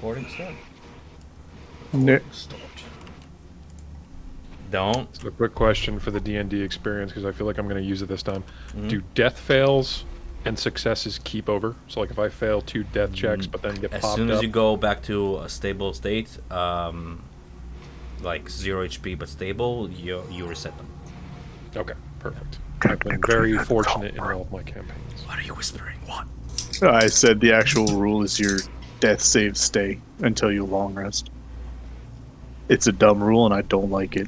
Recording start. No. Start. Don't. So a quick question for the D&D experience, because I feel like I'm going to use it this time. Mm-hmm. Do death fails and successes keep over? So like if I fail 2 death checks but then get As popped soon as up... you go back to a stable state, like 0 HP but stable, you reset them. Okay, perfect. I've been very fortunate in all of my campaigns. What are you whispering? What? I said the actual rule is your death save stay until you long rest. It's a dumb rule and I don't like it.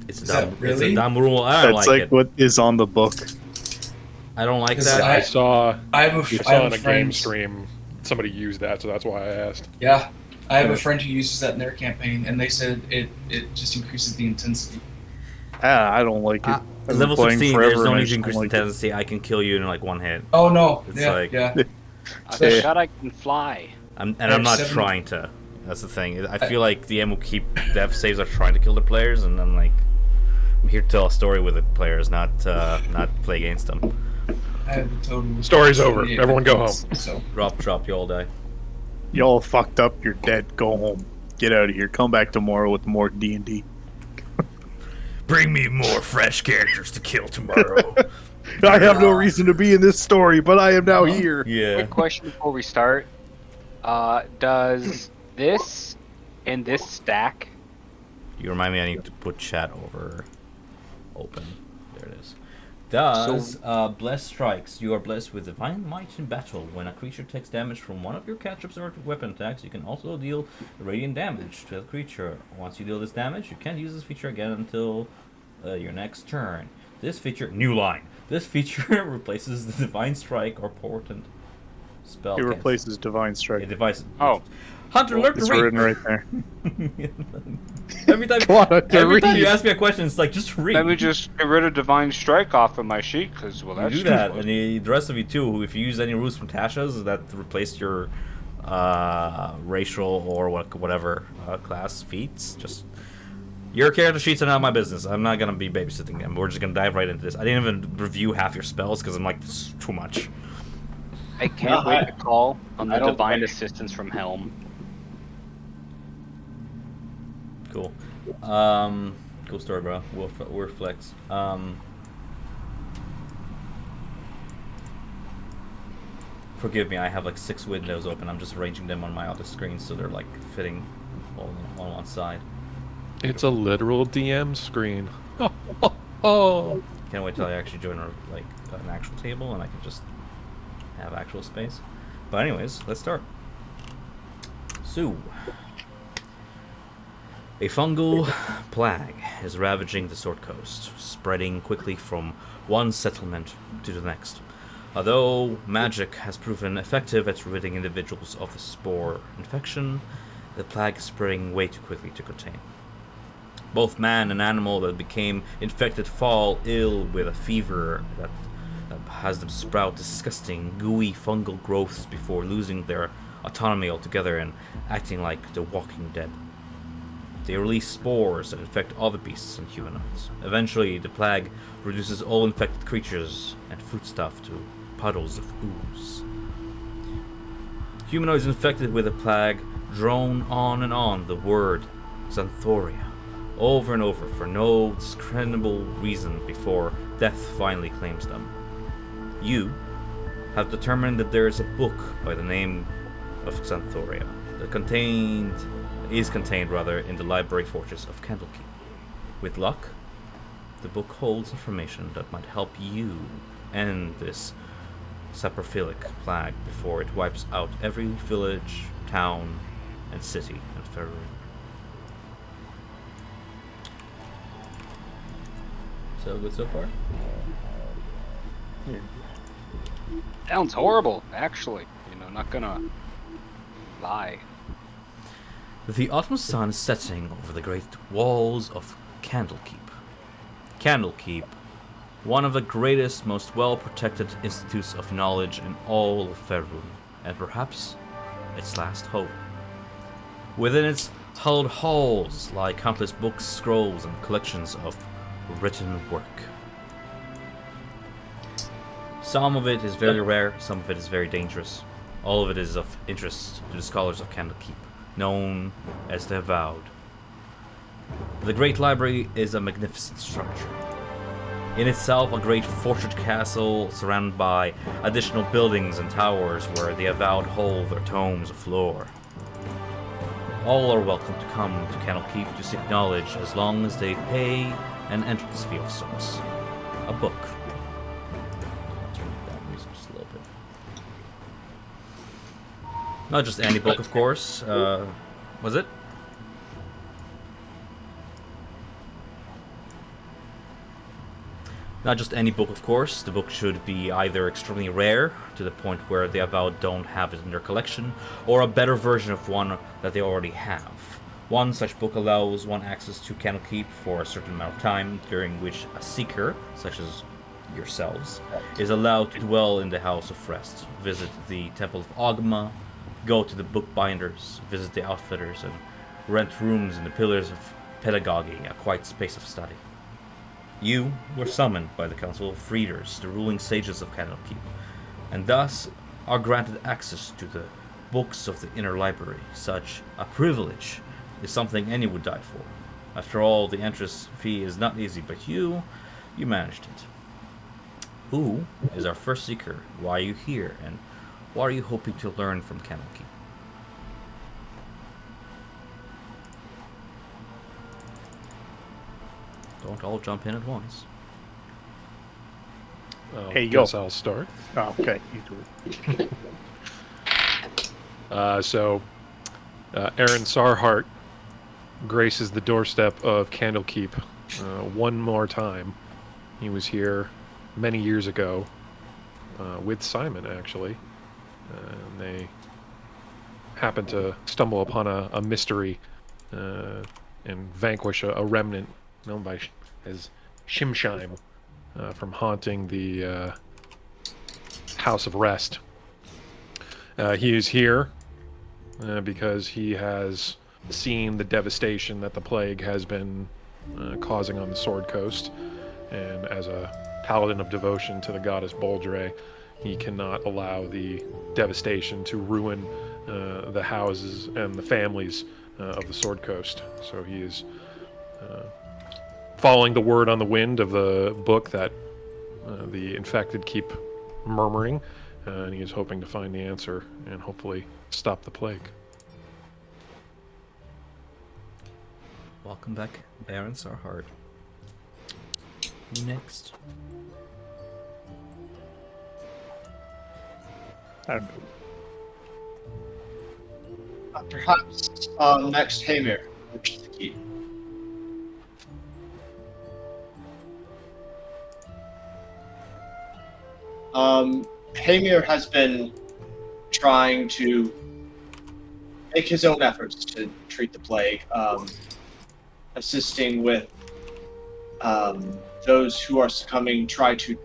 It's Is a dumb, that really? it's a dumb rule. I don't That's like like it. what is on the book. I don't like 'Cause that. I saw I in a friend, game stream somebody used that, so that's why I asked. Yeah, I have a friend who uses that in their campaign, and they said it just increases the intensity. I don't like it. I've been Level playing 16, forever there's no and I need to just increase don't like it. intensity. I can kill you in like one hit. Oh no! It's yeah, like- yeah. I Yeah. forgot I can fly. I'm have not 7 trying to. That's the thing. I feel like the DM will keep death saves are trying to kill the players, and I'm like, I'm here to tell a story with the players, not play against them. I have a total. Story's over. 78 Everyone go points, home. So Drop, you all die. Y'all fucked up. You're dead. Go home. Get out of here. Come back tomorrow with more D&D. Bring me more fresh characters to kill tomorrow. I have no reason to be in this story, but I am now here. Yeah. Quick question before we start. Does this and this stack? You remind me I need to put chat over open. There it is. Does blessed strikes. You are blessed with divine might in battle. When a creature takes damage from one of your cantrips or weapon attacks, you can also deal radiant damage to the creature. Once you deal this damage, you can't use this feature again until your next turn. This feature, new line. This feature replaces the divine strike or portent spell. It replaces Divine Strike. Oh, Hunter, learn to It's read. written right there. Every time, Come on, Hunter, every time read. you ask me a question, it's like just read. let me just get rid of Divine Strike off of my sheet, because, well, You that's do that, useless. and the rest of you too. If you use any rules from Tasha's that replace your racial or whatever class feats, just your character sheets are not my business. I'm not gonna be babysitting them. We're just gonna dive right into this. I didn't even review half your spells because I'm like, this is too much. I can't wait to call on the I don't Divine like- Assistance from Helm. Cool. Cool story, bro. We're flex. Forgive me, I have like 6 windows open. I'm just arranging them on my other screen so they're like fitting all on one side. It's a literal DM screen. Oh. Can't wait till I actually join like an actual table and I can just have actual space. But anyways, let's start. So, a fungal plague is ravaging the Sword Coast, spreading quickly from one settlement to the next. Although magic has proven effective at ridding individuals of the spore infection, the plague is spreading way too quickly to contain. Both man and animal that became infected fall ill with a fever that has them sprout disgusting, gooey fungal growths before losing their autonomy altogether and acting like the walking dead. They release spores that infect other beasts and humanoids. Eventually, the plague reduces all infected creatures and foodstuff to puddles of ooze. Humanoids infected with the plague drone on and on the word Xanthoria over and over for no discernible reason before death finally claims them. You have determined that there is a book by the name of Xanthoria that is contained in the library fortress of Candlekeep. With luck, the book holds information that might help you end this saprophilic plague before it wipes out every village, town, and city in Faerun. So good so far? Sounds horrible, actually. Not gonna lie. The autumn sun is setting over the great walls of Candlekeep. Candlekeep, one of the greatest, most well-protected institutes of knowledge in all of Faerun, and perhaps its last hope. Within its hallowed halls lie countless books, scrolls, and collections of written work. Some of it is very rare, some of it is very dangerous. All of it is of interest to the scholars of Candlekeep, known as the Avowed. The Great Library is a magnificent structure. In itself, a great fortress castle surrounded by additional buildings and towers where the Avowed hold their tomes of lore. All are welcome to come to Candlekeep to seek knowledge as long as they pay an entrance fee of sorts. A book. Turn that music just a little bit. Not just any book, of course. Was it? Not just any book, of course. The book should be either extremely rare, to the point where the Avowed don't have it in their collection, or a better version of one that they already have. One such book allows one access to Candlekeep for a certain amount of time, during which a seeker, such as yourselves, is allowed to dwell in the House of Rest, visit the Temple of Ogma, go to the bookbinders, visit the outfitters, and rent rooms in the Pillars of Pedagogy, a quiet space of study. You were summoned by the Council of Readers, the ruling sages of Candlekeep, and thus are granted access to the books of the inner library. Such a privilege is something any would die for. After all, the entrance fee is not easy, but you managed it. Who is our first seeker? Why are you here? And what are you hoping to learn from Candlekeep? Don't all jump in at once. Hey, guess yo. I'll start. Oh, okay, you do it. Aaron Sarhart graces the doorstep of Candlekeep one more time. He was here many years ago with Simon, actually. And they happened to stumble upon a mystery and vanquish a remnant known by as Shimsheim from haunting the House of Rest. He is here because he has seen the devastation that the plague has been causing on the Sword Coast, and as a paladin of devotion to the goddess Boldre, he cannot allow the devastation to ruin the houses and the families of the Sword Coast. So he is following the word on the wind of the book that the infected keep murmuring, and he is hoping to find the answer and hopefully stop the plague. Welcome back, Aaron Sarhart. Who next? I don't know. Perhaps next Hamir, which is the key. Hamir has been trying to make his own efforts to treat the plague, assisting with those who are succumbing, try to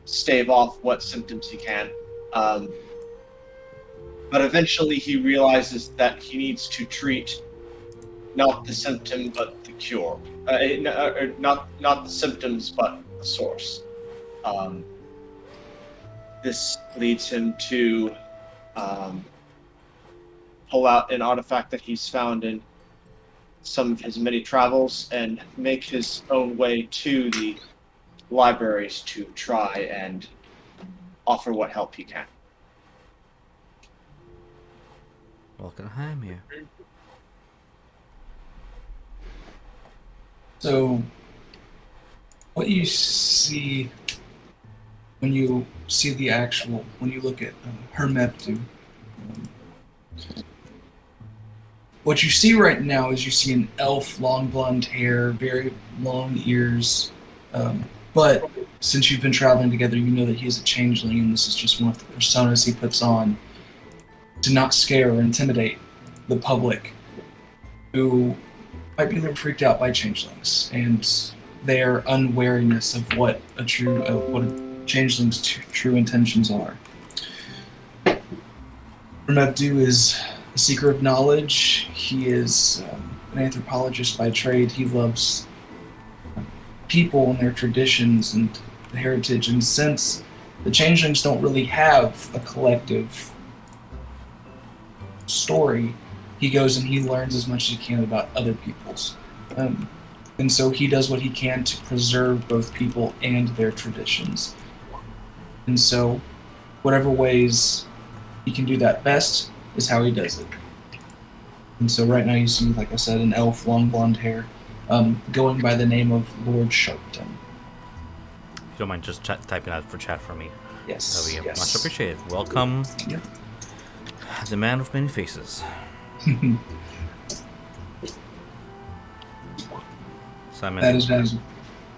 stave off what symptoms he can. But eventually he realizes that he needs to treat not the symptom but the cure. Not the symptoms but the source. This leads him to pull out an artifact that he's found in some of his many travels and make his own way to the libraries to try and offer what help he can. Welcome home here. So, what you see when you see the actual, when you look at Hermeptu, what you see right now is you see an elf, long blonde hair, very long ears, but since you've been traveling together, you know that he is a changeling, and this is just one of the personas he puts on to not scare or intimidate the public who might be a little freaked out by changelings and their unwariness of what a changeling's true intentions are. Remepdu is a seeker of knowledge. He is an anthropologist by trade. He loves people and their traditions and the heritage, and since the changelings don't really have a collective story, he goes and he learns as much as he can about other people's. And so he does what he can to preserve both people and their traditions. And so whatever ways he can do that best is how he does it. And so right now you see, like I said, an elf, long blonde hair, going by the name of Lord Sharpton. If you don't mind just typing that for chat for me. Yes. That'll be Yes. much appreciated. Welcome, Yeah. the man with many faces. Simon, That is what is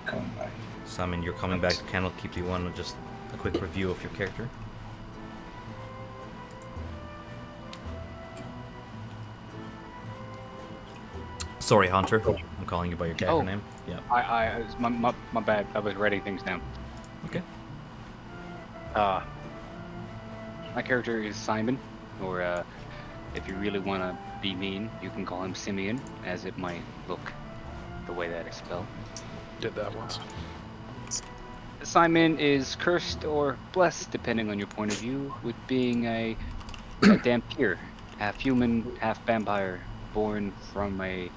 going by. Simon, you're coming back to Candlekeep. Do you want just a quick review of your character? Sorry, Hunter. I'm calling you by your character name. Yeah. It's my bad. I was writing things down. Okay. My character is Simon, or if you really want to be mean, you can call him Simeon, as it might look the way that it's spelled. Did that once. Simon is cursed or blessed, depending on your point of view, with being a Dhampir, half human, half vampire, born from a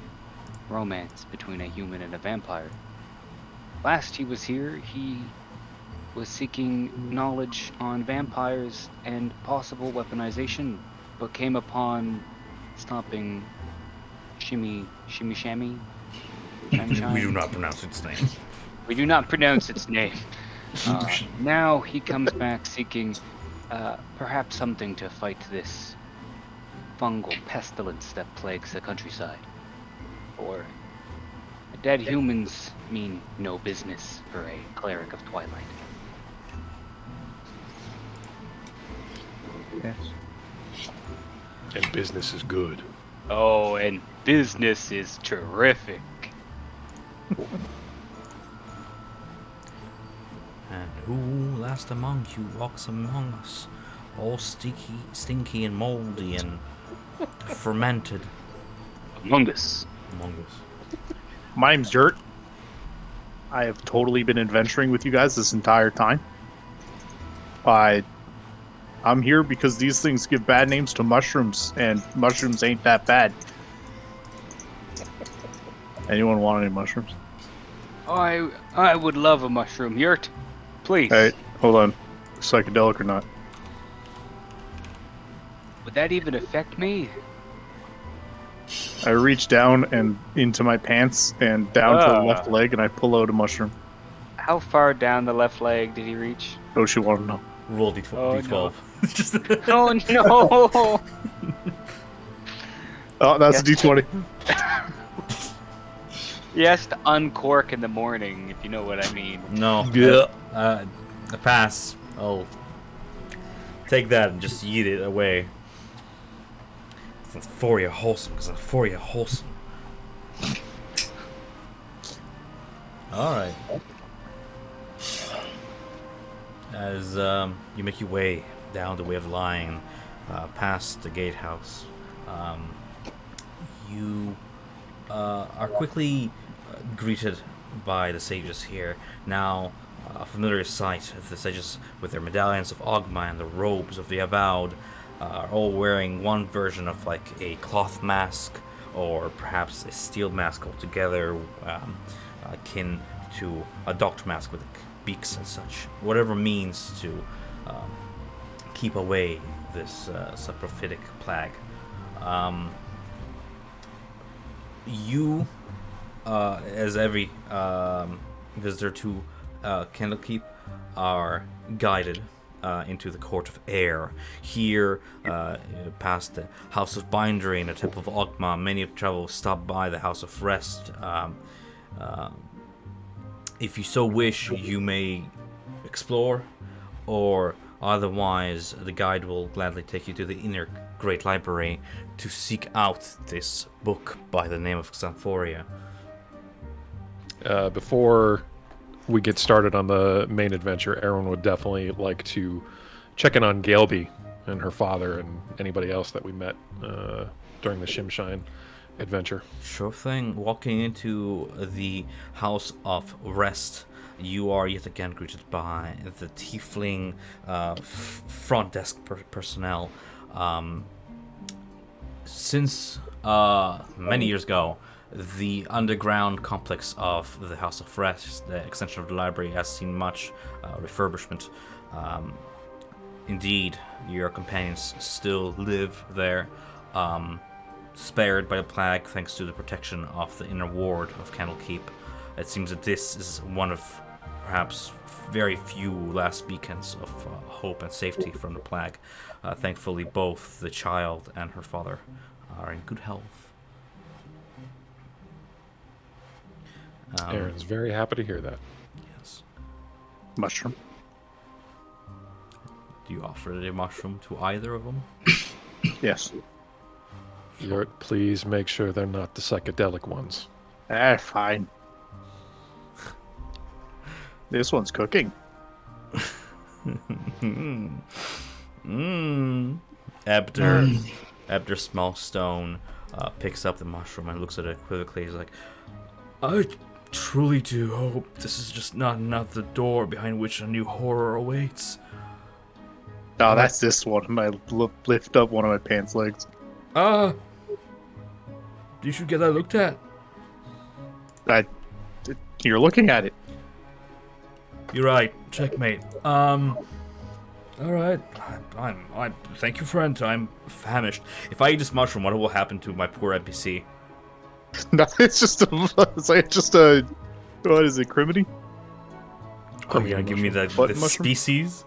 romance between a human and a vampire. Last he was here, he was seeking knowledge on vampires and possible weaponization, but came upon stopping Shimmy Shammy. We do not pronounce its name. We do not pronounce its name. Now he comes back seeking perhaps something to fight this fungal pestilence that plagues the countryside. Or dead humans mean no business for a cleric of Twilight. Yes. And business is good. Oh, and business is terrific. And who last among you walks among us, all stinky and moldy and fermented? Fungus. Among us. My name's Dirt. I have totally been adventuring with you guys this entire time. I'm here because these things give bad names to mushrooms, and mushrooms ain't that bad. Anyone want any mushrooms? I would love a mushroom. Yurt, please. Hey, hold on. Psychedelic or not? Would that even affect me? I reach down and into my pants and down to the left leg, and I pull out a mushroom. How far down the left leg did he reach? Oh, she wanted to know. Roll D12. Oh, D12. Oh no! Oh, that's a D20. He has to uncork in the morning, if you know what I mean. No. Yeah. A pass. Oh. Take that and just eat it away. Xanthoria wholesome, because Xanthoria wholesome. Alright. As you make your way down the way of the line, past the gatehouse, you are quickly greeted by the sages here. Now, a familiar sight of the sages with their medallions of Ogma and the robes of the Avowed, are all wearing one version of like a cloth mask or perhaps a steel mask altogether, akin to a doctor mask with beaks and such. Whatever means to keep away this saprophytic plague. You, as every visitor to Candlekeep, are guided into the Court of Air. Here, past the House of Bindery and the Temple of Ogma, many of the travelers stop by the House of Rest. If you so wish, you may explore, or otherwise, the guide will gladly take you to the inner Great Library to seek out this book by the name of Xanthoria. Before we get started on the main adventure, Aaron would definitely like to check in on Galeby and her father and anybody else that we met during the Shimshine adventure. Sure thing. Walking into the House of Rest, you are yet again greeted by the tiefling front desk personnel. Since many years ago, the underground complex of the House of Rest, the extension of the library, has seen much refurbishment. Indeed, your companions still live there, spared by the plague thanks to the protection of the inner ward of Candlekeep. It seems that this is one of perhaps very few last beacons of hope and safety from the plague. Thankfully, both the child and her father are in good health. Aaron's very happy to hear that. Yes. Mushroom. Do you offer a mushroom to either of them? Yes. Please make sure they're not the psychedelic ones. Fine. This one's cooking. Ebder Smallstone picks up the mushroom and looks at it quickly. He's like, I truly do hope this is just not another door behind which a new horror awaits. Oh, that's this one. I lift up one of my pants legs. You should get that looked at. You're looking at it. You're right. Checkmate. All right. I thank you, friend. I'm famished. If I eat this mushroom, what will happen to my poor NPC? No, it's just a what is it, criminy? Are you gonna give me the mushroom? species?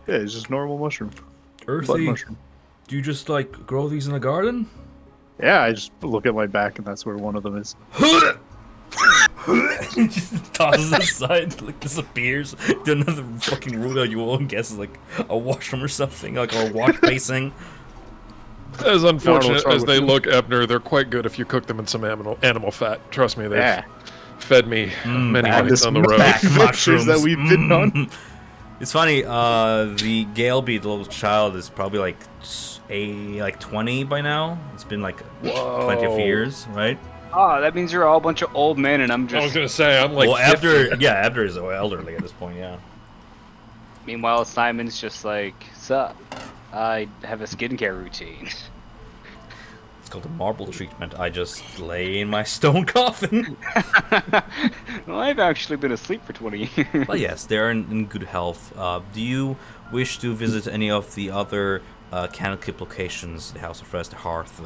Yeah, it's just normal mushroom. Blood Earthy. mushroom. Do you just like grow these in the garden? Yeah, I just look at my back and that's where one of them is. He just tosses it aside, like disappears. Do another fucking rule that you won't guess is like a washroom or something, like a wash basing. As unfortunate what's wrong as with they you. look, Ebner, they're quite good if you cook them in some animal fat. Trust me, they've Yeah. fed me many and nights this on the road. back mushrooms that we've been on. It's funny. The Galebeat little child is probably like 20 by now. It's been like plenty of years, right? Oh, that means you're all a bunch of old men, and I'm I was just. gonna say I'm like. Well, 50. Abder is elderly at this point. Yeah. Meanwhile, Simon's just like, sup? I have a skincare routine. It's called a marble treatment. I just lay in my stone coffin. Well, I've actually been asleep for 20 years. But yes, they're in good health. Do you wish to visit any of the other Candlekeep locations? The House of Rest, the Hearth,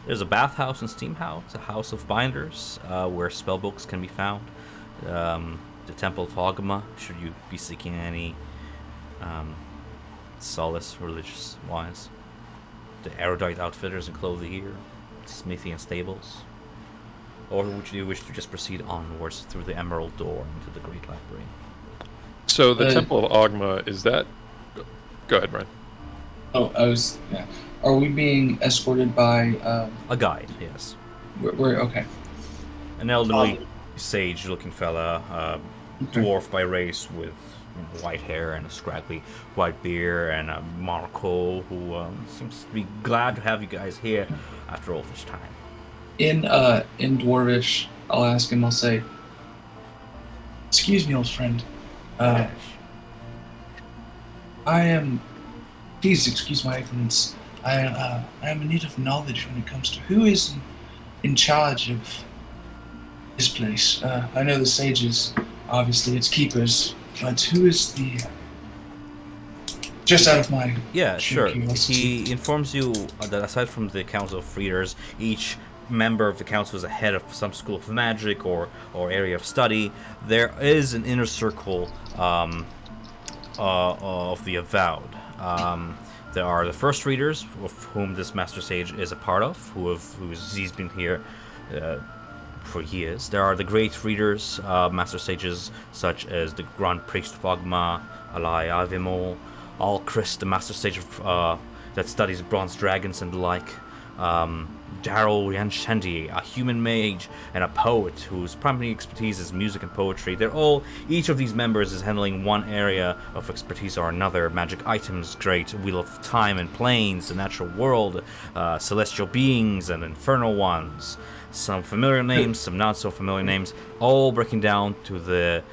there's a bathhouse and steam house, a house of binders, where spellbooks can be found. The Temple of Hogma, should you be seeking any solace religious-wise. The erudite outfitters and clothier, smithy and stables. Or would you wish to just proceed onwards through the Emerald Door into the Great Library? So the Temple of Ogma, is that? Go ahead, Brian. Oh, yeah. Are we being escorted by, A guide, yes. we're okay. An elderly, sage-looking fella, dwarf by race with white hair and a scraggly white beard, and a Marco who seems to be glad to have you guys here after all this time. In Dwarvish, I'll ask him, I'll say, excuse me, old friend. I am, please excuse my ignorance. I am in need of knowledge when it comes to who is in charge of this place. I know the sages, obviously, its keepers, but who is the... Just out of my... Yeah, sure. curiosity. He informs you that aside from the Council of Readers, each member of the council is a head of some school of magic or area of study. There is an inner circle of the Avowed. There are the first readers, of whom this Master Sage is a part of, he's been here for years. There are the great readers, Master Sages such as the Grand Priest of Ogma, Alai Avimol, Alchrist, the Master Sage of, that studies bronze dragons and the like, Daryl Yanshendi, a human mage and a poet whose primary expertise is music and poetry. Each of these members is handling one area of expertise or another. Magic items, great, Wheel of Time and Planes, the natural world, celestial beings and infernal ones. Some familiar names, some not so familiar names, all breaking down to the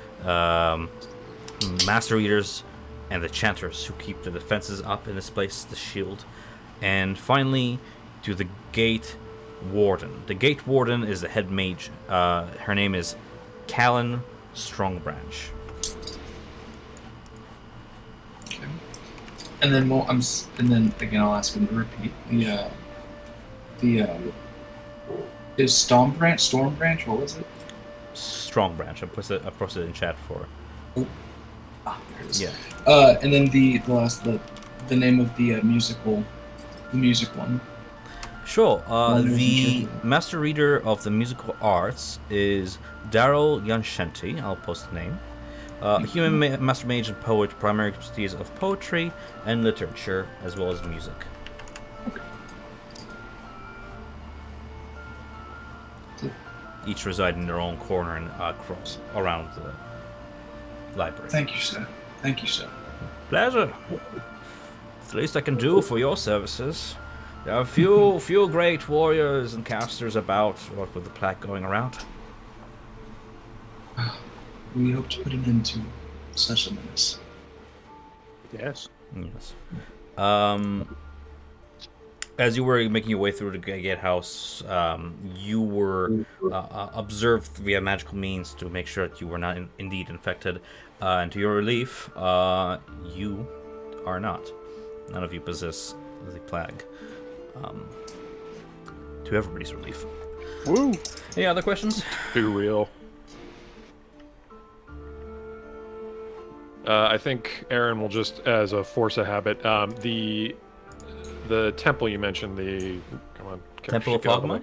Master Readers and the chanters who keep the defenses up in this place, the shield, and finally to the Gate Warden. The Gate Warden is the head mage. Her name is Callan Strongbranch. Okay. And then again I'll ask him to repeat is Stormbranch? What was it? Strongbranch. I posted it in chat for. Oh. Ah, there it is. Yeah. And then the name of the music one. Sure. Wonders The and master reader of the musical arts is Daryl Yanshenti. I'll post the name. Human master mage and poet, primary expertise of poetry and literature, as well as music. Each reside in their own corner and across around the library. Thank you, sir. Pleasure. It's the least I can do for your services. There are few great warriors and casters about, what with the plague going around. We hope to put an end to such a menace. Yes. Yes. As you were making your way through the gatehouse, you were observed via magical means to make sure that you were not indeed infected. And to your relief, you are not. None of you possess the plague. To everybody's relief. Woo! Any other questions? Too real. I think Aaron will just, as a force of habit, the temple you mentioned, come on, Temple of Ogma?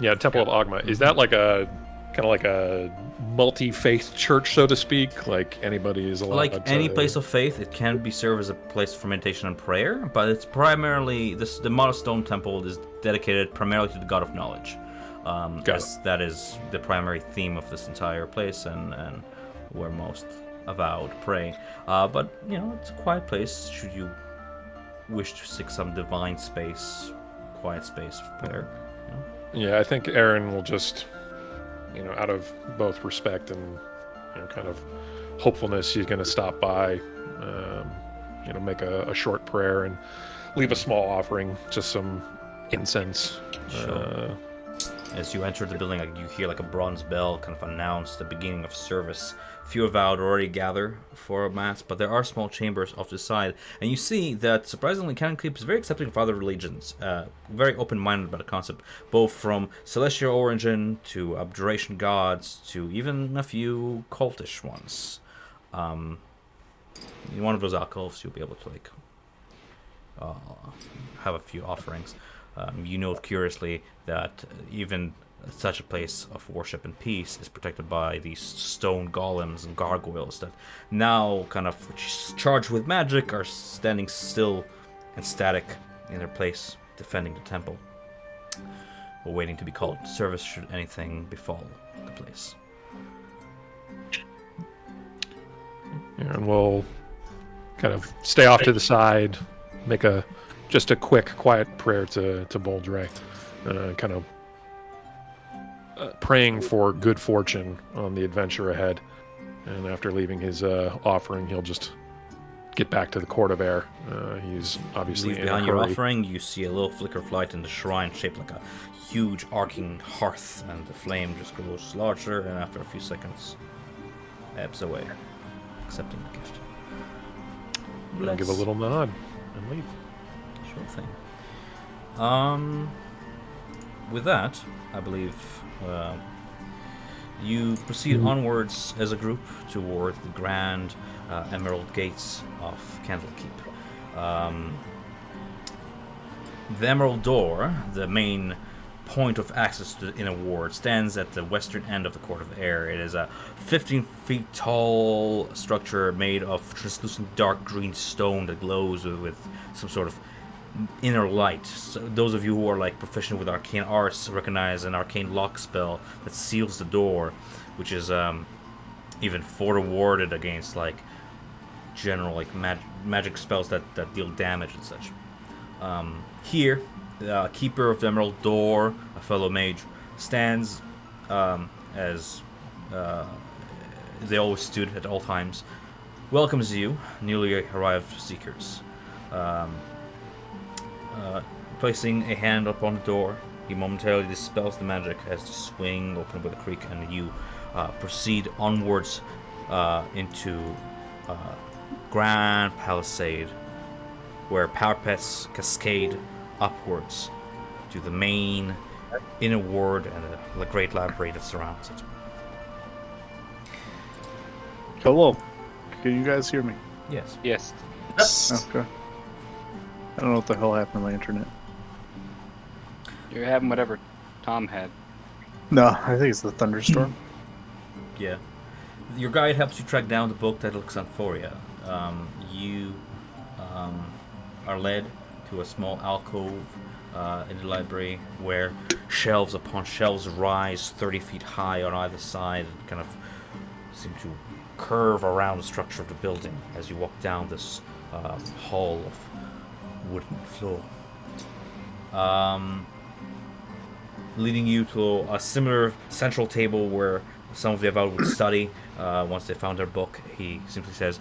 Yeah, Temple of Ogma. Is that like a kind of like a multi-faith church, so to speak? Like anybody is allowed Like to... any place of faith, it can be served as a place for meditation and prayer, but it's primarily the modest stone temple is dedicated primarily to the god of knowledge. That is the primary theme of this entire place, and where most avowed pray. But it's a quiet place. Should you wish to seek some divine space, quiet space for prayer. Yeah, I think Aaron will just, out of both respect and kind of hopefulness, he's going to stop by, make a short prayer and leave a small offering, just some incense. Sure. As you enter the building, you hear a bronze bell kind of announce the beginning of service. Few avowed already gather for a mass, but there are small chambers off to the side, and you see that surprisingly Candlekeep is very accepting of other religions, very open-minded about the concept, both from celestial origin to abjuration gods to even a few cultish ones. In one of those alcoves, you'll be able to have a few offerings. You note curiously that even such a place of worship and peace is protected by these stone golems and gargoyles that now, kind of charged with magic, are standing still and static in their place, defending the temple, or waiting to be called to service should anything befall the place. And we'll kind of stay off to the side, make just a quick, quiet prayer to Boldre, kind of praying for good fortune on the adventure ahead. And after leaving his offering, he'll just get back to the Court of Air. He's obviously in a behind your hurry. offering, you see a little flicker of light in the shrine shaped like a huge arcing hearth, and the flame just grows larger, and after a few seconds, ebbs away, accepting the gift. I'll give a little nod and leave. Sure thing. With that, I believe you proceed onwards as a group toward the grand emerald gates of Candlekeep. The Emerald Door, the main point of access to the inner ward, stands at the western end of the Court of Air. It is a 15 feet tall structure made of translucent dark green stone that glows with some sort of inner light. So those of you who are proficient with arcane arts recognize an arcane lock spell that seals the door, which is even further warded against general magic spells that deal damage and such. Here, the keeper of the Emerald Door, a fellow mage, stands as they always stood at all times, welcomes you, newly arrived seekers. Placing a hand upon the door, he momentarily dispels the magic as the swing open with a creak, and you proceed onwards into Grand Palisade, where parapets cascade upwards to the main inner ward and the great library that surrounds it. Hello. Can you guys hear me? Yes. Yes. Okay. I don't know what the hell happened to my internet. You're having whatever Tom had. No, I think it's the thunderstorm. Yeah. Your guide helps you track down the book titled Xanthoria. You are led to a small alcove in the library where shelves upon shelves rise 30 feet high on either side and kind of seem to curve around the structure of the building as you walk down this hall of wooden floor. Leading you to a similar central table where some of the Avowed would study once they found their book. He simply says,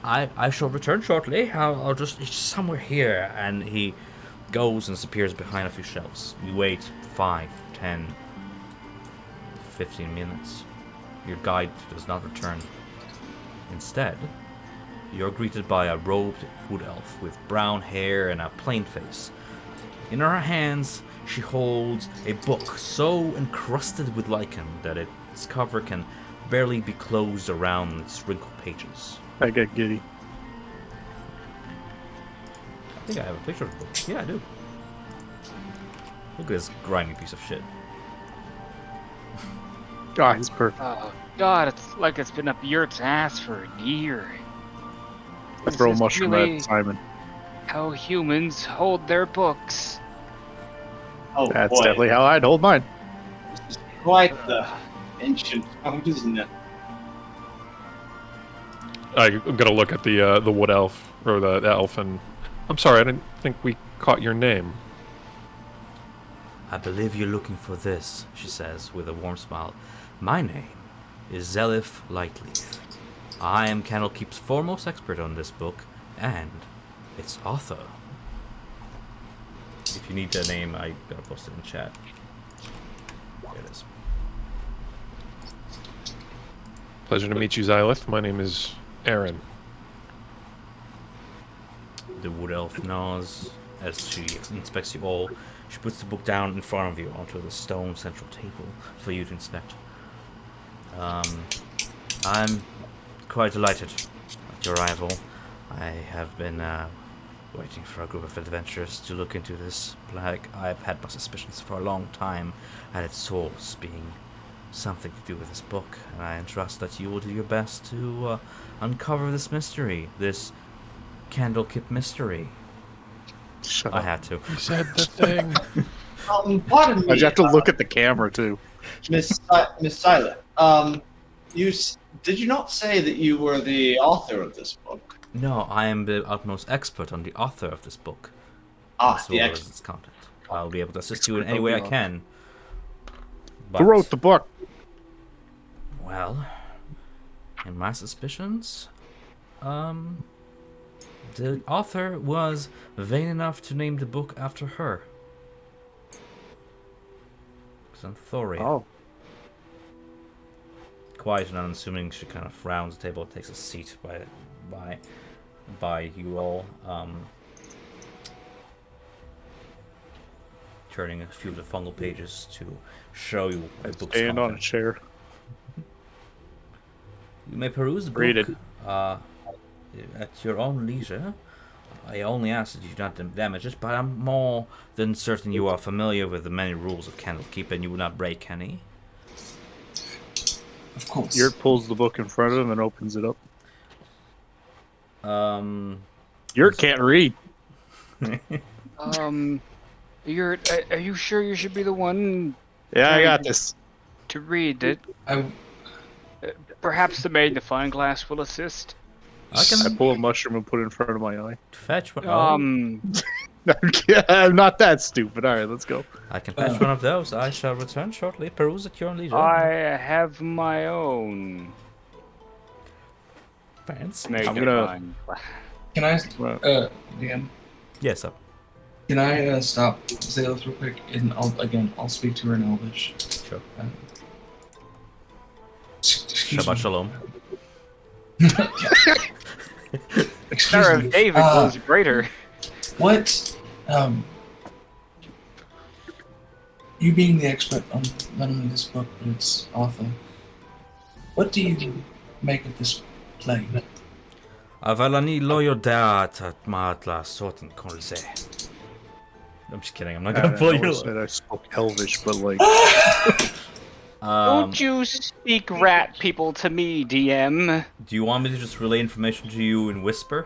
I shall return shortly. It's somewhere here. And he goes and disappears behind a few shelves. You wait 5, 10, 15 minutes. Your guide does not return. Instead, you're greeted by a robed wood elf with brown hair and a plain face. In her hands, she holds a book so encrusted with lichen that its cover can barely be closed around its wrinkled pages. I get giddy. I think I have a picture of the book. Yeah, I do. Look at this grimy piece of shit. God, it's perfect. Oh, God, it's like it's been up your ass for a year. I throw a This is mushroom really at Simon. how humans hold their books. Oh That's boy, definitely how I'd hold mine. this is quite the ancient code, isn't it? I'm gonna look at the wood elf or the elf, and I'm sorry, I didn't think we caught your name. I believe you're looking for this, she says with a warm smile. My name is Zelif Lightleaf. I am Candlekeep's foremost expert on this book and its author. If you need the name, I gotta post it in chat. There it is. Pleasure to meet you, Xylith. My name is Aaron. The wood elf nods as she inspects you all. She puts the book down in front of you onto the stone central table for you to inspect. I'm quite delighted at your arrival. I have been waiting for a group of adventurers to look into this plague. I've had my suspicions for a long time at its source being something to do with this book, and I trust that you will do your best to uncover this mystery, this Candlekeep mystery. Shut I up. had to. You said the thing. Pardon me. I have to look at the camera too. Miss Silent. Did you not say that you were the author of this book? No, I am the utmost expert on the author of this book. Ah, As the well as expert. its content. I'll be able to assist you in any way I can. But, Who wrote the book? well, in my suspicions, the author was vain enough to name the book after her. Xanthoria. Oh, Quiet and unassuming, she kind of rounds the table, takes a seat by you all, turning a few of the fungal pages to show you a book's stand on a content. chair. You may peruse the book Read it. At your own leisure. I only ask that you do not damage it, but I'm more than certain you are familiar with the many rules of Candlekeep and you will not break any. Of course. Yurt pulls the book in front of him and opens it up. Yurt can't read. Are you sure you should be the one Yeah, I got this. to read it? I Perhaps the magnifying glass will assist. I I can pull a mushroom and put it in front of my eye. fetch one. I'm not that stupid. All right, let's go. I can fetch one of those. I shall return shortly. Peruse at your own leisure. I have my own. Fancy. Make I'm it gonna- mine. Can I, Well, Dan? Yes, sir. Can I stop Zaleth real quick? And I'll speak to her in Elvish. Sure. Excuse Shabbat me. shalom. Excuse Star me. of David was greater. What? You being the expert on not only this book but its author, what do you make of this play? אבל אני לא יודעת מה לעשות עם כל זה. I'm just kidding. I'm not I gonna pull never you. said I spoke Elvish, but like, Don't you speak rat people to me, DM. Do you want me to just relay information to you in whisper?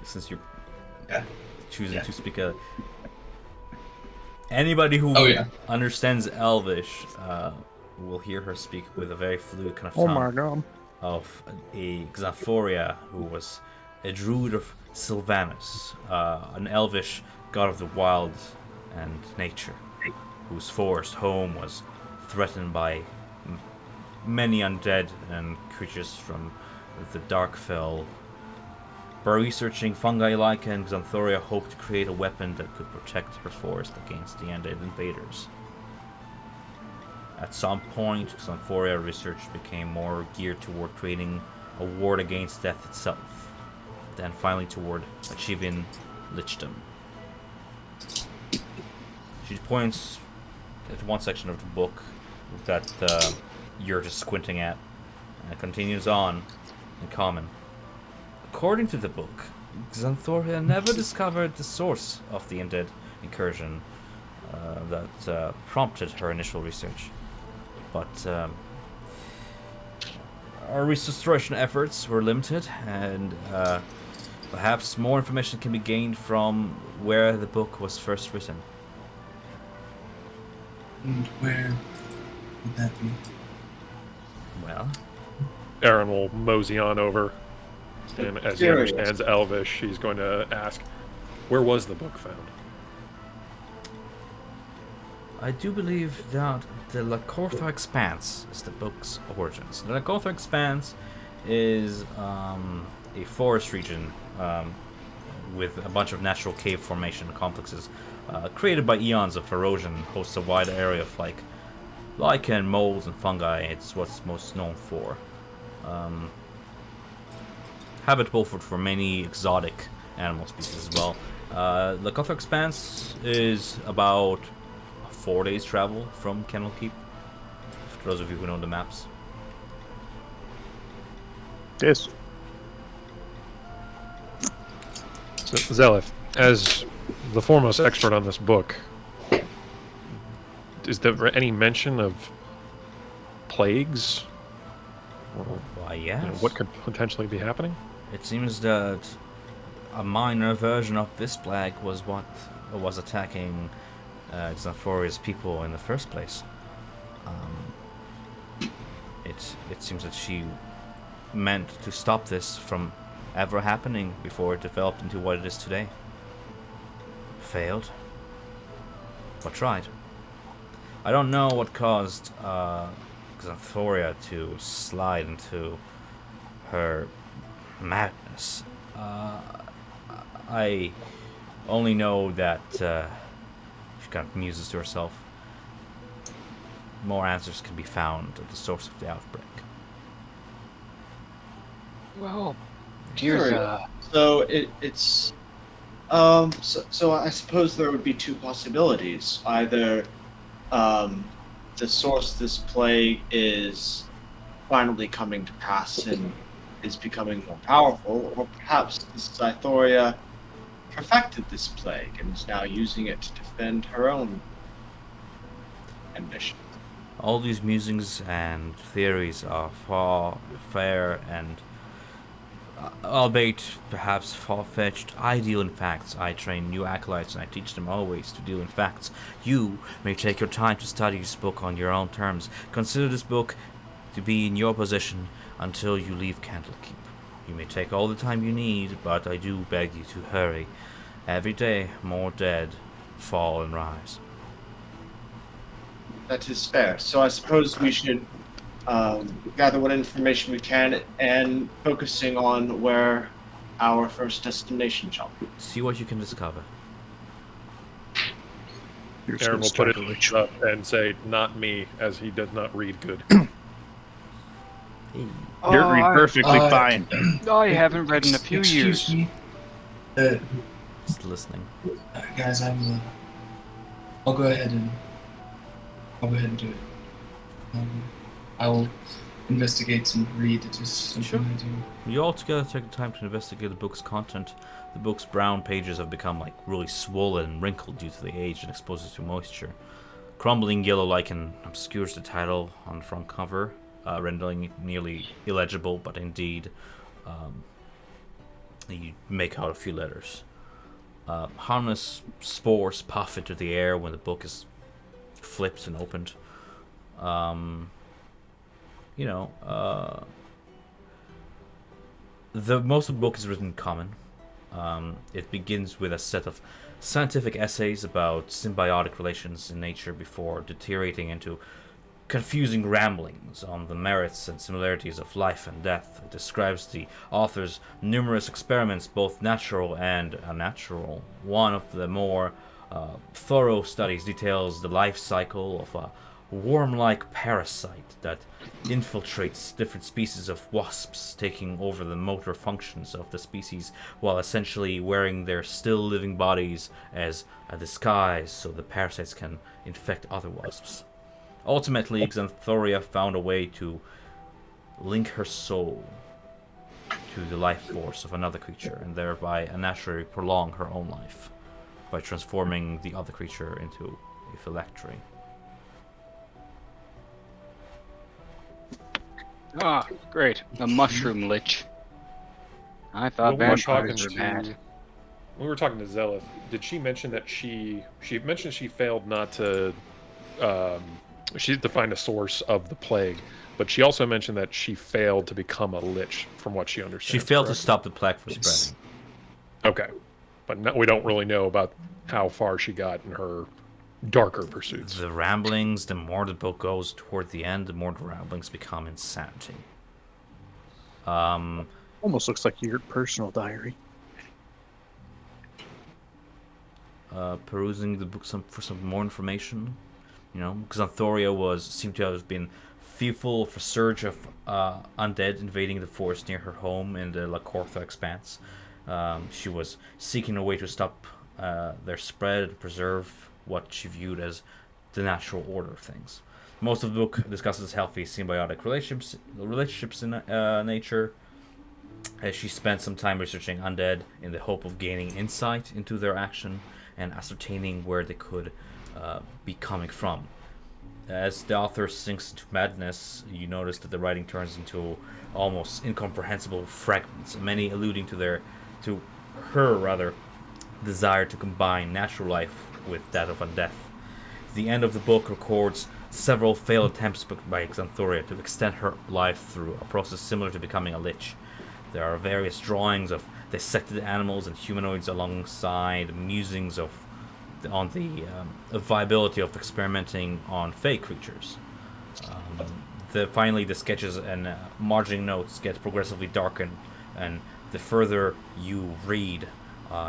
Since you're choosing to speak a... Anybody who understands Elvish will hear her speak with a very fluid kind of tongue god. of a Xanthoria who was a druid of Sylvanus, an Elvish god of the wild and nature, whose forest home was threatened by many undead and creatures from the Darkfell. By researching fungi lichen, Xanthoria hoped to create a weapon that could protect her forest against the undead invaders. At some point, Xanthoria research became more geared toward creating a ward against death itself, then finally toward achieving lichdom. She points at one section of the book that you're just squinting at, and it continues on in common. According to the book, Xanthoria never discovered the source of the undead incursion that prompted her initial research. But our restoration efforts were limited, and perhaps more information can be gained from where the book was first written. And where would that be? Well, Aaron will mosey on over, and as he Curious. understands Elvish, he's going to ask, where was the book found? I do believe that the Lakortha Expanse is the book's origins. The Lakortha Expanse is a forest region with a bunch of natural cave formation complexes created by eons of erosion, hosts a wide area of lichen, molds, and fungi. It's what's most known for. Habitable for many exotic animal species as well. Lakortha Expanse is about 4 days travel from Candlekeep, for those of you who know the maps. Yes. So, Zelith, as the foremost expert on this book, is there any mention of plagues? Or, Why, yes. what could potentially be happening? It seems that a minor version of this plague was what was attacking Xanthoria's people in the first place. It seems that she meant to stop this from ever happening before it developed into what it is today. Failed, but tried. I don't know what caused Xanthoria to slide into her madness. I only know that she kind of muses to herself. More answers can be found at the source of the outbreak. Well, Curious. dear, So it's so I suppose there would be two possibilities. Either the source of this plague is finally coming to pass and is becoming more powerful, or perhaps this Xanthoria perfected this plague and is now using it to defend her own ambition. All these musings and theories are fair and, albeit perhaps far-fetched, I deal in facts. I train new acolytes and I teach them always to deal in facts. You may take your time to study this book on your own terms. Consider this book to be in your possession until you leave Candlekeep. You may take all the time you need, but I do beg you to hurry. Every day, more dead fall and rise. That is fair. So I suppose we should gather what information we can, and focusing on where our first destination shall be. See what you can discover. You're just Aaron gonna will put start it a ritual. up and say, "Not me," as he does not read good. You're read perfectly Uh, fine. I haven't read in a few Excuse years. me. Uh, Just listening. guys, I'll go ahead and do it. I will investigate and read. It is something Sure. I do. You all together take the time to investigate the book's content. The book's brown pages have become like really swollen and wrinkled due to the age and exposure to moisture. Crumbling yellow lichen obscures the title on the front cover, rendering it nearly illegible, but indeed you make out a few letters. Harmless spores puff into the air when the book is flipped and opened. The most of the book is written in common. It begins with a set of scientific essays about symbiotic relations in nature before deteriorating into confusing ramblings on the merits and similarities of life and death. It describes the author's numerous experiments, both natural and unnatural. One of the more thorough studies details the life cycle of a worm-like parasite that infiltrates different species of wasps, taking over the motor functions of the species while essentially wearing their still living bodies as a disguise so the parasites can infect other wasps. Ultimately, Xanthoria found a way to link her soul to the life force of another creature and thereby unnaturally prolong her own life by transforming the other creature into a phylactery. Ah, great. A mushroom lich. I thought When we were talking vampires were bad. when we were talking to Zelith, did she mention that she mentioned she failed not to to find a source of the plague, but she also mentioned that she failed to become a lich, from what she understands. She failed to correctly. stop the plague from Yes. spreading. Okay, but we don't really know about how far she got in her darker pursuits. The ramblings, the more the book goes toward the end, the more the ramblings become insanity. Almost looks like your personal diary. Perusing the book for some more information, Xanthoria seemed to have been fearful of a surge of undead invading the forest near her home in the La Cortha expanse. She was seeking a way to stop their spread and preserve what she viewed as the natural order of things. Most of the book discusses healthy symbiotic relationships in nature, as she spent some time researching undead in the hope of gaining insight into their action and ascertaining where they could be coming from. As the author sinks into madness, you notice that the writing turns into almost incomprehensible fragments, many alluding to her desire to combine natural life with that of undeath. The end of the book records several failed attempts by Xanthoria to extend her life through a process similar to becoming a lich. There are various drawings of dissected animals and humanoids alongside musings on the viability of experimenting on fake creatures. Finally, the sketches and margining notes get progressively darkened, and the further you read,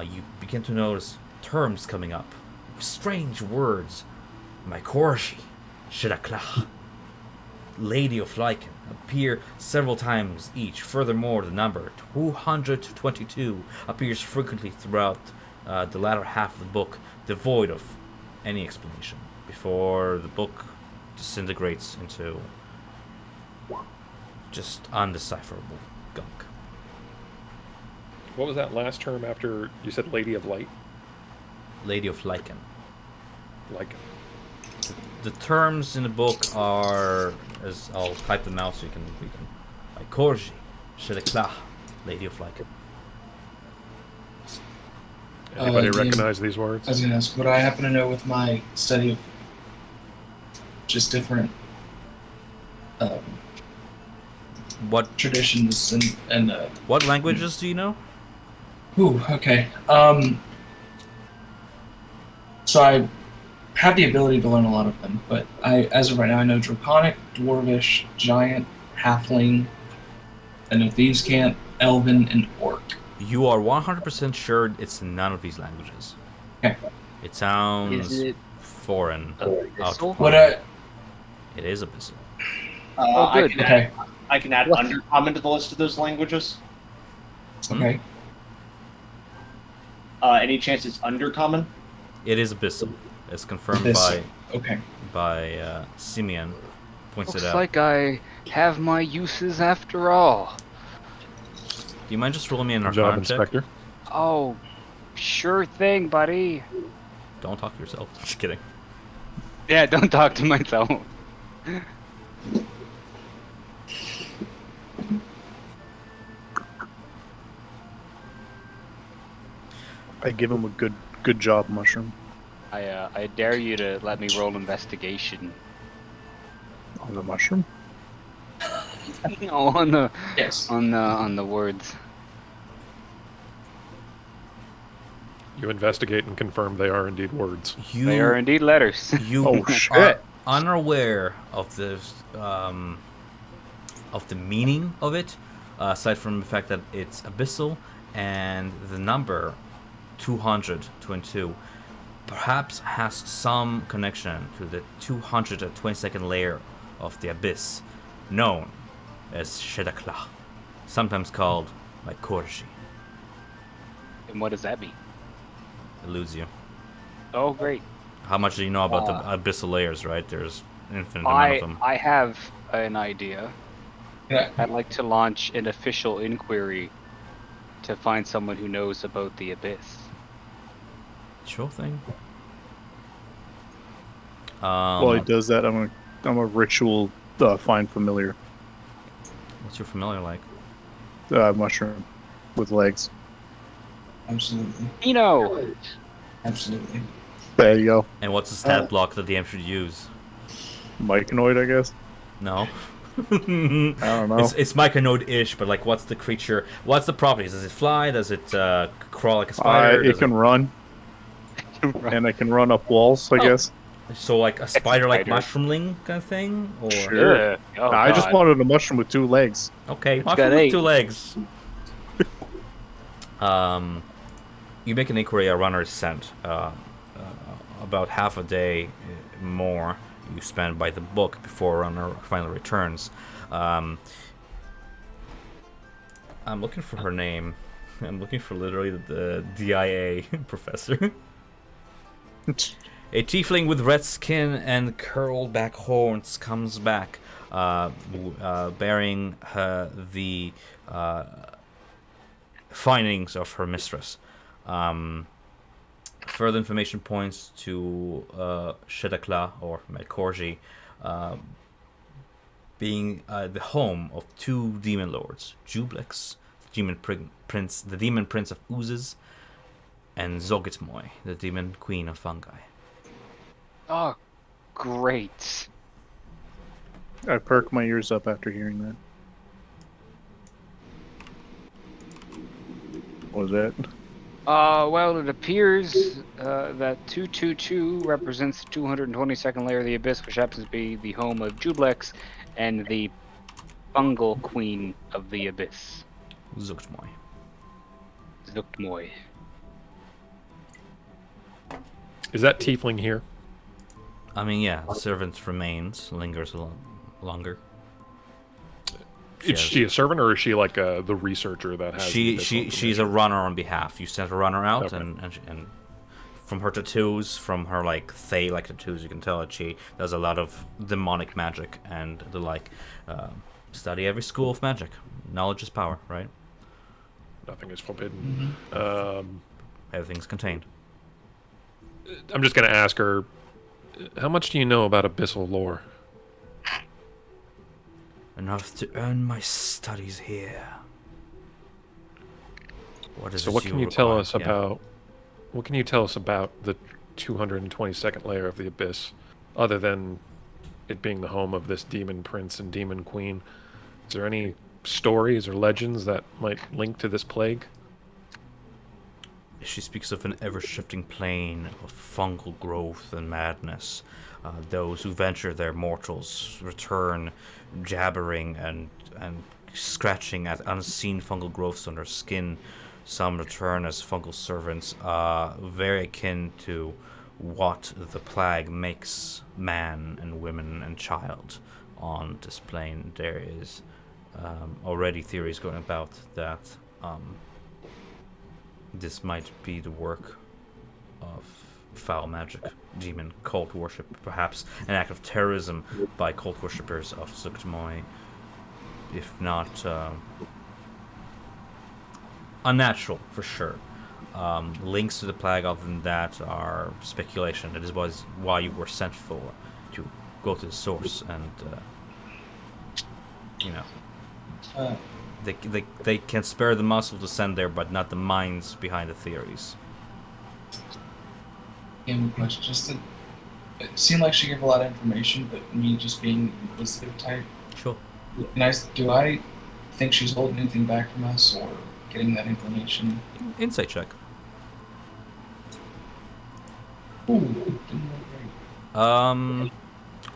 you begin to notice terms coming up. Strange words. Mycorshi, Shidaklah, Lady of Lichen appear several times each. Furthermore, the number 222 appears frequently throughout the latter half of the book, devoid of any explanation, before the book disintegrates into just undecipherable gunk. What was that last term after you said Lady of Light? Lady of Lichen. Like, The terms in the book are, as I'll type them out so you can read them. Mycorshi, Shidaklah, Lady of Lichen. anybody Ian, recognize these words? I was going to ask, would I happen to know with my study of just different What traditions and what languages do you know? ooh, okay. So have the ability to learn a lot of them, but as of right now, I know Draconic, Dwarvish, Giant, Halfling. I know Thieves' Cant, Elven, and Orc. You are 100% sure it's none of these languages. Okay. It sounds Is it foreign. Abyssal? What It is Abyssal. Oh, good. Okay. I can add What? undercommon to the list of those languages. Okay. Any chance it's undercommon? It is Abyssal. It's confirmed Abyssal. Okay. by Simeon. Points Looks it out. like I have my uses after all. Do you mind just rolling me an Good job, Arcana check? Inspector. Oh, sure thing, buddy. Don't talk to yourself. Just kidding. Yeah, don't talk to myself. I give him a good job, Mushroom. I dare you to let me roll investigation. On the mushroom? No, on the Yes. on the words. You investigate and confirm they are indeed words. They are indeed letters. You Oh, are shit. unaware of the meaning of it, aside from the fact that it's abyssal and the number 222 perhaps has some connection to the 222nd layer of the abyss, known as Shedakla, sometimes called Mykorji. And what does that mean? Eludes you. Oh, great. How much do you know about the abyssal layers, right? There's infinite amount of them. I have an idea. Yeah. I'd like to launch an official inquiry to find someone who knows about the abyss. Sure thing. While he does that, I'm a ritual find familiar What's your familiar like? mushroom with legs. Absolutely. Absolutely. There you go. And what's the stat block that the DM should use? Myconoid, I guess. No. I don't know. It's myconoid-ish, but like, what's the creature? What's the properties? Does it fly? Does it crawl like a spider? It Does can run, and it can run up walls, I guess. So like a spider-like spider. mushroomling kind of thing, or Sure. Oh, I just God. wanted a mushroom with 2 legs. okay, got mushroom with 8. 2 legs. You make an inquiry. A runner is sent. About half a day more you spend by the book before a runner finally returns. I'm looking for her name. I'm looking for literally the DIA professor. A tiefling with red skin and curled back horns comes back, bearing the findings of her mistress. Further information points to Shedakla, or Mykorji, being the home of 2 demon lords, Jublex, the demon prince of oozes, and Zogitmoy, the demon queen of fungi. Oh, great. I perk my ears up after hearing that. What was that? Well, it appears that 222 represents the 222nd layer of the abyss, which happens to be the home of Jublex and the fungal queen of the abyss, Zogitmoy. Zuktmoy. Is that tiefling here? I mean, yeah, the servant remains, lingers a lot longer. Is she a servant, or is she like the researcher that has? She's a runner on behalf. You sent a runner out, Okay. and from her tattoos, from her like Thay-like tattoos, you can tell that she does a lot of demonic magic and the like. Study every school of magic. Knowledge is power, right? Nothing is forbidden. Everything's contained. I'm just gonna ask her. How much do you know about abyssal lore? Enough to earn my studies here. What is So it what can you tell require? us Yeah. about? What can you tell us about the 222nd layer of the abyss, other than it being the home of this demon prince and demon queen? Is there any stories or legends that might link to this plague? she speaks of an ever-shifting plane of fungal growth and madness. Those who venture there, mortals, return jabbering and scratching at unseen fungal growths on their skin. Some return as fungal servants, very akin to what the plague makes man and women and child on this plane. There is already theories going about that this might be the work of foul magic, demon, cult worship, perhaps an act of terrorism by cult worshippers of Zuktmoy, if not unnatural, for sure. Links to the plague other than that are speculation. That is why you were sent for, to go to the source and, they can spare the muscle to send there, but not the minds behind the theories. Game question. It seemed like she gave a lot of information, but me just being inquisitive type. Sure. Do I think she's holding anything back from us or getting that information? Insight check. Ooh, didn't roll great.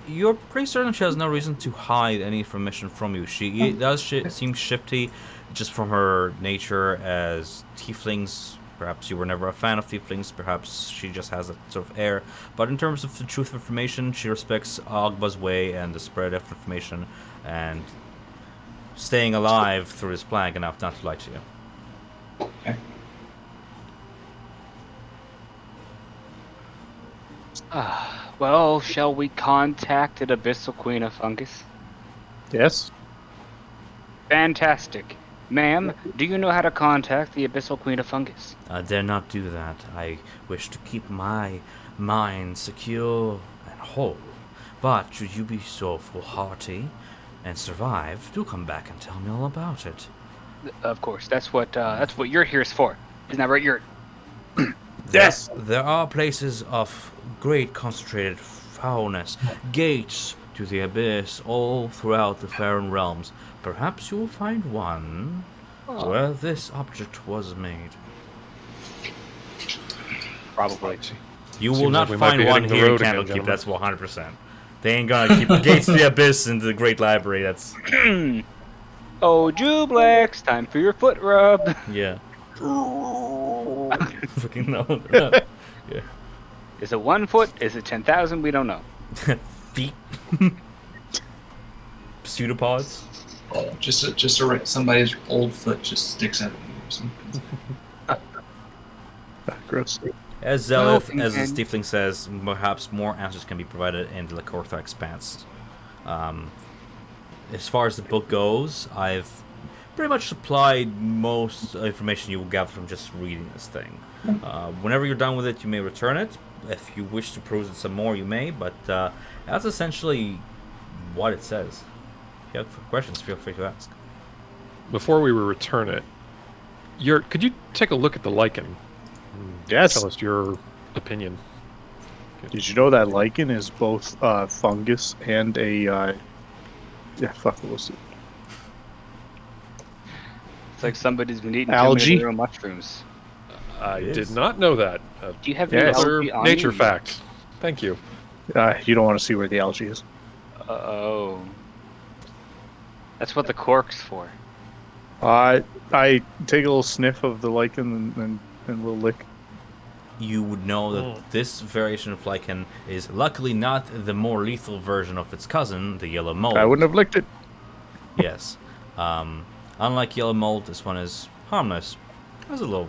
You're pretty certain she has no reason to hide any information from you. She does seem shifty, just from her nature as tieflings. Perhaps you were never a fan of tieflings. Perhaps she just has that sort of air. But in terms of the truth of information, she respects Agba's way and the spread of information, and staying alive through this plague enough not to lie to you. Okay. Well, shall we contact an Abyssal Queen of Fungus? Yes. Fantastic. Ma'am, do you know how to contact the Abyssal Queen of Fungus? I dare not do that. I wish to keep my mind secure and whole. But should you be so foolhardy and survive, do come back and tell me all about it. Of course, that's what you're here for. Isn't that right? Yes. There are places of great concentrated foulness, gates to the abyss all throughout the Faron realms. Perhaps you will find one where this object was made. Probably. You will Seems not like we might find be one hitting the here in road again, Candlekeep, gentlemen. that's 100%. They ain't gonna keep the gates to the abyss into the Great Library, that's... Oh, Jublex, time for your foot rub. yeah. Fucking no, they're not. Yeah. Is it 1 foot? Is it 10,000? We don't know. Feet. Pseudopods. Somebody's old foot just sticks out of you or something. Gross. As Zelith, Well, as the and- Stiefling says, perhaps more answers can be provided in the Lakortha Expanse. As far as the book goes, I've pretty much supplied most information you will gather from just reading this thing. Whenever you're done with it, you may return it. If you wish to peruse it some more, you may, but that's essentially what it says. If you have questions, feel free to ask. Before we return it, could you take a look at the lichen? Yes. Tell us your opinion. Did you know that lichen is both fungus and a what was it? It's like somebody's been eating Algae? too many real mushrooms. I It did is. not know that. Do you have any Yes. Another algae on nature you? fact. Thank you. You don't want to see where the algae is. Oh. That's what the cork's for. I take a little sniff of the lichen and a little lick. You would know that this variation of lichen is luckily not the more lethal version of its cousin, the yellow mold. I wouldn't have licked it. Yes. Unlike yellow mold, this one is harmless. Has a little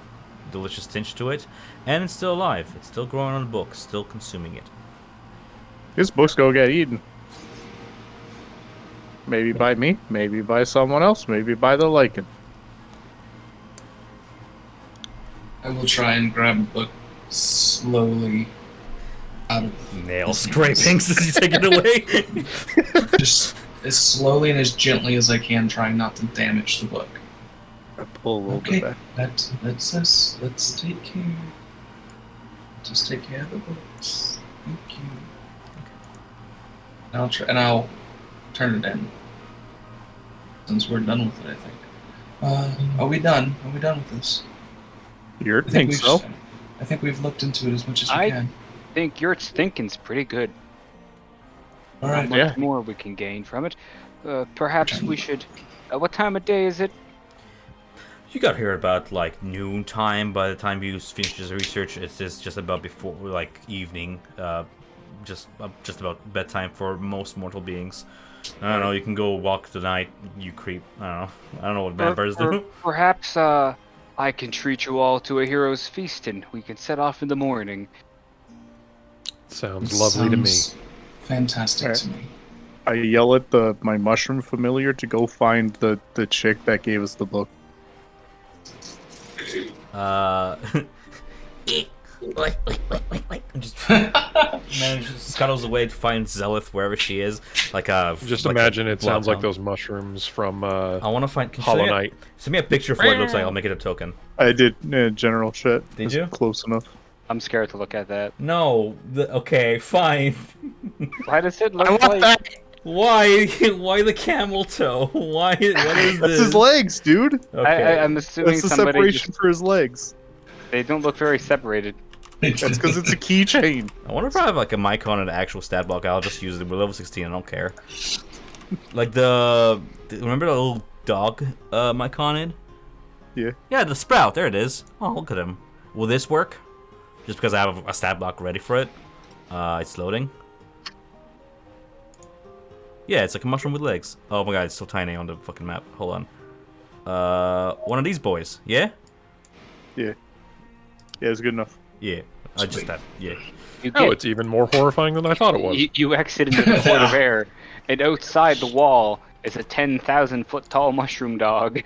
delicious tinge to it, and it's still alive. It's still growing on the book, still consuming it. This book's gonna get eaten. Maybe by me, maybe by someone else, maybe by the lichen. I will try and grab a book slowly out of Nail scrapings as you take it away. just as slowly and as gently as I can, trying not to damage the book. I pull a little Okay, bit back. let's take care. Just take care of the books. Thank you. I'll turn it in. Since we're done with it, I think. Are we done? Are we done with this? You I think think so? I think we've looked into it as much as we I- can. I think your thinking's pretty good. All Not right. much Yeah. more we can gain from it. Perhaps we should. What time of day is it? You got here about like noon time. By the time you finish your research, it's just about before like evening. Just about bedtime for most mortal beings. I don't know. You can go walk the night. You creep. I don't know what vampires do. Perhaps I can treat you all to a hero's feast, and we can set off in the morning. Sounds lovely to me. Sounds fantastic to me. I yell at my mushroom familiar to go find the chick that gave us the book. And just manages scuttles away to find Zelith wherever she is. Just like imagine a it sounds like bloodhound. those mushrooms from I want to find. Can you Hollow send me a- Knight. Send me a picture of what it looks like. I'll make it a token. I did general shit. Did It's you? Close enough. I'm scared to look at that. No. Okay. Fine. Why does it look I want like? that. Why? Why the camel toe? Why? What is That's this? his legs, dude. Okay. I'm assuming That's the somebody separation just, for his legs. they don't look very separated. That's because it's a keychain. I wonder if I have like a Mycon and an actual stat block. I'll just use it. We're level 16. I don't care. Like remember the little dog Myconid? Yeah. Yeah, the sprout. There it is. Oh, look at him. Will this work? Just because I have a stat block ready for it. It's loading. Yeah, it's like a mushroom with legs. Oh my god, it's so tiny on the fucking map. Hold on. One of these boys. Yeah? Yeah. Yeah, it's good enough. Yeah. I just that. Yeah. You Oh, get, it's even more horrifying than I thought it was. you exit into the court of air, and outside the wall is a 10,000-foot tall mushroom dog.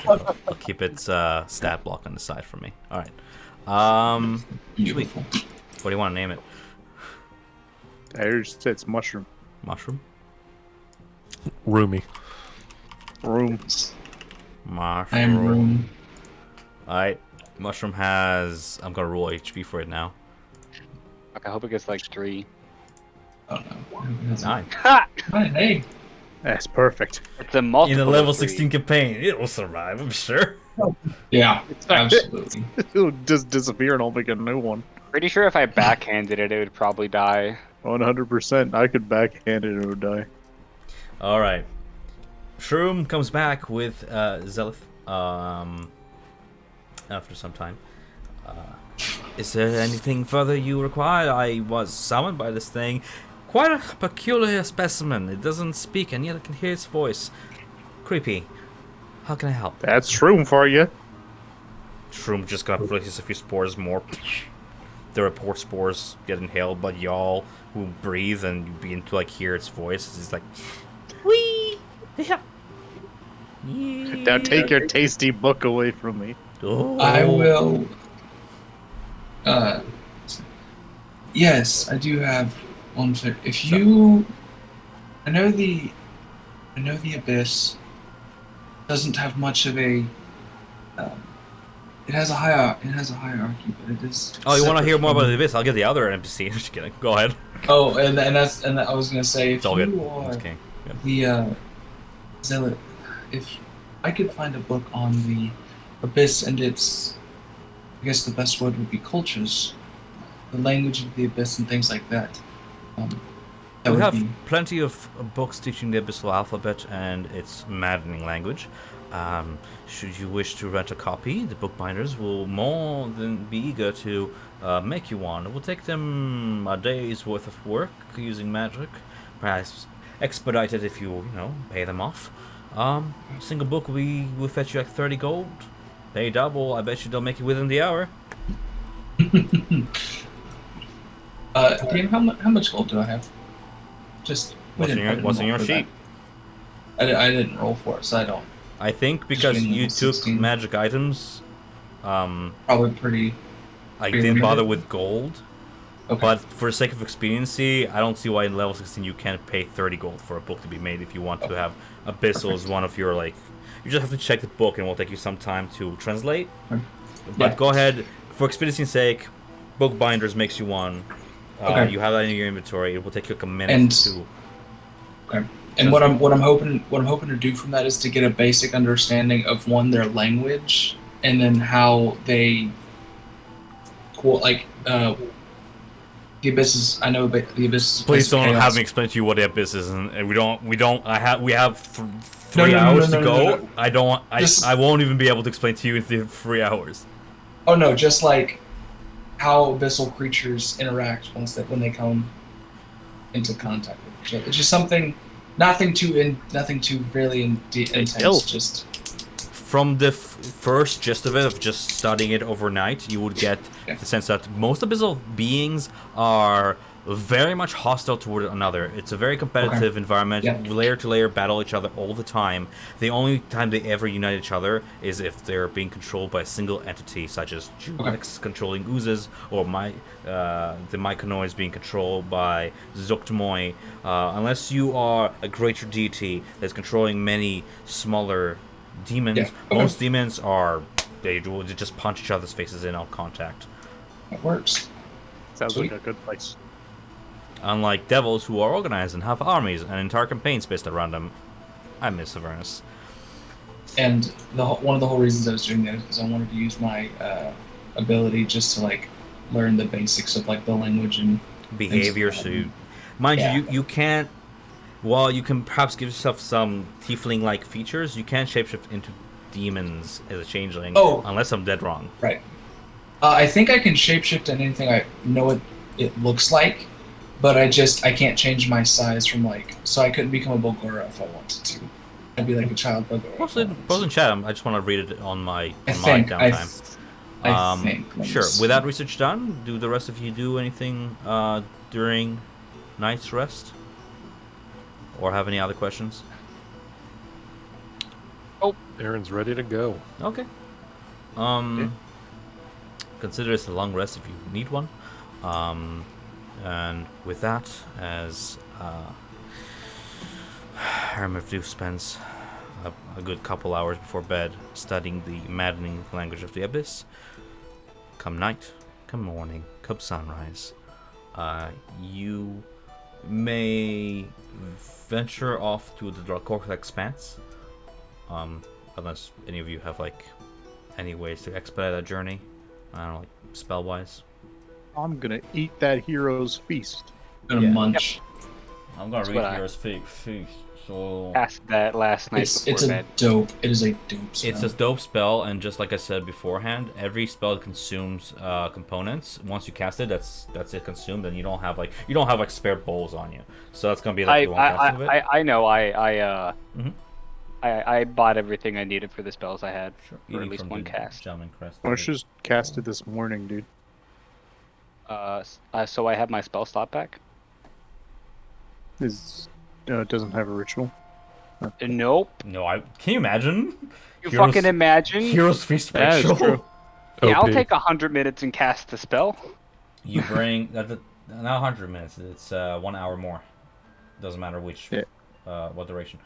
I'll keep its stat block on the side for me. All right. Beautiful. What do you want to name it? I just said it's mushroom. Mushroom. Roomy. Room. Mushroom. I am room. All right. Mushroom has. I'm gonna roll HP for it now. Like, I hope it gets like 3. Oh no. 9. Ha! Hey. That's perfect. It's a multiple. In a level of 3. 16 campaign, it will survive. I'm sure. Yeah. Absolutely. It'll just disappear and I'll make a new one. Pretty sure if I backhanded it, it would probably die. 100%. I could backhand it and it would die. All right. Shroom comes back with Zelith. After some time. Is there anything further you require? I was summoned by this thing. Quite a peculiar specimen. It doesn't speak, and yet I can hear its voice. Creepy. How can I help? That's shroom for you. Shroom just got releases a few spores more. The report spores get inhaled by y'all who breathe, and you begin to like hear its voice. It's like, wee, yeah. Now take your tasty book away from me. Oh. I will. Yes, I do have one. If you, I know the Abyss doesn't have much of a. It has a hierarchy, but it is. Oh, you want to separate hear more from- about the Abyss? I'll get the other NPC. Just kidding. Go ahead. Oh, and I was gonna say, if It's all you good. are It's okay. Good. the Zealot, if I could find a book on the Abyss and its, I guess the best word would be cultures, the language of the Abyss and things like that. That We would have be plenty of books teaching the Abyssal alphabet and its maddening language. Should you wish to rent a copy, the bookbinders will more than be eager to make you one. It will take them a day's worth of work using magic, perhaps expedited if you pay them off. Single book will fetch you like 30 gold. Pay double, I bet you they'll make it within the hour. Dan, how much gold do I have? Just What's in I your, didn't what's in roll your for sheet? that. I didn't roll for it, so I don't. I think because Between you took 16. magic items, Probably pretty. I Pretty didn't bother limited. with gold. Okay. But for the sake of expediency, I don't see why in level 16 you can't pay 30 gold for a book to be made if you want to have Abyssal as one of your, like... You just have to check the book and it will take you some time to translate. Okay. But Yeah. go ahead, for expediency's sake, Bookbinders makes you one. Okay. You have that in your inventory. It will take you like a minute And- to... Okay. And what I'm hoping to do from that is to get a basic understanding of their language, and then how they, the Abyss is. I know, but the Abyss is a place Please of don't chaos. have me explain to you what the Abyss is, and we don't. We have 3 No, hours to no, go. no. I won't even be able to explain to you in the 3 hours. Oh no, just like how abyssal creatures interact when they come into contact with each other. It's just nothing too really intense. Just From the first gist of it, of just studying it overnight, you would get the sense that most abyssal beings are very much hostile toward another. It's a very competitive environment. Yeah. Layer to layer battle each other all the time. The only time they ever unite each other is if they're being controlled by a single entity, such as Julex controlling oozes, or the Mykonoids being controlled by Zuktmoy. Unless you are a greater deity that's controlling many smaller demons, most demons they just punch each other's faces in on contact. It works. Sounds like a good place. Unlike devils, who are organized and have armies and entire campaigns based around them. I miss Avernus. And one of the whole reasons I was doing that is because I wanted to use my ability just to learn the basics of the language and behavior. So, mind you can't. While you can perhaps give yourself some tiefling-like features, you can't shapeshift into demons as a changeling. Unless I'm dead wrong. Right. I think I can shapeshift into anything I know what it looks like. But I can't change my size from so I couldn't become a Bogora if I wanted to. I'd be like a child Bogora. Post in chat. I just want to read it on my downtime. I think. Sure. With that research done, do the rest of you do anything during night's rest? Or have any other questions? Oh, Aaron's ready to go. Okay. Consider this a long rest if you need one. And with that, as Hermifdu spends a good couple hours before bed studying the maddening language of the Abyss, come night, come morning, come sunrise, you may venture off to the Dracork expanse, unless any of you have any ways to expedite that journey. I don't know, spell-wise. I'm gonna eat that hero's feast. I'm gonna munch. I'm gonna read Hero's Feast. So Asked that last night before bed. It is a dope spell. It's a dope spell, and just like I said beforehand, every spell consumes components. Once you cast it, that's it consumed, and you don't have spare bowls on you. So that's gonna be one cast of it. I know. I bought everything I needed for the spells I had, or at least one cast. I just casted this morning, dude. So I have my spell slot back. It doesn't have a ritual. Nope. No, can you imagine? Fucking imagine. Hero's Feast That is ritual. true. Yeah, I'll OP. take 100 minutes and cast the spell. You bring not 100 minutes. It's 1 hour more. Doesn't matter which. Yeah. What duration?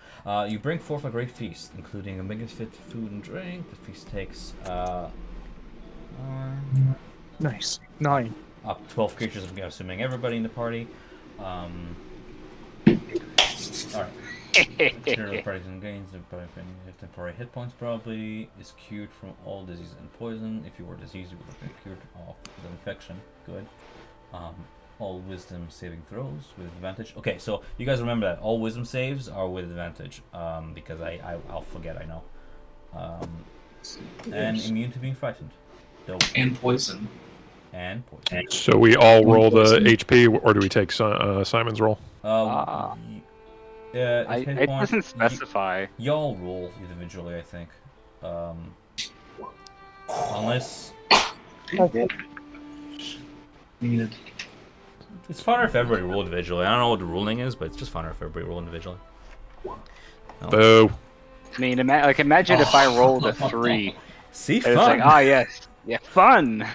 You bring forth a great feast, including a magnificent food and drink. The feast takes Nice. 9. up 12 creatures, I'm assuming everybody in the party. Alright. Consider the party and gains the temporary hit points probably. Is cured from all disease and poison. If you were diseased, you would have been cured of the infection. Good. All wisdom saving throws with advantage. Okay, so you guys remember that all wisdom saves are with advantage. Because I'll forget, I know. And immune to being frightened. Dope. And poison. And poison. So we all roll the HP, or do we take Simon's roll? It doesn't specify. Y'all roll individually, I think. Unless Needed. it's funner if everybody roll individually. I don't know what the ruling is, but it's just funner if everybody roll individually. Boo. I mean, imagine if I rolled a 3. See, It's fun. like, yes, yeah, fun.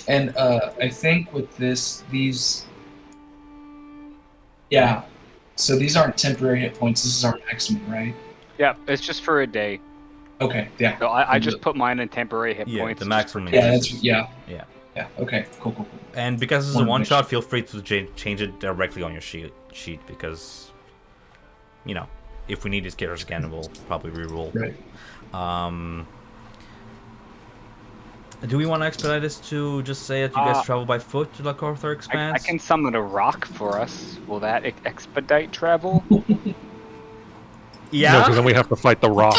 And I think with these, yeah. So these aren't temporary hit points. This is our maximum, right? Yeah, it's just for a day. Okay. Yeah. So I just put mine in temporary hit Yeah, points. the maximum. Yeah. is- Yeah. Yeah. Yeah. Okay. Cool. And because it's a One one mission. shot, feel free to change it directly on your sheet because, if we need these characters again, we'll probably reroll. Right. Do we want to expedite this to just say that you guys travel by foot to La Corther I Expanse? can summon a rock for us. Will that expedite travel? No, Yeah. because then we have to fight the rock.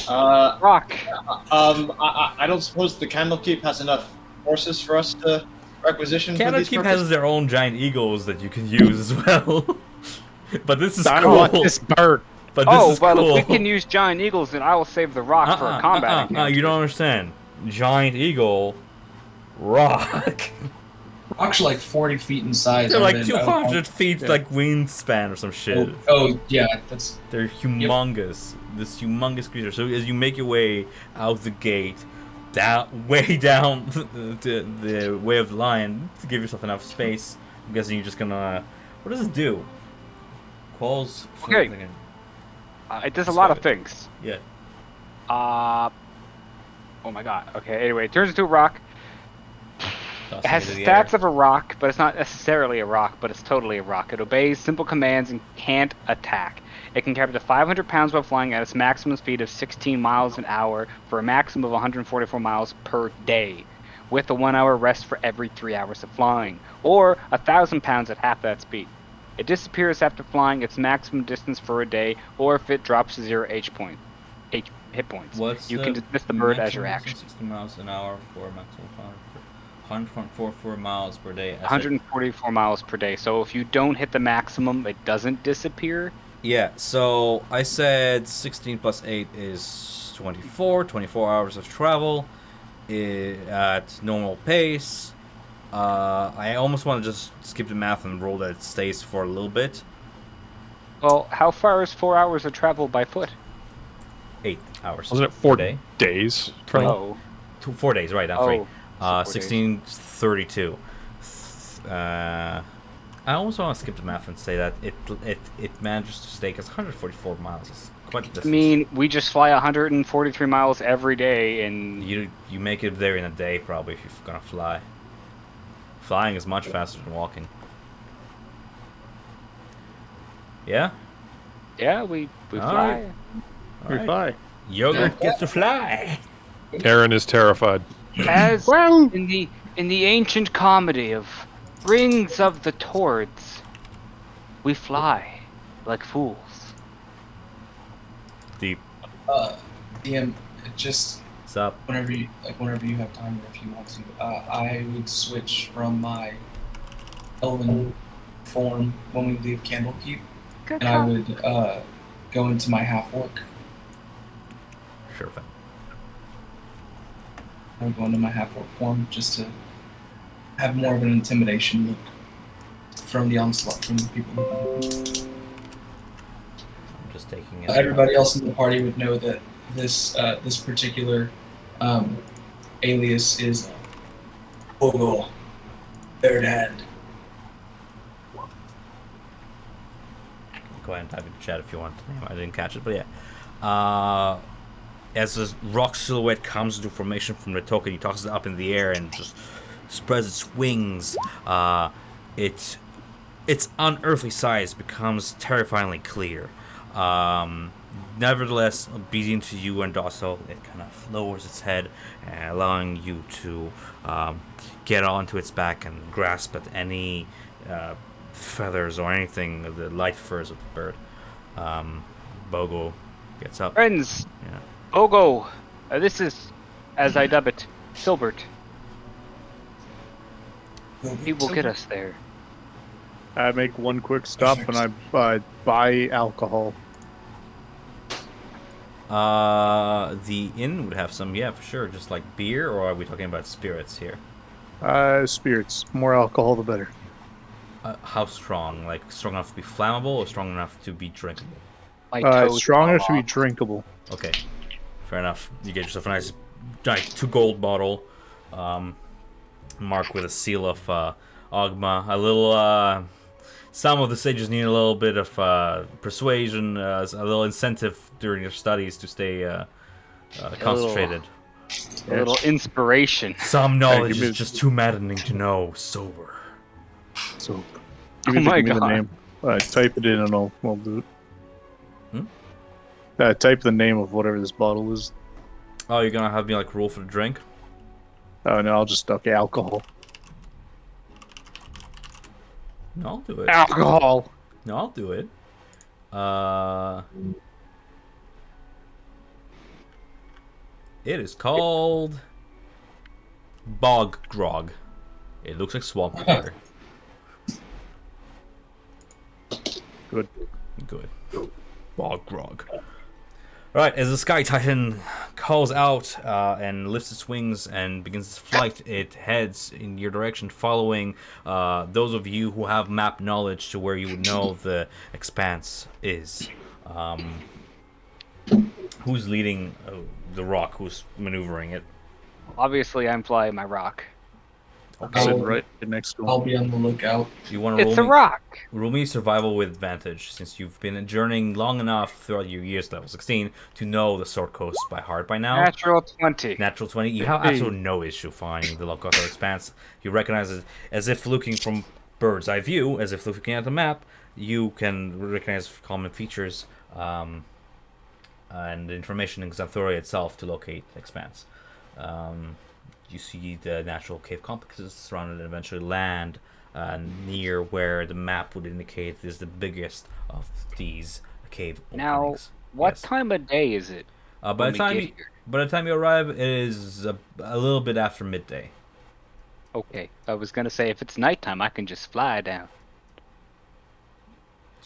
Rock. I don't suppose the Candlekeep has enough forces for us to requisition for these Candlekeep purposes? has their own giant eagles that you can use as well. But this is I cool. want this bird. But this is well, cool. if we can use giant eagles, then I will save the rock for a combat encounter. You don't understand. Giant eagle, rock. Rocks are like 40 feet in size. They're like aren't 200 feet, yeah. like wingspan or some shit. Oh, yeah, that's They're humongous. This humongous creature. So as you make your way out the gate, way down the way of the lion to give yourself enough space. I'm guessing you're just gonna. What does it do? Calls. Okay. It does a lot of things. Yeah. Oh my god. Okay, anyway, it turns into a rock. It Tossing has into the stats air. of a rock, but it's not necessarily a rock, but it's totally a rock. It obeys simple commands and can't attack. It can carry up to 500 pounds while flying at its maximum speed of 16 miles an hour for a maximum of 144 miles per day, with a 1 hour rest for every 3 hours of flying, or 1,000 pounds at half that speed. It disappears after flying its maximum distance for a day, or if it drops to 0 hit points. You can dismiss the bird as your action. 60 miles an hour for a maximum 144 miles per day. 144 miles per day. So if you don't hit the maximum, it doesn't disappear. Yeah, so I said 16 plus 8 is 24 hours of travel at normal pace. I almost want to just skip the math and roll that it stays for a little bit. Well, how far is 4 hours of travel by foot? 8 hours. Wasn't it 4 day? days? Oh. 4 days, right, not 3. 4 1632. I almost want to skip the math and say that it manages to stay, because 144 miles is quite a distance. I mean, we just fly 143 miles every day, and You make it there in a day, probably, if you're gonna fly. Flying is much faster than walking. Yeah? yeah, we All fly. right. We fly. Yogurt gets to fly! Aaron is terrified. As in the ancient comedy of Rings of the Tords, we fly like fools. Deep. DM, just What's up? whenever you have time or if you want to, I would switch from my elven form when we leave Candlekeep, Good and I would go into my half-orc. Sure thing. I would go into my half-orc form just to have more of an intimidation look from the onslaught from the people. I'm just taking it. Everybody else in the party would know that this particular alias is Ogo, Third Hand. Go ahead and type in the chat if you want the name. I didn't catch it, but yeah. As this rock silhouette comes into formation from the token, he tosses it up in the air and just spreads its wings. Its unearthly size becomes terrifyingly clear. Nevertheless, obedient to you and docile, it kind of lowers its head, allowing you to get onto its back and grasp at any feathers or anything, the light furs of the bird. Bogo gets up. Friends, Yeah. Ogo, this is, as I dub it, Silbert. He will get us there. I make one quick stop and I buy alcohol. The inn would have some, yeah, for sure. Just like beer, or are we talking about spirits here? Spirits. More alcohol, the better. How strong? Like strong enough to be flammable, or strong enough to be drinkable? My toes Strong fall enough to be off. drinkable. Okay, fair enough. You get yourself a nice, like 2 gold bottle, marked with a seal of Ogma. A little. Some of the sages need a little bit of persuasion, a little incentive during their studies to stay concentrated. A little inspiration. Some knowledge give me- is just too maddening to know sober. So, Oh give my me the God. name. Type it in and I'll do it. Hmm? Type the name of whatever this bottle is. Oh, you're gonna have me like roll for the drink? Oh no, I'll just okay, alcohol. No, I'll do it. Alcohol. No, I'll do it. It is called Bog Grog. It looks like swamp water. Good. Good. Bog Grog. Alright, as the Sky Titan calls out and lifts its wings and begins its flight, it heads in your direction, following those of you who have map knowledge to where you would know the expanse is. Who's leading the rock? Who's maneuvering it? Obviously, I'm flying my rock. Sitting right next to I'll him. be on the lookout. You want to It's a rock. roll me survival with advantage, since you've been journeying long enough throughout your years, level 16, to know the Sword Coast by heart by now. Natural 20. Natural 20. You have absolutely no issue finding the Locato Expanse. You recognize it as if looking from bird's eye view, as if looking at the map. You can recognize common features and information in Xanthoria itself to locate the Expanse. You see the natural cave complexes surrounded and eventually land near where the map would indicate is the biggest of these cave Now, openings. what Yes. time of day is it? By when the we time get you, here? by the time you arrive, it is a little bit after midday. Okay, I was gonna say if it's nighttime, I can just fly down.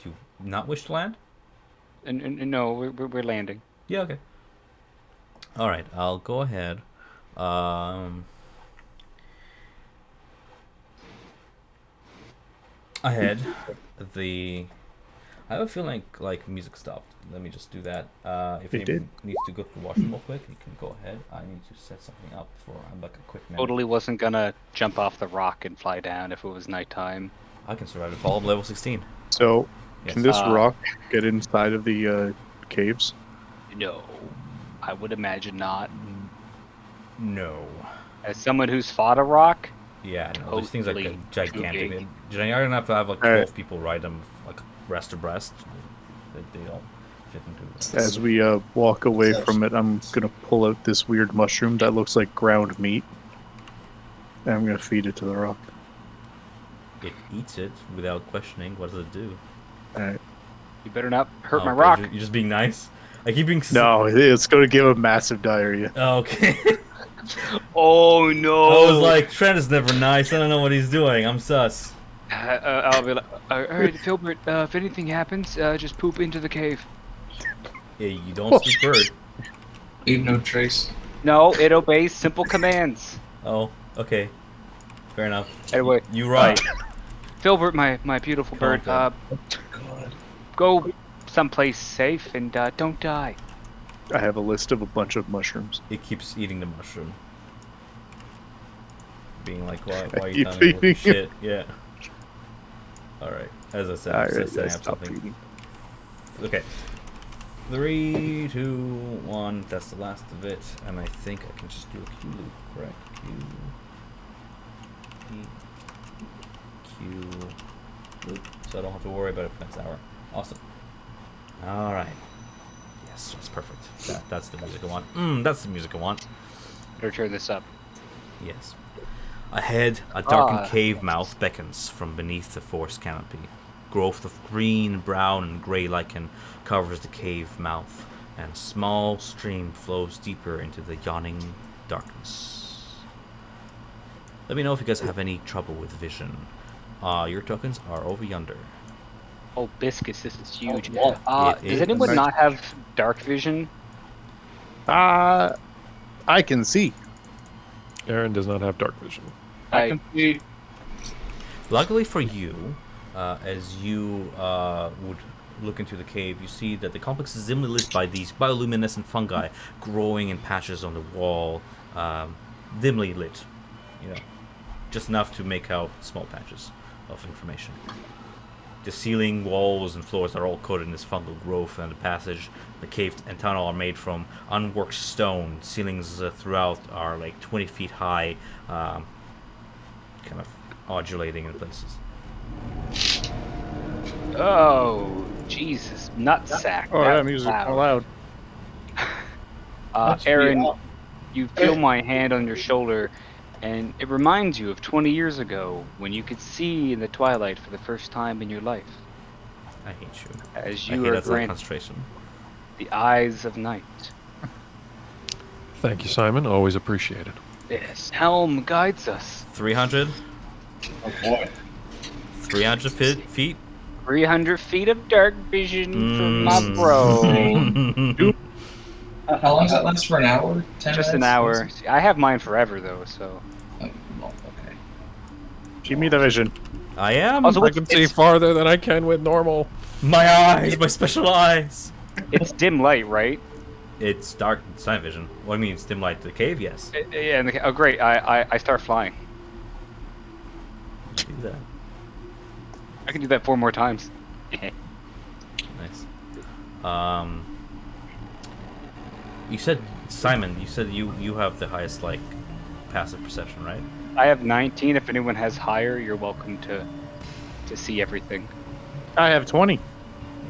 Do you not wish to land? And no, we're landing. Yeah, okay. All right, I'll go ahead. Ahead, I have a feeling like music stopped. Let me just do that. If It anyone needs to go to the washroom real quick, you can go ahead. I need to set something up for like a quick minute. Totally wasn't gonna jump off the rock and fly down if it was nighttime. I can survive the fall of level 16. So, Yes. can this Uh, rock get inside of the caves? No, I would imagine not. No. As someone who's fought a rock, Yeah, no, these things are Totally gigantic. joking. You're gonna have to have like Alright. 12 people ride them like breast to breast. They don't fit into. As we walk away from it, I'm gonna pull out this weird mushroom that looks like ground meat, and I'm gonna feed it to the rock. It eats it without questioning. What does it do? Alright. you better not hurt Oh, my okay, rock. You're just being nice. I keep being. No, it's gonna give him massive diarrhea. Oh, okay. Oh no! I was like, Trent is never nice. I don't know what he's doing. I'm sus. I'll be like, all right, Filbert. If anything happens, just poop into the cave. Yeah, you don't speak bird. Leave no trace. No, it obeys simple commands. Oh, okay. Fair enough. Anyway, You right. Filbert, my beautiful bird, God. God. go someplace safe and don't die. I have a list of a bunch of mushrooms. It keeps eating the mushroom. Being like, why are keep you telling me eating shit? Yeah. Alright. As I said, I'm Alright, just setting up stop something. eating. Okay. 3, 2, 1. That's the last of it. And I think I can just do a Q loop, correct? Q loop. So I don't have to worry about it for the next hour. Awesome. Alright. Yes, that's perfect. That's the music I want. That's the music I want. Better turn this up. Yes. Ahead, a darkened cave mouth beckons from beneath the forest canopy. Growth of green, brown, and grey lichen covers the cave mouth, and a small stream flows deeper into the yawning darkness. Let me know if you guys have any trouble with vision. Your tokens are over yonder. Oh, biscuits, this is huge. It Does is. anyone not have dark vision? I can see. Aaron does not have dark vision. I can see. Luckily for you, as you would look into the cave, you see that the complex is dimly lit by these bioluminescent fungi growing in patches on the wall, dimly lit, just enough to make out small patches of information. The ceiling, walls, and floors are all coated in this fungal growth, and the passage, the cave, and tunnel are made from unworked stone. Ceilings throughout are like 20 feet high, kind of undulating in places. Oh, Jesus, nutsack. Oh, that that music loud. loud. Aaron, you feel my hand on your shoulder, And it reminds you of 20 years ago when you could see in the twilight for the first time in your life. I hate you. As I you hate are that granted concentration. the eyes of night. Thank you, Simon. Always appreciated. This helm guides us. 300? Oh boy. 300 feet? 300 feet of dark vision for my bro. How long does that last for? An hour? 10 Just an minutes? hour. See, I have mine forever though, so. Oh, well, okay. Give me the vision. I am. Also, I can see farther than I can with normal. My eyes, my special eyes. it's dim light, right? It's dark. It's night vision. What do you mean? It's dim light. The cave, yes. Yeah. Oh, great! I start flying. Do that. I can do that 4 more times. Nice. You said, Simon. You said you have the highest like passive perception, right? I have 19. If anyone has higher, you're welcome to see everything. I have 20.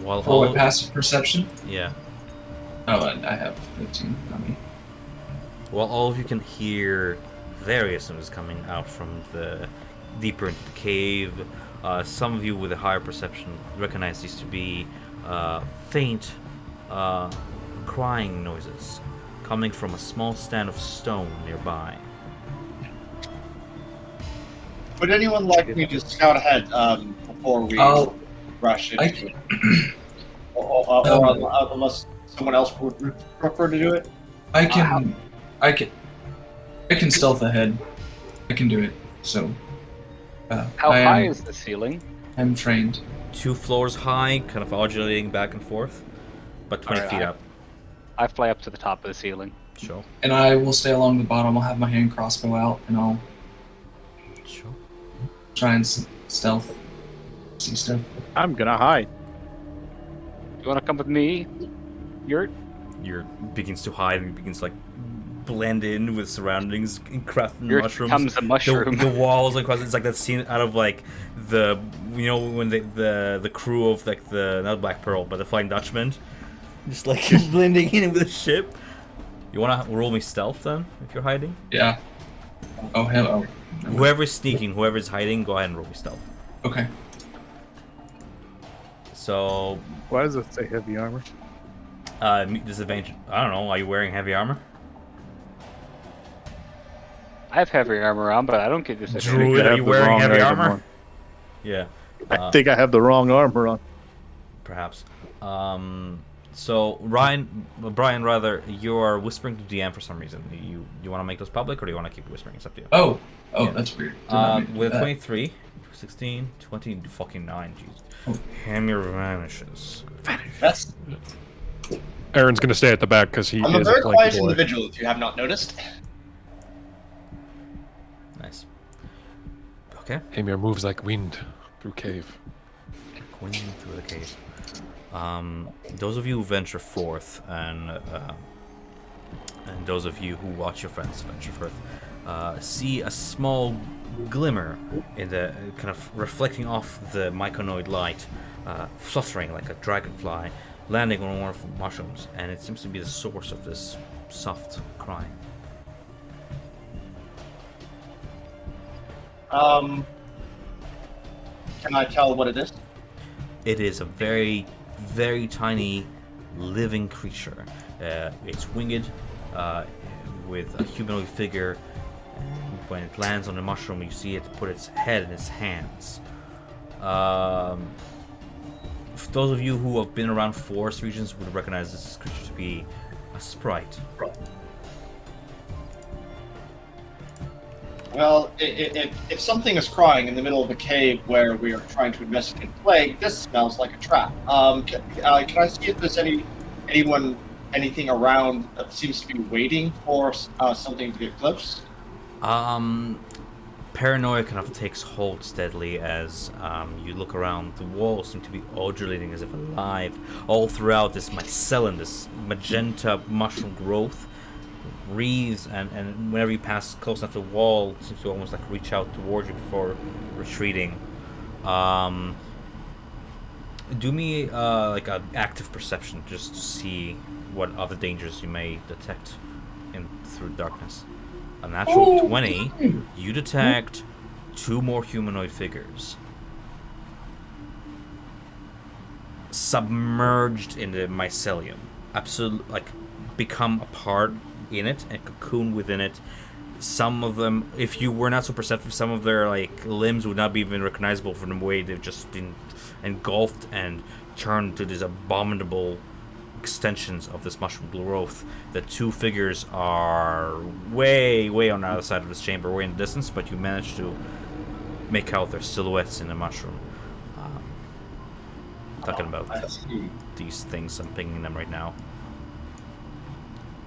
While For what, passive perception? yeah. Oh, and I have 15 on me. While all of you can hear various noises coming out from the deeper into the cave, some of you with a higher perception recognize these to be faint crying noises coming from a small stand of stone nearby. Would anyone like me to scout ahead before we I'll- rush I into can, or unless someone else would prefer to do it? I can stealth ahead. I can do it. So, How I high am, is the ceiling? I'm trained. 2 floors high, kind of undulating back and forth, but 20 Alright, feet up. I fly up to the top of the ceiling. Sure. And I will stay along the bottom. I'll have my hand crossbow out, and I'll Sure. try and stealth. See stuff. I'm gonna hide. You want to come with me, Yurt? You're begins to hide and begins to like blend in with surroundings and craft Yurt mushrooms. becomes a mushroom. The walls across it's like that scene out of like the when the crew of like the not Black Pearl but the Flying Dutchman, just like blending in with the ship. You wanna roll me stealth then if you're hiding? Yeah. Oh, hello. Whoever's sneaking, whoever's hiding, go ahead and roll me stealth. Okay. So Why does it say heavy armor? disadvantage. I don't know. Are you wearing heavy armor? I have heavy armor on, but I don't get this. Druid, I are have you the wearing wrong heavy item armor? on. Yeah. I think I have the wrong armor on. Perhaps. So Brian, rather, you are whispering to DM for some reason. You want to make those public, or do you want to keep whispering? It's up to you. Oh, Yeah. that's weird. Did not mean to do With that. 23, 16, 20, fucking 9, jeez. Oh. Hammer vanishes. That's, Aaron's gonna stay at the back because he I'm a is very a quiet flanky boy. individual, if you have not noticed. Nice. Okay. Hamir moves like wind through cave. Going through the cave. Those of you who venture forth, and those of you who watch your friends venture forth, see a small glimmer in the kind of reflecting off the myconoid light, fluttering like a dragonfly, landing on one of the mushrooms, and it seems to be the source of this soft crying. Can I tell what it is? It is a very, very tiny living creature. It's winged, with a humanoid figure. And when it lands on the mushroom, you see it put its head in its hands. For those of you who have been around forest regions would recognize this creature to be a sprite. Well, if something is crying in the middle of a cave where we are trying to investigate plague, this smells like a trap. Can I see if there's anything around that seems to be waiting for something to get close? Paranoia kind of takes hold steadily as you look around. The walls seem to be undulating as if alive. All throughout this mycelium, this magenta mushroom growth, wreaths, and whenever you pass close enough to the wall, it seems to almost like reach out towards you before retreating. Do me like an active perception just to see what other dangers you may detect through darkness. A natural 20, you detect 2 more humanoid figures. Submerged in the mycelium. Absolutely, like, become a part in it and cocoon within it. Some of them, if you were not so perceptive, some of their like limbs would not be even recognizable from the way they've just been engulfed and turned to these abominable extensions of this mushroom growth. The 2 figures are way on the other side of this chamber, way in the distance, but you manage to make out their silhouettes in the mushroom. Talking about these things, I'm pinging them right now.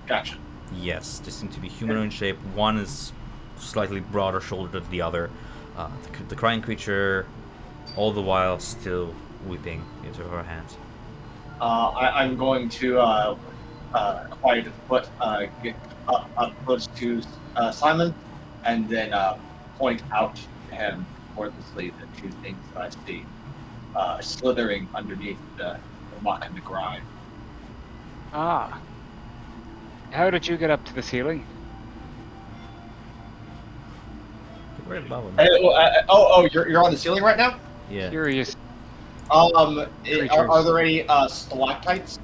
Gotcha. Yes, they seem to be humanoid in shape. One is slightly broader shouldered than the other. The crying creature, all the while still weeping into her hands. I'm going to quiet the foot, get up close to Simon, and then point out to him wordlessly the 2 things that I see slithering underneath the muck and the grime. Ah. How did you get up to the ceiling? Right above him. You're on the ceiling right now? Yeah. Curious. Are there any stalactites?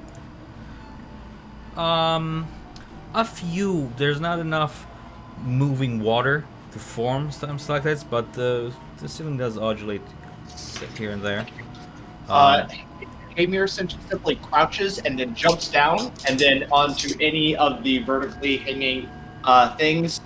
A few. There's not enough moving water to form some stalactites, but the ceiling does undulate here and there. Hamir simply crouches and then jumps down, and then onto any of the vertically hanging things.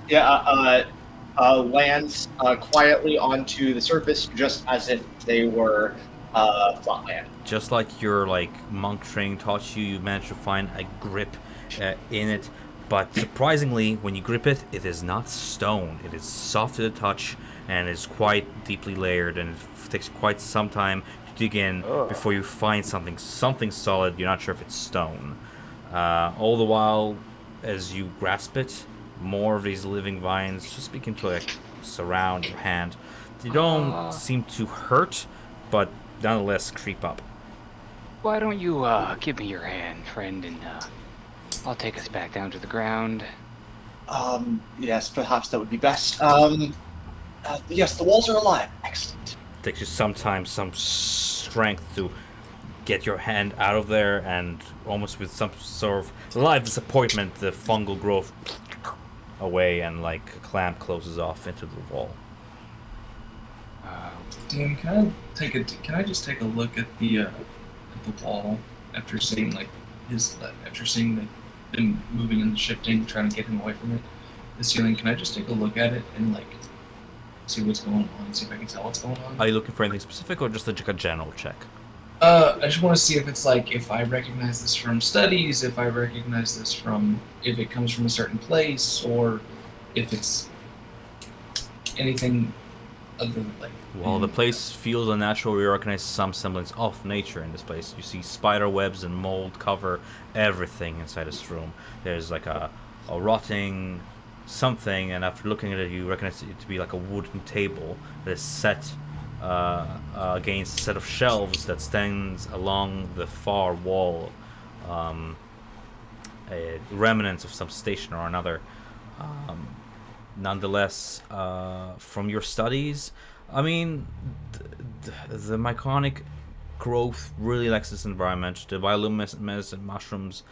Lands quietly onto the surface, just as if they were flat land. Just like your like monk training taught you, you managed to find a grip in it. But surprisingly, when you grip it, it is not stone. It is soft to the touch and is quite deeply layered, and it takes quite some time to dig in before you find something solid. You're not sure if it's stone. All the while, as you grasp it, more of these living vines just begin to like surround your hand. They don't seem to hurt, but nonetheless creep up. Why don't you give me your hand, friend, and I'll take us back down to the ground. Yes, perhaps that would be best. Yes, the walls are alive. Excellent. Takes you some time, some strength to get your hand out of there, and almost with some sort of live disappointment, the fungal growth away and like a clamp closes off into the wall. Dan, can I just take a look at the wall after seeing him moving and shifting, trying to get him away from it? The ceiling. Can I just take a look at it and like see what's going on? See if I can tell what's going on. Are you looking for anything specific or just a general check? I just want to see if it's like if I recognize this from studies, if it comes from a certain place, or if it's anything other than like. While the place feels unnatural, you recognize some semblance of nature in this place. You see spider webs and mold cover everything inside this room. There's like a rotting something, and after looking at it, you recognize it to be like a wooden table that is set against a set of shelves that stands along the far wall, remnants of some station or another. Nonetheless, from your studies, I mean, the myconic growth really likes this environment. The bioluminescent mushrooms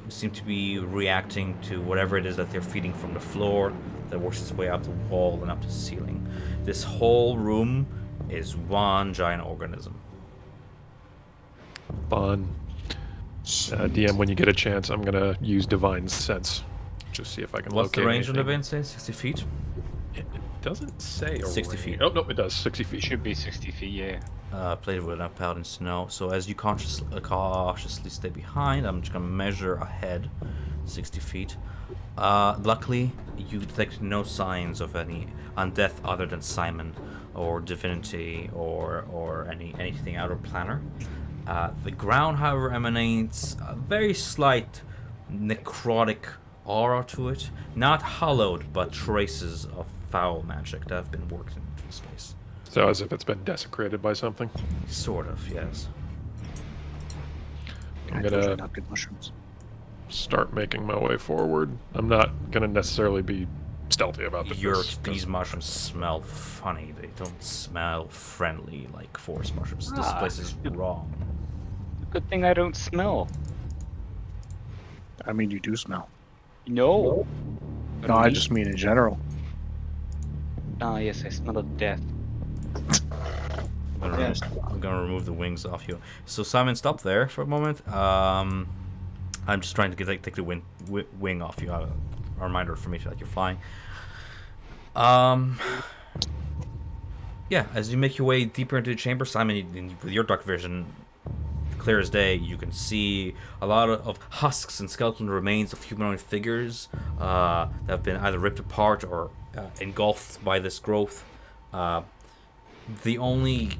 seem to be reacting to whatever it is that they're feeding from the floor that works its way out the wall and up to the ceiling. This whole room is one giant organism. Fun. DM, when you get a chance, I'm gonna use Divine Sense. Just see if I can What's locate the range of anything. the event say? 60 feet? It doesn't say a 60 range. feet. Oh, no, it does. 60 It feet. should be 60 feet, yeah. Played with enough powder and snow. So as you cautiously stay behind, I'm just gonna measure ahead, 60 feet. Luckily, you detect no signs of any undeath other than Simon, or divinity, or anything out of planar. The ground, however, emanates a very slight necrotic aura to it. Not hallowed, but traces of foul magic that have been worked into the space. So as if it's been desecrated by something. Sort of, yes. I'm Those are gonna not good mushrooms. start making my way forward. I'm not gonna necessarily be stealthy about this. These mushrooms smell funny. They don't smell friendly like forest mushrooms. This Ah, place is wrong. Good thing I don't smell. I mean, you do smell. No. No, I just mean in general. Ah, yes, I smell of death. I'm gonna remove the wings off you. So Simon, stop there for a moment. I'm just trying to take the wing off you. A reminder for me that you're flying. Yeah, as you make your way deeper into the chamber, Simon, with your dark vision, clear as day, you can see a lot of husks and skeleton remains of humanoid figures that have been either ripped apart or engulfed by this growth. The only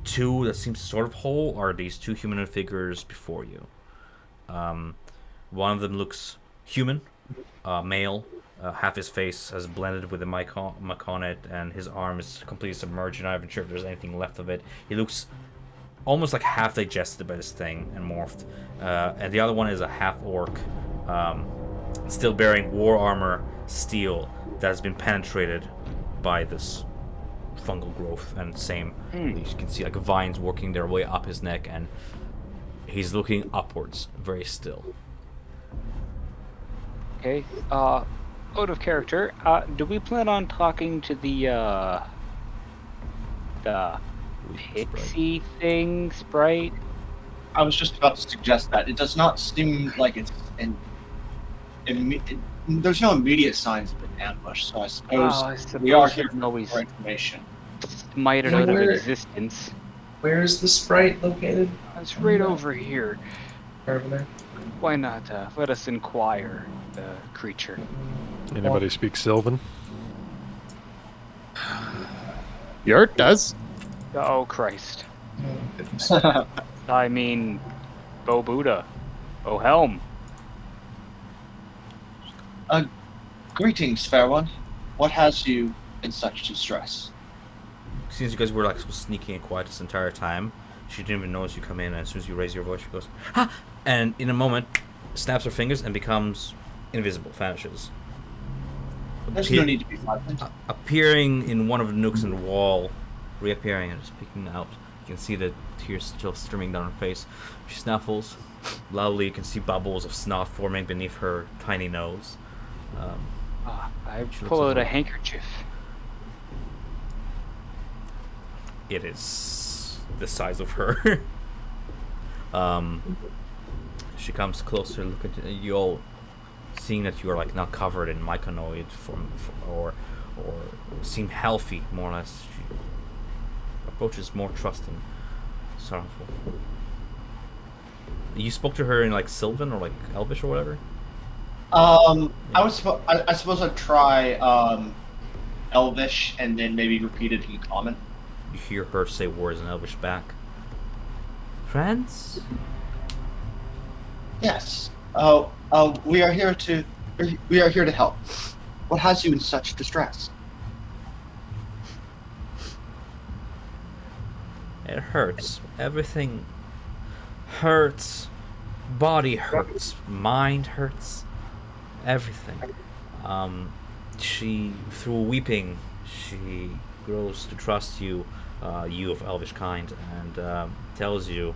two that seems sort of whole are these two humanoid figures before you. One of them looks human, male. Half his face has blended with the mic on it, and his arm is completely submerged. You're not even sure if there's anything left of it. He looks almost like half digested by this thing and morphed. And the other one is a half orc, still bearing war armor, steel, that has been penetrated by this fungal growth. And same, you can see like vines working their way up his neck, and he's looking upwards, very still. Okay. Out of character. Do we plan on talking to the pixie thing, sprite? I was just about to suggest that. It does not seem like it's there's no immediate signs of an ambush, so I suppose we are here for always more information. smite it Yeah, out of where- existence. Where is the sprite located? It's right over here. Over there. Why not let us inquire the creature? Anybody speak Sylvan? Yurt does. Oh Christ! Oh, goodness. I mean, Bo Buddha, Oh Helm. Greetings, fair one. What has you in such distress? Since you guys were like sneaking and quiet this entire time, she didn't even notice you come in. And as soon as you raise your voice, she goes, "Ha!" And in a moment, snaps her fingers and becomes invisible, vanishes. There's no need to be frightened. Appearing in one of the nooks in the wall, reappearing and just peeking out. You can see the tears still streaming down her face. She snuffles loudly. You can see bubbles of snot forming beneath her tiny nose. I She pull looks out a over. handkerchief. It is the size of her. She comes closer, look at you all, seeing that you are like not covered in myconoid or seem healthy more or less. She approaches more trusting, sorrowful. You spoke to her in like Sylvan or like Elvish or whatever. I suppose I'd try Elvish and then maybe repeat it in Common. You hear her say words in Elvish back. Friends? Yes. We are here to help. What has you in such distress? It hurts. Everything hurts. Body hurts. Mind hurts. Everything. She, through weeping, she grows to trust you, you of Elvish kind, and tells you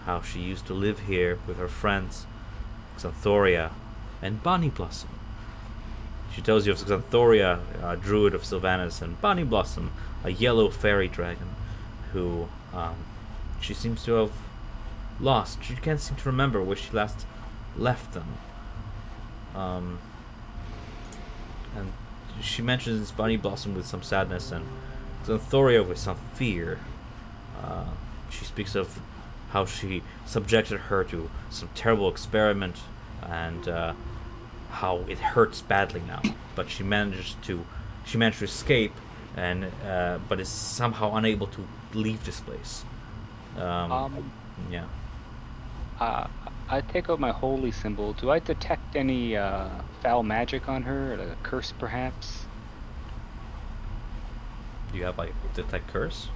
how she used to live here with her friends, Xanthoria and Bonnie Blossom. She tells you of Xanthoria, a druid of Sylvanas, and Bonnie Blossom, a yellow fairy dragon, who she seems to have lost. She can't seem to remember where she last left them. And she mentions Bonnie Blossom with some sadness and Xanthoria with some fear. She speaks of how she subjected her to some terrible experiment and how it hurts badly now. But she managed to escape, and but is somehow unable to leave this place. Yeah. I take out my holy symbol. Do I detect any foul magic on her, or a curse perhaps? Do you have like detect curse?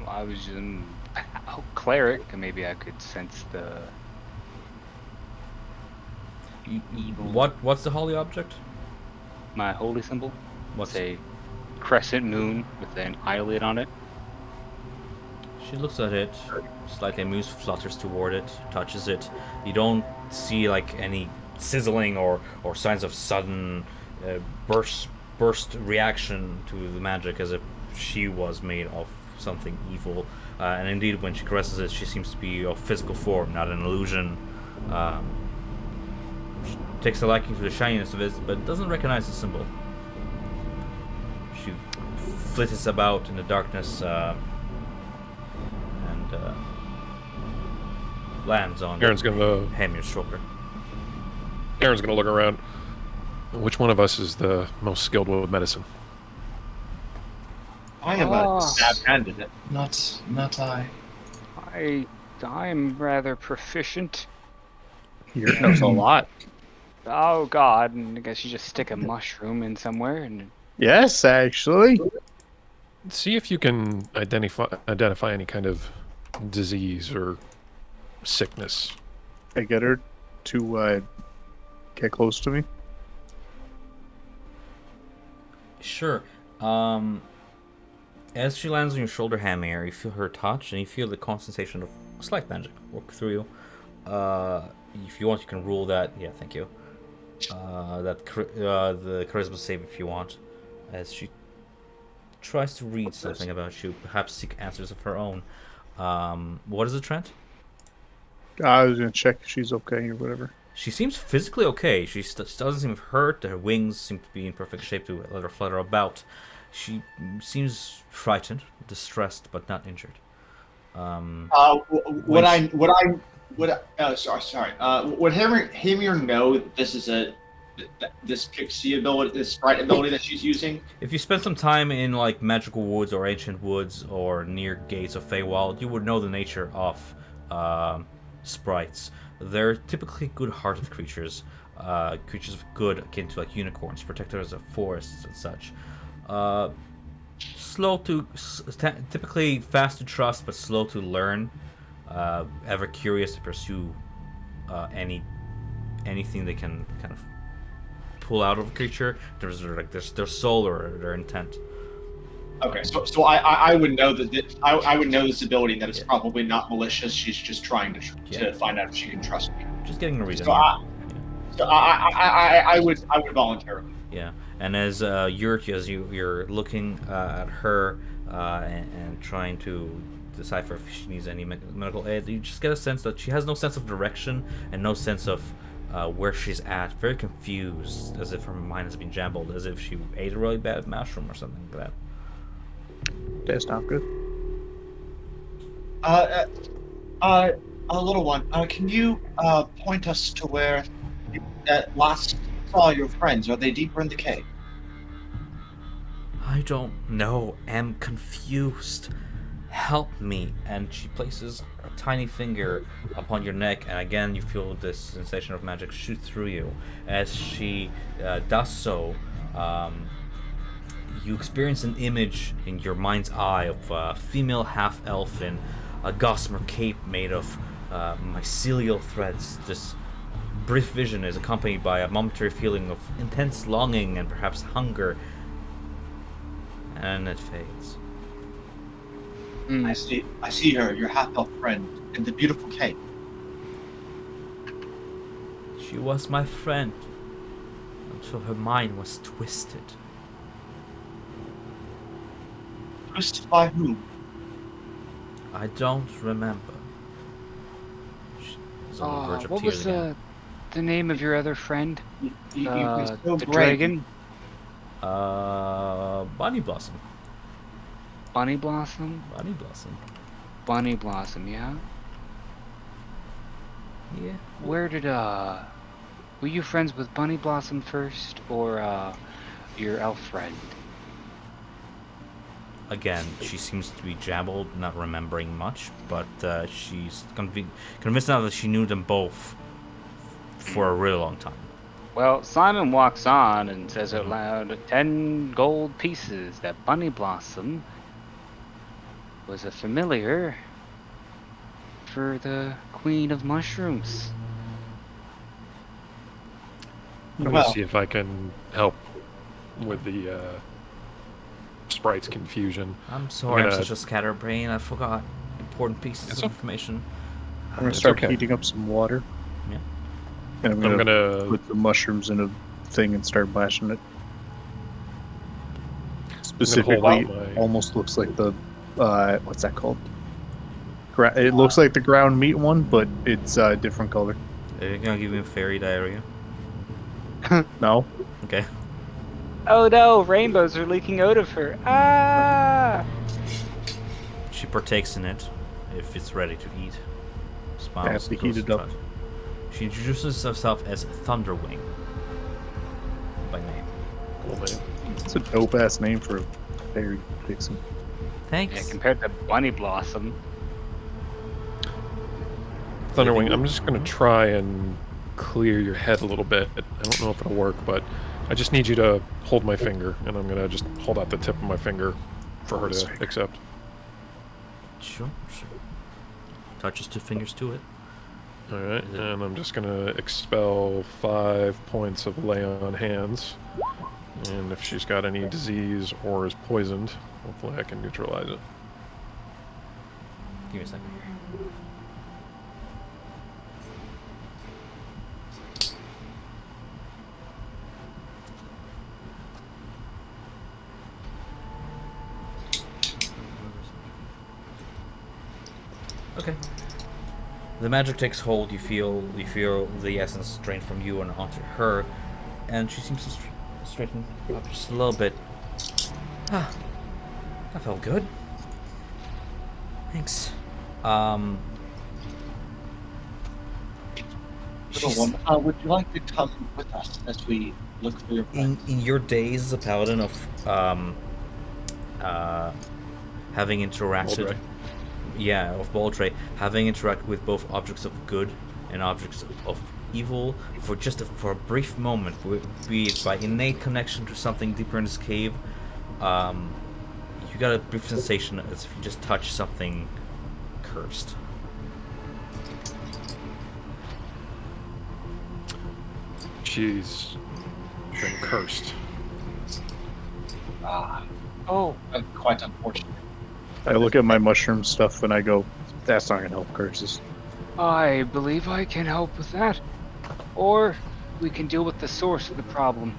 I was cleric, and maybe I could sense the evil. What's the holy object? my holy symbol. What's It's a crescent moon with an eyelid on it. She looks at it, slightly amused, flutters toward it, touches it. You don't see like any sizzling or signs of sudden burst reaction to the magic, as if she was made of something evil. And indeed, when she caresses it, she seems to be of physical form, not an illusion. She takes a liking to the shininess of it, but doesn't recognize the symbol. She flits about in the darkness. Lands on Aaron's gonna Hamir's shoulder. look around. Which one of us is the most skilled with medicine? I am a stab-handed it. Not I. I'm rather proficient. Here knows a lot. Oh God! And I guess you just stick a mushroom in somewhere and. Yes, actually. See if you can identify any kind of disease or sickness. I get her to get close to me. Sure. As she lands on your shoulder, Hamir, you feel her touch, and you feel the concentration of slight magic work through you. If you want, you can rule that. Yeah, thank you. The charisma save if you want, as she tries to read something about you, perhaps seek answers of her own. What is it, Trent? I was gonna check if she's okay or whatever. She seems physically okay. She doesn't seem hurt. Her wings seem to be in perfect shape to let her flutter about. She seems frightened, distressed, but not injured. Would Hamir know that this is this pixie ability, this sprite ability that she's using? If you spend some time in like magical woods or ancient woods or near gates of Feywild, you would know the nature of sprites. They're typically good-hearted creatures, creatures of good, akin to like unicorns, protectors of forests and such. Typically fast to trust, but slow to learn. Ever curious to pursue anything they can kind of pull out of a creature. There's their soul or their intent. Okay, so I would know that I would know this ability, and that it's probably not malicious. She's just trying to find out if she can trust me. Just getting a reason. So I would voluntarily. Yeah, and as you're looking at her and trying to decipher if she needs any medical aid, you just get a sense that she has no sense of direction and no sense of where she's at. Very confused, as if her mind has been jumbled, as if she ate a really bad mushroom or something like that. That's not good. A little one. Can you point us to where that last saw your friends? Are they deeper in the cave? I don't know. Am confused. Help me. And she places a tiny finger upon your neck, and again you feel this sensation of magic shoot through you. As she does so, you experience an image in your mind's eye of a female half-elf in a gossamer cape made of mycelial threads. This brief vision is accompanied by a momentary feeling of intense longing and perhaps hunger, and it fades. I see her, your half-elf friend, in the beautiful cape. She was my friend until her mind was twisted. Twisted by whom? I don't remember. She's on the verge of What tears was again. the name of your other friend? You're so The brave. dragon? Bunny Blossom. Bunny Blossom? Bunny Blossom. Bunny Blossom, yeah? Yeah. Where did, were you friends with Bunny Blossom first, or, your elf friend? Again, she seems to be jabbled, not remembering much, but she's convinced now that she knew them both for a really long time. Well, Simon walks on and says out loud, 10 gold pieces, that Bunny Blossom was a familiar for the Queen of Mushrooms. I'm Well- gonna see if I can help with the sprite's confusion. I'm sorry, I'm gonna- such a scatterbrain. I forgot important pieces It's of okay. information. I'm gonna It's start okay. heating up some water. Yeah. And I'm I'm gonna gonna put the mushrooms in a thing and start bashing it. Specifically, my- almost looks like the what's that called? It looks like the ground meat one, but it's a different color. Are you gonna give me fairy diarrhea? No, Okay. Oh no, rainbows are leaking out of her. Ah! She partakes in it if it's ready to eat. Smiles. have to heat goes it up. tries. She introduces herself as Thunderwing by name. cool name. it's a dope ass name for a fairy vixen. Yeah, Thanks. compared to Bunny Blossom. Thunderwing, I'm just gonna try and clear your head a little bit. I don't know if it'll work, but I just need you to hold my finger, and I'm gonna just hold out the tip of my finger for her to accept. Sure. Touches 2 fingers to it. All right, and I'm just gonna expel 5 points of lay on hands, and if she's got any disease or is poisoned, hopefully I can neutralize it. Give me a second here. Okay. The magic takes hold. You feel the essence drain from you and onto her, and she seems to straighten up just a little bit. Ah, that felt good. Thanks. Little one, would you like to come with us as we look for your in friend? your days as a paladin of having interacted, Baldray. yeah, of Baldray, having interacted with both objects of good and objects of evil for for a brief moment, be it by innate connection to something deeper in this cave, you got a brief sensation as if you just touched something cursed. She's been cursed. Oh, Quite unfortunate. I look at my mushroom stuff and I go, "That's not gonna help curses." I believe I can help with that. Or we can deal with the source of the problem.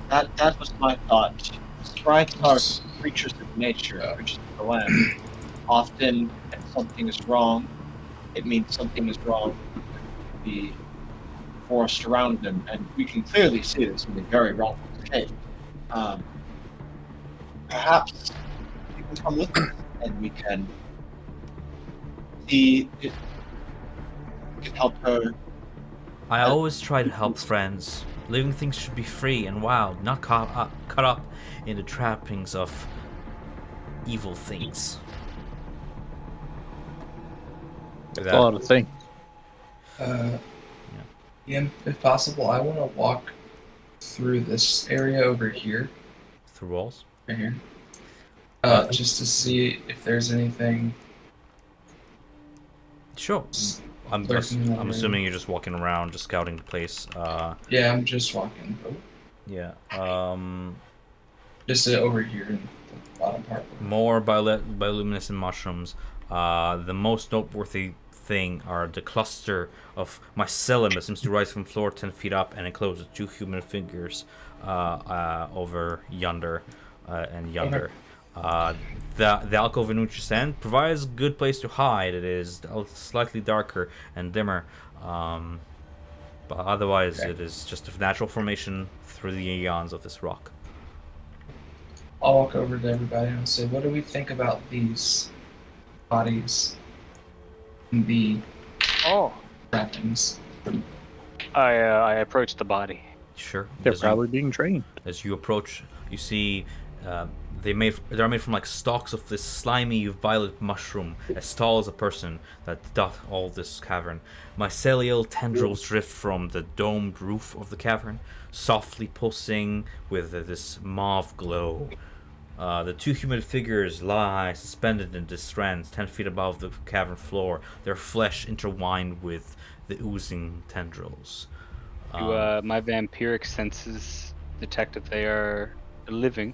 That was my thought. Sprites are creatures of nature, creatures of the land. Often, if something is wrong, it means something is wrong with the forest around them, and we can clearly see there's something very wrong with the cave. Perhaps you can come with us, and we can see if we can help her. I always try to help friends. Living things should be free and wild, not caught up in the trappings of evil things. That's a lot of things. Yeah, if possible, I want to walk through this area over here, Through walls. right here, just to see if there's anything. Sure. I'm Lurking in that area. assuming you're just walking around, just scouting the place. Yeah, I'm just walking. Oh, Yeah. just over here in the bottom part. More bioluminescent mushrooms. The most noteworthy thing are the cluster of mycelium that seems to rise from floor 10 feet up and enclose 2 human figures over yonder and yonder. The alcove in which you stand provides a good place to hide. It is slightly darker and dimmer, but otherwise Okay. it is just a natural formation through the eons of this rock. I'll walk over to everybody and say, "What do we think about these bodies and the Oh. trappings?" I approached the body. Sure. They're As probably being trained. As you approach, you see they're made from like stalks of this slimy violet mushroom, as tall as a person, that doth all this cavern. Mycelial tendrils drift from the domed roof of the cavern, softly pulsing with this mauve glow. The 2 human figures lie suspended in this strands 10 feet above the cavern floor, their flesh intertwined with the oozing tendrils. Do my vampiric senses detect that they are living.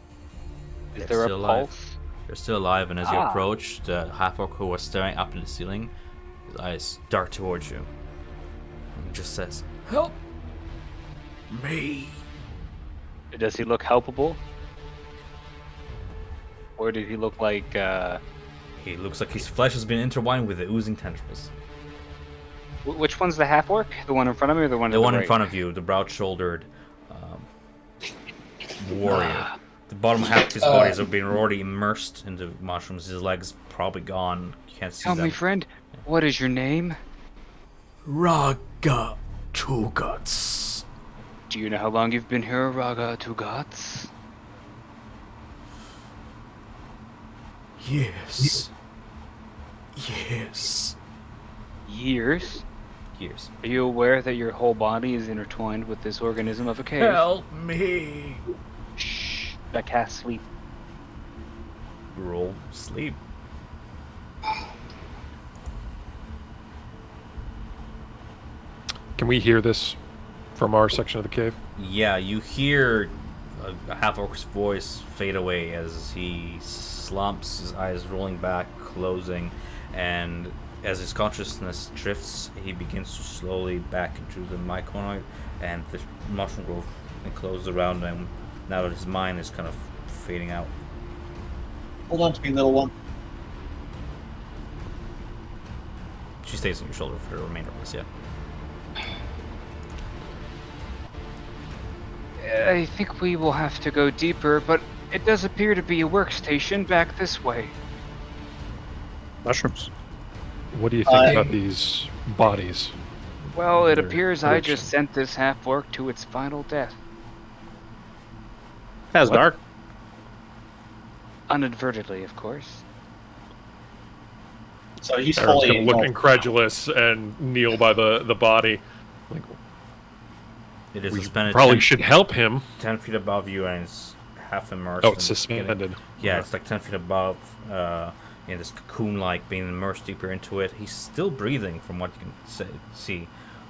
Is They're there a still alive. pulse? They're still alive, and as you Ah. approach, the half-orc who was staring up in the ceiling, his eyes dart towards you. And he just says, "Help me." Does he look helpable? Or did he look like, He looks like his flesh has been intertwined with the oozing tendrils. which one's the half-orc? The one in front of me or the one The to one the in right? front of you, the broad-shouldered warrior. The bottom half of his body has been already immersed into mushrooms. His legs probably gone. You can't see Tell them. me, friend, what is your name? Raga Two Guts. Do you know how long you've been here, Raga Tugats? Yes. Yes. Years? Years. Are you aware that your whole body is intertwined with this organism of a cave? Help me. Shh. I cast sleep. Roll sleep. Can we hear this from our section of the cave? Yeah, you hear a half-orc's voice fade away as he slumps, his eyes rolling back, closing, and as his consciousness drifts, he begins to slowly back into the myconoid, and the mushroom growth encloses around him, now that his mind is kind of fading out. Hold on to me, little one. She stays on your shoulder for the remainder of this, yeah. I think we will have to go deeper, but it does appear to be a workstation back this way. Mushrooms. What do you think about these bodies? Well, it Their appears I prediction. just sent this half-orc to its final death. That's What? dark. Inadvertently, of course. So he's Aaron's fully gonna look engulfed. incredulous and kneel by the body. Like, It is we suspended probably 10 should help him. 10 feet above you, and it's half immersed. Oh, in it's getting- suspended. Yeah, it's like 10 feet above, in this cocoon-like, being immersed deeper into it. He's still breathing, from what you can see.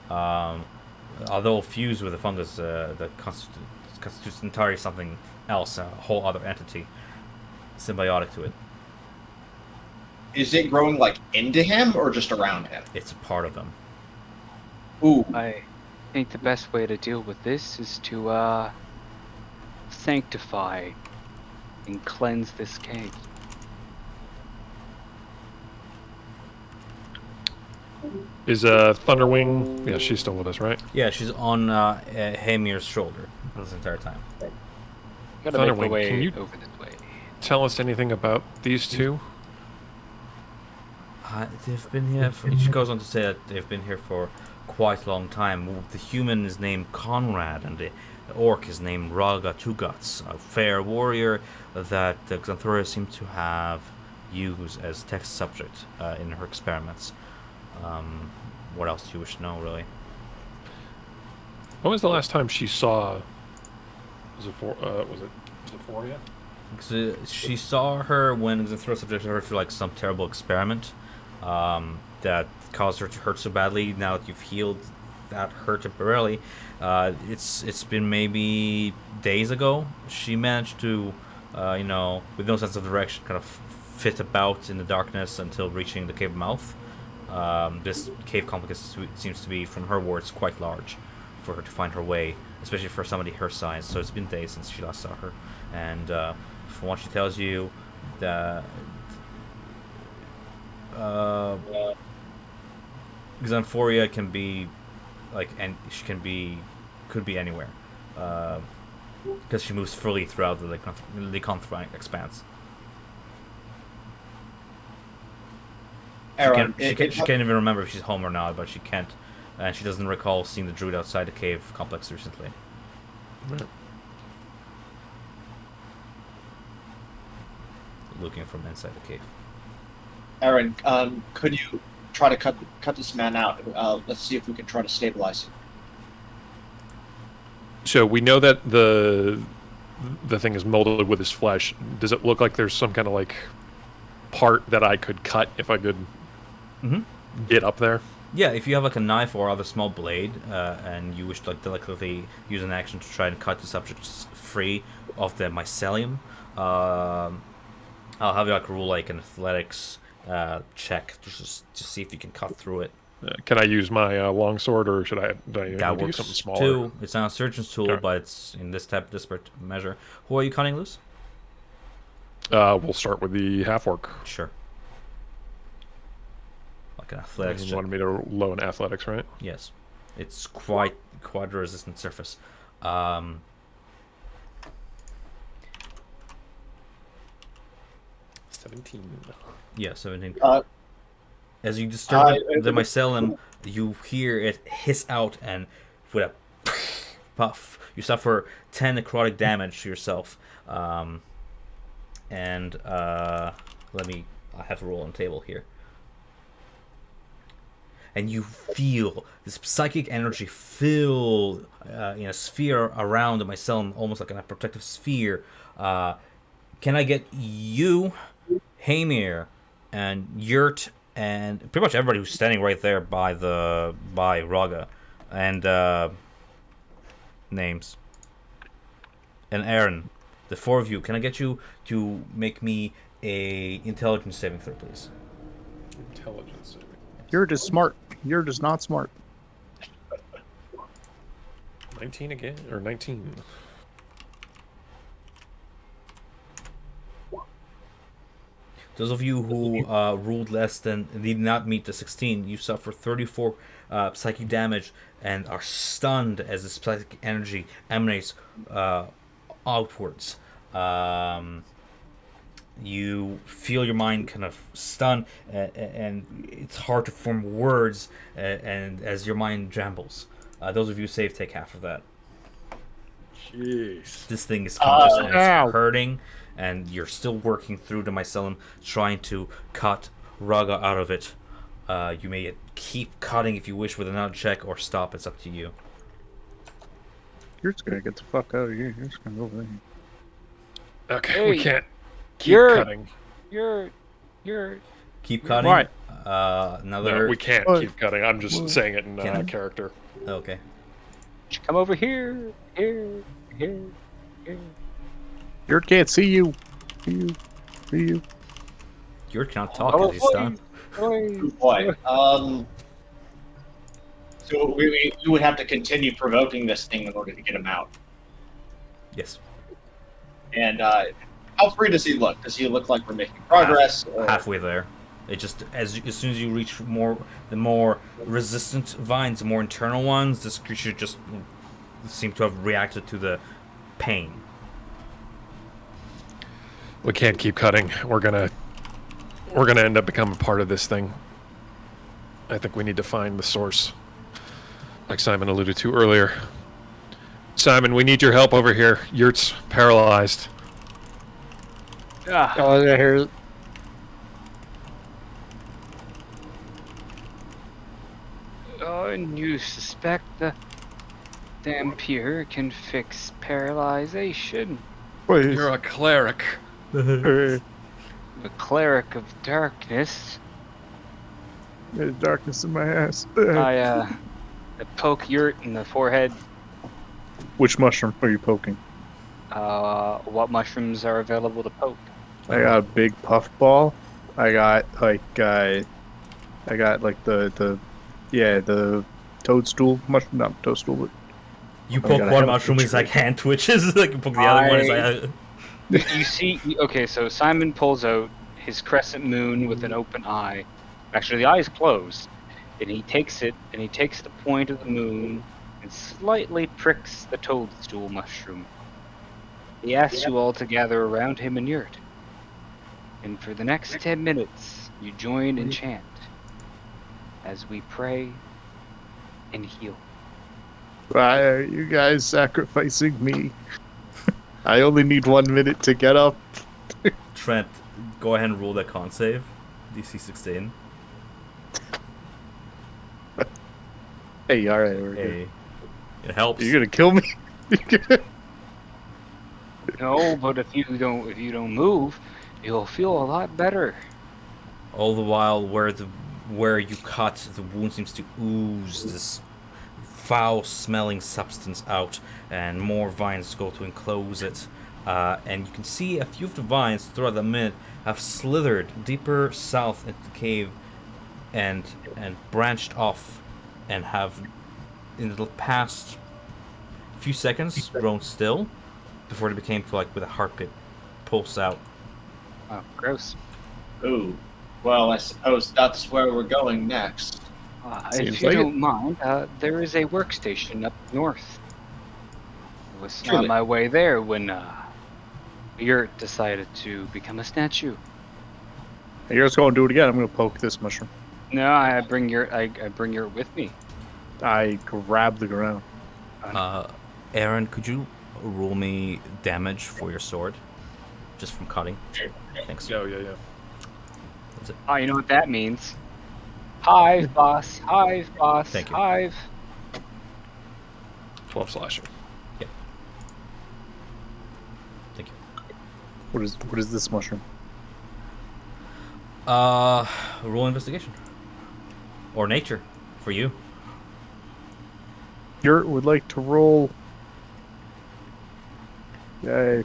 Although fused with the fungus that constitutes entirely something else, a whole other entity, symbiotic to it. Is it growing like into him or just around him? It's a part of him. Ooh. I think the best way to deal with this is to, sanctify and cleanse this cave. Is Thunderwing? Yeah, she's still with us, right? Yeah, she's on Hamir's shoulder this entire time. Gotta make the Thunderwing, way can you- over this way. Tell us anything about these two? They've been here. She goes on to say that they've been here for quite a long time. The human is named Conrad, and the orc is named Raga Two Guts, a fair warrior that the Xanthoria seem to have used as test subject in her experiments. What else do you wish to know, really? When was the last time she saw? Was it Xanthoria? So she saw her when Xanthoria subjected her to like some terrible experiment that caused her to hurt so badly. Now that you've healed that hurt temporarily, it's been maybe days ago. She managed to, with no sense of direction, kind of fit about in the darkness until reaching the cave mouth. This cave complex seems to be, from her words, quite large for her to find her way, especially for somebody her size. So it's been days since she last saw her, and from what she tells you, the Xanthoria can be like, and she could be anywhere, because she moves freely throughout the Lycanthropine expanse. Aaron, She can't even remember if she's home or not, but she can't, and she doesn't recall seeing the druid outside the cave complex recently. Right. Looking from inside the cave. Aaron, could you try to cut this man out? Let's see if we can try to stabilize him. So we know that the thing is molded with his flesh. Does it look like there's some kind of like part that I could cut if I could get up there? Yeah, if you have like a knife or other small blade, and you wish to like delicately use an action to try and cut the subjects free of the mycelium, I'll have you like roll like an athletics check to see if you can cut through it. Can I use my longsword, or should I? Do I need That to use works something smaller? too. It's not a surgeon's tool, Okay. but it's in this type of desperate measure. Who are you cutting loose? We'll start with the half orc. Sure. Like an athletics You check. wanted me to low in athletics, right? Yes, it's quite a resistant surface. 17. Yeah, 17. Uh, As you disturb the I- mycelium, you hear it hiss out, and with a puff, you suffer 10 necrotic damage to yourself. I have to roll on the table here. And you feel this psychic energy fill in a sphere around the mycelium, almost like a protective sphere. Can I get you, Hamir, and Yurt, and pretty much everybody who's standing right there by Raga, and names, and Aaron, the four of you? Can I get you to make me a intelligence saving throw, please? Intelligence saving. You're just smart. You're just not smart. 19 again, or 19? Those of you who ruled less than did not meet the 16, you suffer 34 psychic damage and are stunned as the psychic energy emanates outwards. You feel your mind kind of stunned, and it's hard to form words, and as your mind jumbles. Those of you save take half of that. Jeez. This thing is conscious and Ow. it's hurting, and you're still working through the mycelium, trying to cut Raga out of it. You may keep cutting if you wish with another check, or stop. It's up to you. You're just gonna get the fuck out of here. You're just gonna go over there. Okay, we Hey, can't keep you're- cutting. You're Keep cutting. Right. Another. No, we can't What? keep cutting. I'm just What? saying it in Can I? character. Okay. come over here, here. You can't see you. See you. See you. You cannot talk Oh, as he's stunned. Good boy. So we would have to continue provoking this thing in order to get him out. Yes. And how free does he look? Does he look like we're making progress? or- Halfway there. It just as soon as you reach the more resistant vines, the more internal ones, this creature just seemed to have reacted to the pain. We can't keep cutting. We're gonna end up becoming part of this thing. I think we need to find the source, like Simon alluded to earlier. Simon, we need your help over here. Yurt's paralyzed. Ah, Oh, yeah, here. oh, and you suspect the Dampier can fix paralyzation? Please. You're a cleric. The cleric of darkness. There's darkness in my ass. I poke Yurt in the forehead. Which mushroom are you poking? What mushrooms are available to poke? I got a big puff ball. I got like the toadstool mushroom, not toadstool, but You Oh, poke God, I one have a mushroom, picture. his like hand twitches. Like you poke the other one, it's like. You see, okay, so Simon pulls out his crescent moon with an open eye. Actually, the eye is closed. And he takes it, and he takes the point of the moon and slightly pricks the toadstool mushroom. He asks you all to gather around him and Yurt. And for the next 10 minutes, you join and chant as we pray and heal. why are you guys sacrificing me? I only need 1 minute to get up. Trent, go ahead and roll that con save. DC 16. Hey, all right, we're good. Hey. It helps. You're gonna kill me. No, but if you don't move, you'll feel a lot better. All the while, where the where you cut, the wound seems to ooze this foul-smelling substance out, and more vines go to enclose it. And you can see a few of the vines throughout the minute have slithered deeper south into the cave and branched off and have, in the past few seconds, grown still before they became to, like, with a heartbeat pulse out. Oh, gross. Ooh. Well, I suppose that's where we're going next. Seems If you like it. don't mind, there is a workstation up north. I was Truly. on my way there when Yurt decided to become a statue. Hey, you're just going to do it again. I'm going to poke this mushroom. No, I bring Yurt with me. I grab the ground. Aaron, could you roll me damage for your sword? Just from cutting. Thanks. Yeah. That's it. Oh, you know what that means? Hive, boss. Hive, boss. Thank you. Hive. 12 slashing. Thank you. What is this mushroom? Roll investigation. Or nature, for you. Yurt would like to roll. Yay.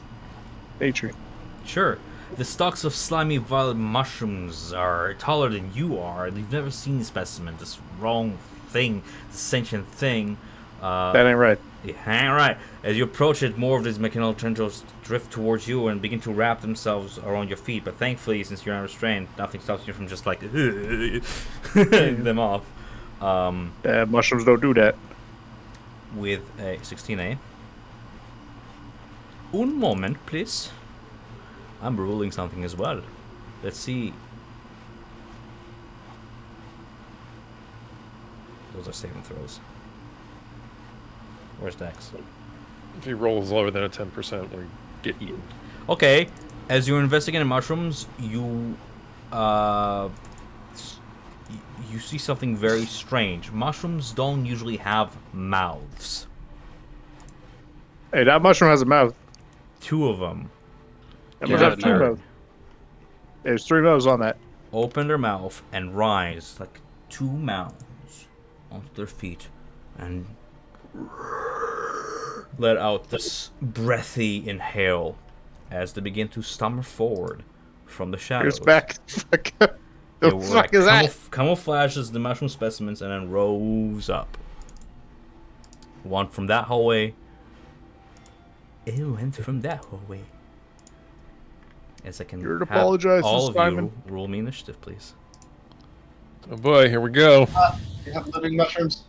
Nature. Sure. The stalks of slimy violet mushrooms are taller than you are. You've never seen a specimen. This wrong thing, this sentient thing. That ain't right. Hang right. As you approach it, more of these mechanical tendrils drift towards you and begin to wrap themselves around your feet. But thankfully, since you're unrestrained, nothing stops you from just like them off. Mushrooms don't do that. With a 16A. Un moment, please. I'm rolling something as well. Let's see. Those are saving throws. Where's Dex? If he rolls lower than a 10%, we get eaten. Okay, as you're investigating mushrooms, you see something very strange. Mushrooms don't usually have mouths. Hey, that mushroom has a mouth. 2 of them That Yeah, must have two no. mouths. There's 3 mouths on that. open their mouth and rise like 2 mouths onto their feet and let out this breathy inhale as they begin to stumble forward from the shadows. Here's back. The They fuck were like is that? camouflages the mushroom specimens and then rose up. One from that hallway. It went from that hallway. As I can You're to have apologize, all of Simon. you roll me initiative, please. Oh boy, here we go. You have living mushrooms?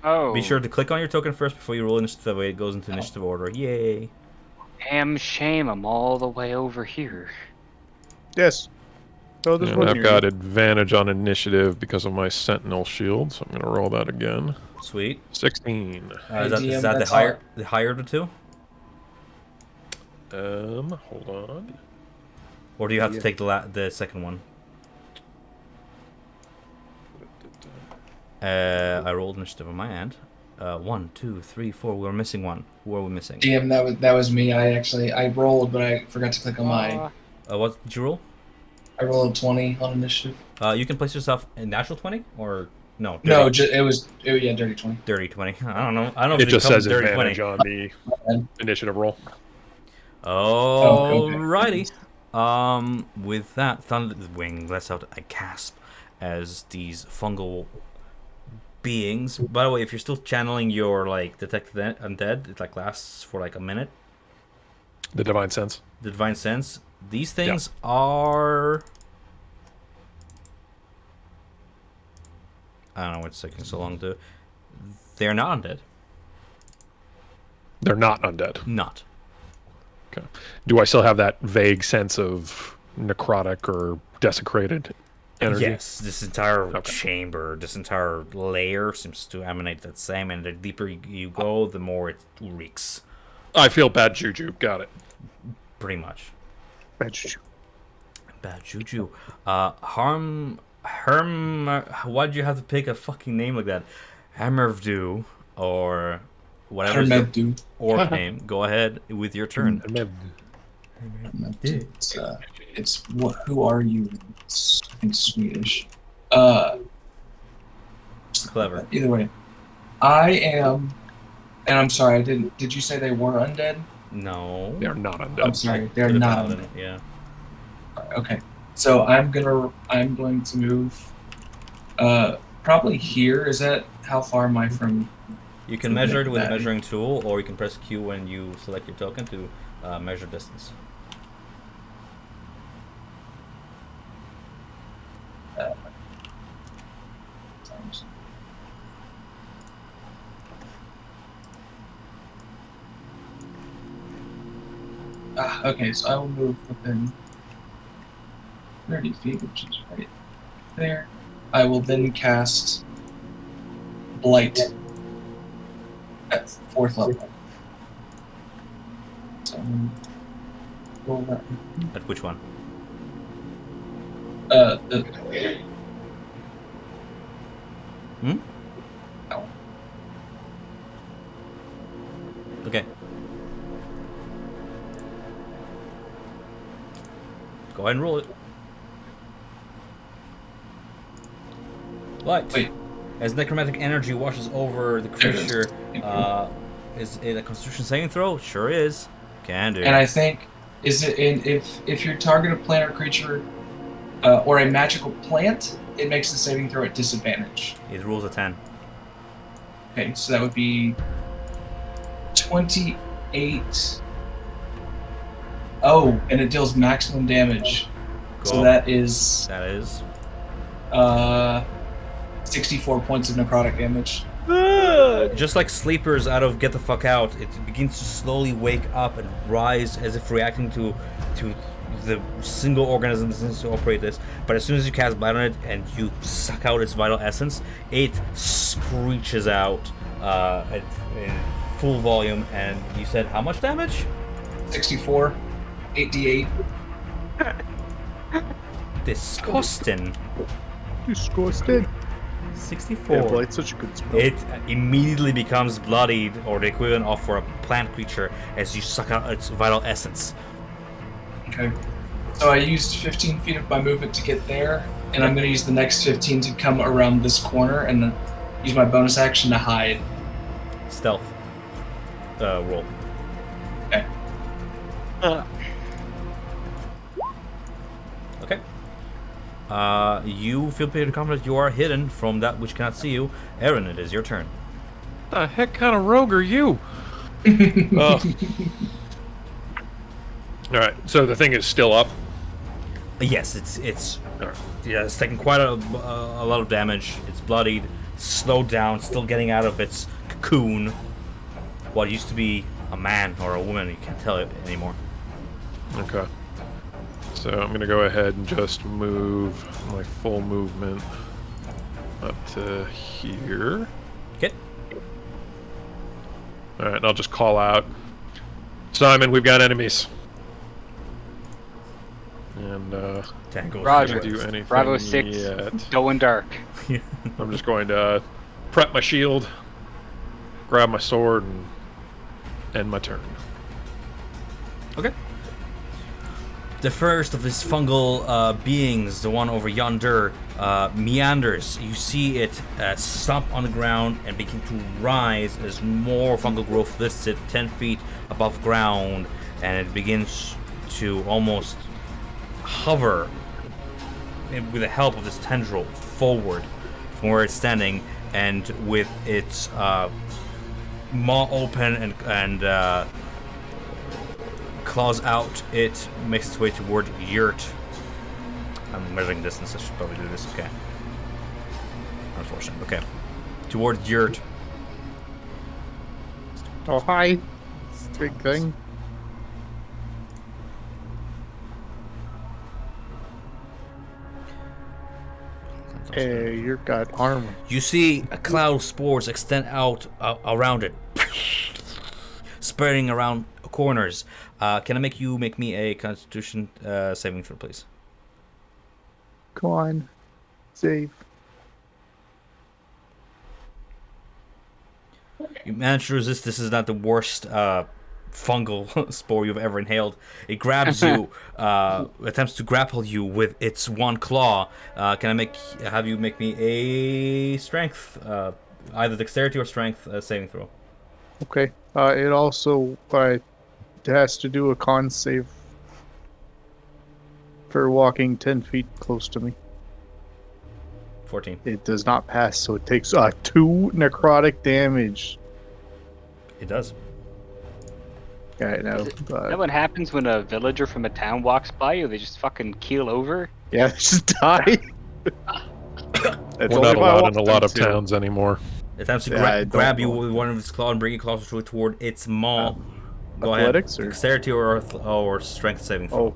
Oh. Be sure to click on your token first before you roll initiative. That way it goes into initiative order. Yay! Damn shame, I'm all the way over here. Yes. No, this And one I've here. got advantage on initiative because of my sentinel shield, so I'm going to roll that again. Sweet. 16. Is that, DM, is that the that's higher of the 2? Hold on. Or do you have to take the second one? I rolled initiative on my end. 1, 2, 3, 4. We're missing 1. Who are we missing? DM, that was me. I rolled, but I forgot to click on mine. What did you roll? I rolled a 20 on initiative. You can place yourself in natural 20 or no? No, dirty, it was dirty 20. dirty 20. I don't know. I don't know if It just becomes says dirty advantage 20. on the initiative roll. Alrighty. With that, Thunder Wing lets out a gasp as these fungal beings. By the way, if you're still channeling your detect the undead, it lasts for a minute. The divine sense. The divine sense. These things are. I don't know what's taking so long to. They're not undead. They're not undead. Not. Okay. Do I still have that vague sense of necrotic or desecrated energy? Yes, this entire Okay. chamber, this entire layer seems to emanate that same, and the deeper you go, the more it reeks. I feel bad juju. Got it. Pretty much. Bad juju. Bad juju. Why'd you have to pick a fucking name like that? Hammervdu, or whatever Hermevdu. orc name. Go ahead with your turn. It's what? Who are you? It's, I think Swedish. clever. Either way, I am, and I'm sorry, I didn't. Did you say they were undead? No. They're not undead. I'm sorry, they're To the not paladin, undead. yeah. Okay, so I'm going to move, probably here. Is that how far am I from? You can measure it with a measuring tool, or you can press Q when you select your token to measure distance. Okay, so I will move within 30 feet, which is right there. I will then cast Blight at 4th level. So, roll that. At which one? The Hmm? Oh. Okay. Go ahead and roll it. Light. Wait. As necromantic energy washes over the creature, is it a Constitution saving throw? Sure is. Can do. And I think if you target a plant or creature or a magical plant, it makes the saving throw at disadvantage. It rolls a 10. Okay, so that would be 28. Oh, and it deals maximum damage. Cool. So that is That is. 64 points of necrotic damage. Just like sleepers out of Get the Fuck Out, it begins to slowly wake up and rise as if reacting to the single organism that seems to operate this. But as soon as you cast Blight on it and you suck out its vital essence, it screeches out in full volume. And you said how much damage? 64, 8d8. Disgusting. Disgusted. 64. Yeah, Blight's such a good spell. It immediately becomes bloodied, or the equivalent of for a plant creature, as you suck out its vital essence. Okay. So I used 15 feet of my movement to get there, and I'm going to use the next 15 to come around this corner and then use my bonus action to hide. Stealth. Roll. Okay. Okay. You feel pretty confident you are hidden from that which cannot see you. Aaron, it is your turn. The heck kind of rogue are you? All right, so the thing is still up. Yes, it's taking quite a lot of damage. It's bloodied, slowed down, still getting out of its cocoon. What used to be a man or a woman, you can't tell it anymore. Okay. So I'm gonna go ahead and just move my full movement up to here. Okay. All right, and I'll just call out, Simon, we've got enemies. And Tango. Roger. can't do anything Bravo 6, yet. going dark. I'm just going to prep my shield, grab my sword, and end my turn. Okay. The first of these fungal beings, the one over yonder, meanders. You see it stomp on the ground and begin to rise as more fungal growth lifts it 10 feet above ground, and it begins to almost hover with the help of this tendril forward from where it's standing, and with its maw open and claws out, it makes its way toward Yurt. I'm measuring distance, I should probably do this. Okay. Unfortunate. Okay. Toward Yurt. Oh, hi. Big thing. Hey, you've got armor. You see a cloud of spores extend out around it, spreading around corners. Can I make me a Constitution saving throw, please? Come on. Save. You manage to resist. This is not the worst fungal spore you've ever inhaled. It grabs you, attempts to grapple you with its one claw. Can I have you make me a strength, either dexterity or strength saving throw? Okay. It also has to do a con save for walking 10 feet close to me. 14. It does not pass, so it takes 2 necrotic damage. It does. Okay, now. Is that what happens when a villager from a town walks by you? They just fucking keel over? Yeah, just die. We're not allowed in a lot of towns anymore. It attempts to Yeah, grab you with one of its claws and bring you closer toward its maw. Go athletics ahead. or Dexterity or strength saving throw. Oh,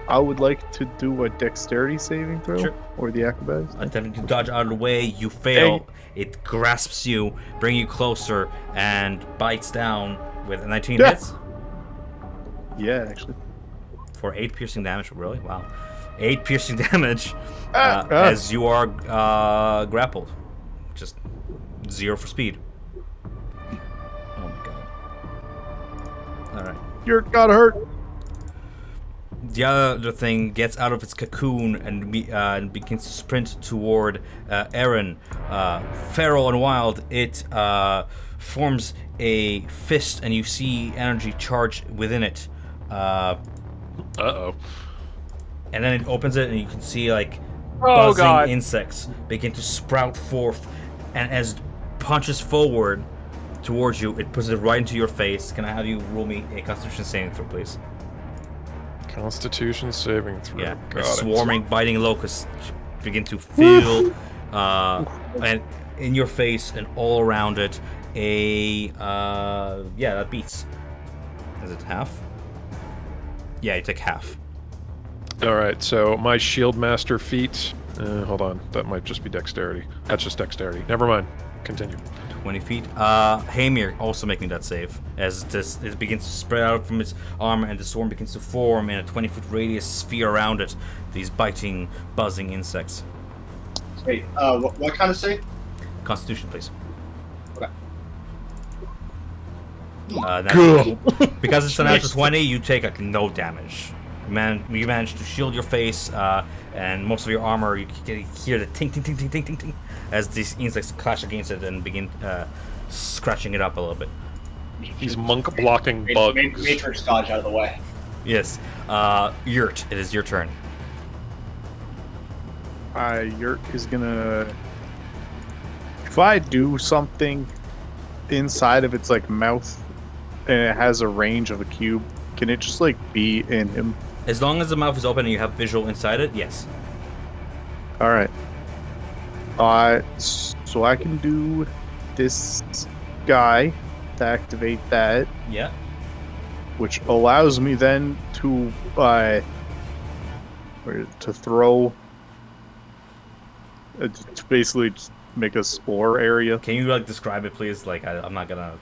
I would like to do a dexterity saving throw, Sure. Or the acrobatics. Attempting to dodge out of the way, you fail. It grasps you, bring you closer, and bites down with a 19 Yeah. hits Yeah, actually. for 8 piercing damage. Really? Wow. 8 piercing damage as you are grappled. Just 0 for speed. Oh my god. Alright. You're gotta hurt. The other thing gets out of its cocoon and begins to sprint toward Aaron. Feral and wild, it forms a fist, and you see energy charged within it. Uh-oh. And then it opens it, and you can see like Oh, buzzing God. insects begin to sprout forth. And as it punches forward towards you, it puts it right into your face. Can I have you roll me a Constitution saving throw, please? Constitution saving throw. Yeah, Got it. swarming, biting locusts begin to fill, and in your face and all around it. Yeah, that beats. Is it half? Yeah, you take half. All right, so my shield master feat. Hold on, that might just be dexterity. That's just dexterity. Never mind. Continue. 20 feet. Hamir also making that save as it begins to spread out from its armor, and the swarm begins to form in a 20-foot radius sphere around it. These biting, buzzing insects. Wait, what kind of save? Constitution, please. Okay. Because it's a natural 20, you take like no damage. You manage to shield your face and most of your armor. You can hear the ting ting ting ting ting ting ting as these insects clash against it and begin scratching it up a little bit. He's monk blocking bugs. Matrix dodge out of the way. Yes, Yurt, it is your turn. Yurt is gonna. If I do something inside of its like mouth, and it has a range of a cube, can it just like be in him? As long as the mouth is open and you have visual inside it, yes. All right. So I can do this guy to activate that, Yeah. which allows me then to throw, to basically just make a spore area. Can you like describe it, please? Like I'm not gonna.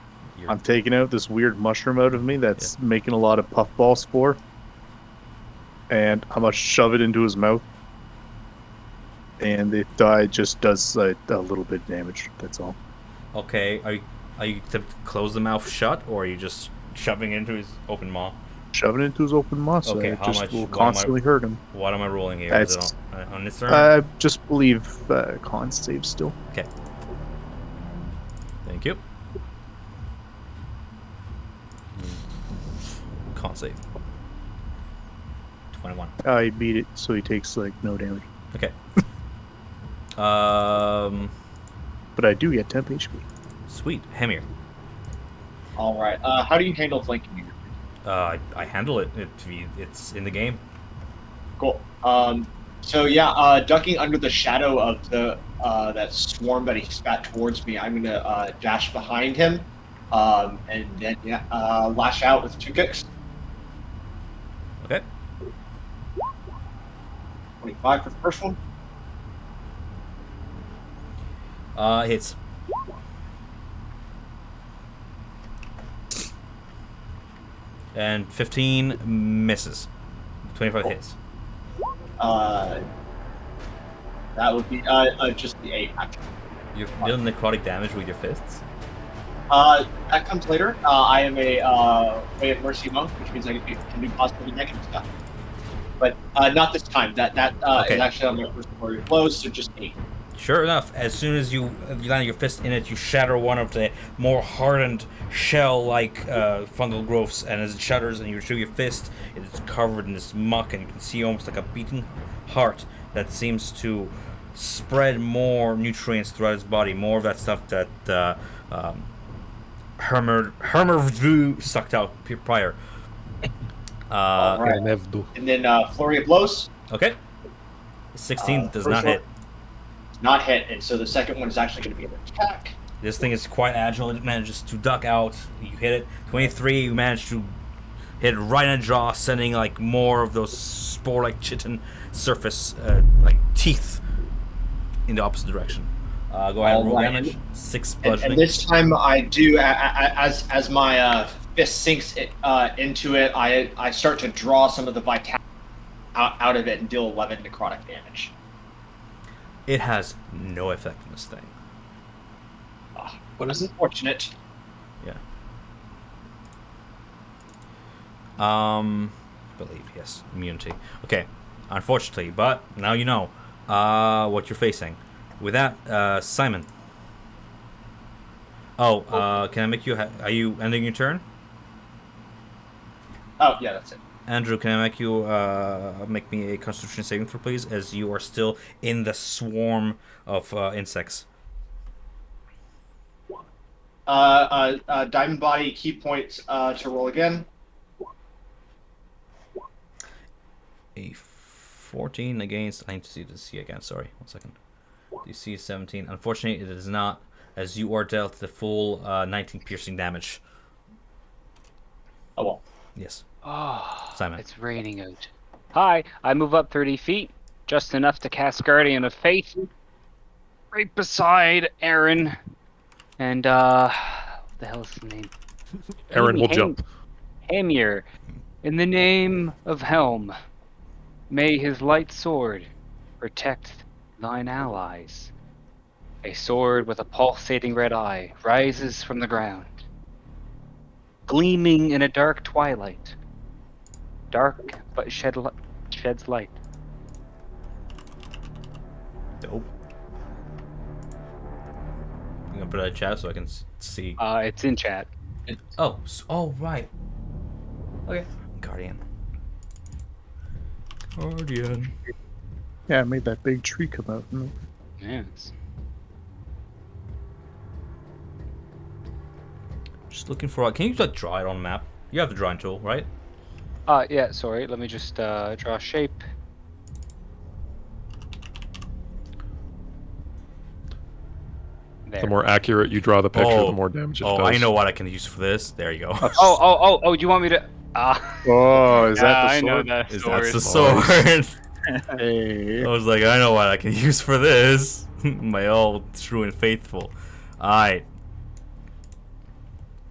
I'm taking out this weird mushroom out of me that's making a lot of puffball spore, and I'm gonna shove it into his mouth, and it just does a little bit of damage. That's all. Okay. Are you to close the mouth shut, or are you just shoving it into his open maw? Shoving it into his open maw, so Okay, it how just much- will what am I- constantly hurt him. What am I rolling here? Is That's- it on this turn? I just believe con save still. Okay. Thank you. Con save. 21. I beat it, so he takes like no damage. Okay. But I do get temp HP. Sweet. Hamir. All right. How do you handle flanking here? I handle it. It's in the game. Cool. So yeah, ducking under the shadow of the that swarm that he spat towards me, I'm gonna dash behind him, and then lash out with 2 kicks. Okay. 25 for the first one. Hits. And 15 misses. 25 hits. That would be just the 8 actually. You're dealing necrotic damage with your fists. That comes later. I am a Way of Mercy monk, which means I can do positive negative stuff. But not this time. That Okay. is actually on my first flurry of blows, so just 8. Sure enough, as soon as you land your fist in it, you shatter one of the more hardened shell-like fungal growths, and as it shatters and you show your fist, it is covered in this muck, and you can see almost like a beating heart that seems to spread more nutrients throughout its body, more of that stuff that Hermer sucked out prior. All right. And then flurry of blows. Okay. 16 does first not one- hit. Not hit, and so the second one is actually going to be an attack. This thing is quite agile. It manages to duck out. You hit it. 23, you manage to hit it right in the jaw, sending like more of those spore-like chitin surface, like teeth, in the opposite direction. Go ahead and roll Alright. damage. 6 And bludgeoning. this time I do, as my fist sinks into it, I start to draw some of the vitality out of it and deal 11 necrotic damage. It has no effect on this thing. What is it? Fortunate. Yeah. Believe, yes. Immunity. Okay. Unfortunately, but now you know what you're facing. With that, Simon. Oh, can I make you... are you ending your turn? Oh, yeah, that's it. Andrew, can I make you make me a Constitution saving throw, please, as you are still in the swarm of insects. Diamond Body key points to roll again. A 14 against... I need to see the DC again, sorry. 1 second. DC is 17. Unfortunately, it is not, as you are dealt the full 19 piercing damage. Oh, well. Yes. Oh, Simon. it's raining out. Hi, I move up 30 feet, just enough to cast Guardian of Faith, right beside Aaron. And, what the hell is his name? Aaron will jump. Hamir, in the name of Helm, may his light sword protect thine allies. A sword with a pulsating red eye rises from the ground, gleaming in a dark twilight. Dark, but sheds light. Dope. I'm gonna put it in chat so I can see. It's in chat. Oh, right. Okay. Guardian. Yeah, I made that big tree come out. Yes. Just looking for... Can you like draw it on the map? You have the drawing tool, right? Yeah, sorry, let me just draw a shape. There. The more accurate you draw the picture, the more damage it does. I know what I can use for this. There you go. Oh, you want me to... Oh, is that the I know sword? that That's sword. the sword. Hey. I was like, I know what I can use for this. My all true and faithful. Alright.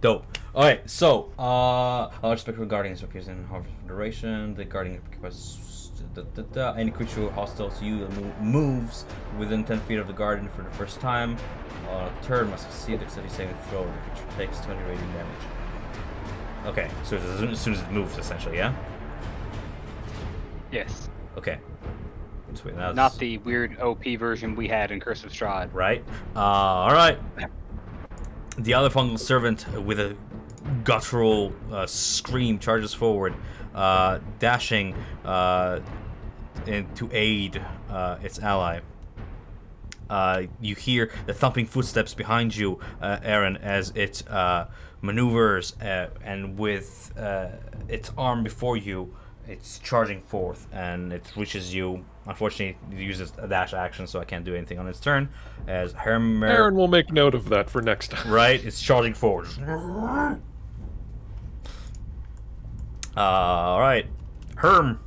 Dope. Alright, so, large spectral guardians appears in harvest for duration. The guardian occupies any creature hostile to you moves within 10 feet of the guardian for the first time. On a turn must succeed a steady saving throw. The creature takes 20 radiant damage. Okay, so as soon as it moves, essentially, yeah? Yes. Okay. Sweet. That's... Not the weird OP version we had in Curse of Strahd. Right. Alright. The other fungal servant, with a guttural scream, charges forward, dashing to aid its ally. You hear the thumping footsteps behind you, Aaron, as it maneuvers, and with its arm before you, it's charging forth, and it reaches you. Unfortunately, it uses a dash action, so I can't do anything on its turn. As Aaron will make note of that for next time. Right, it's charging forward. Alright. Herm.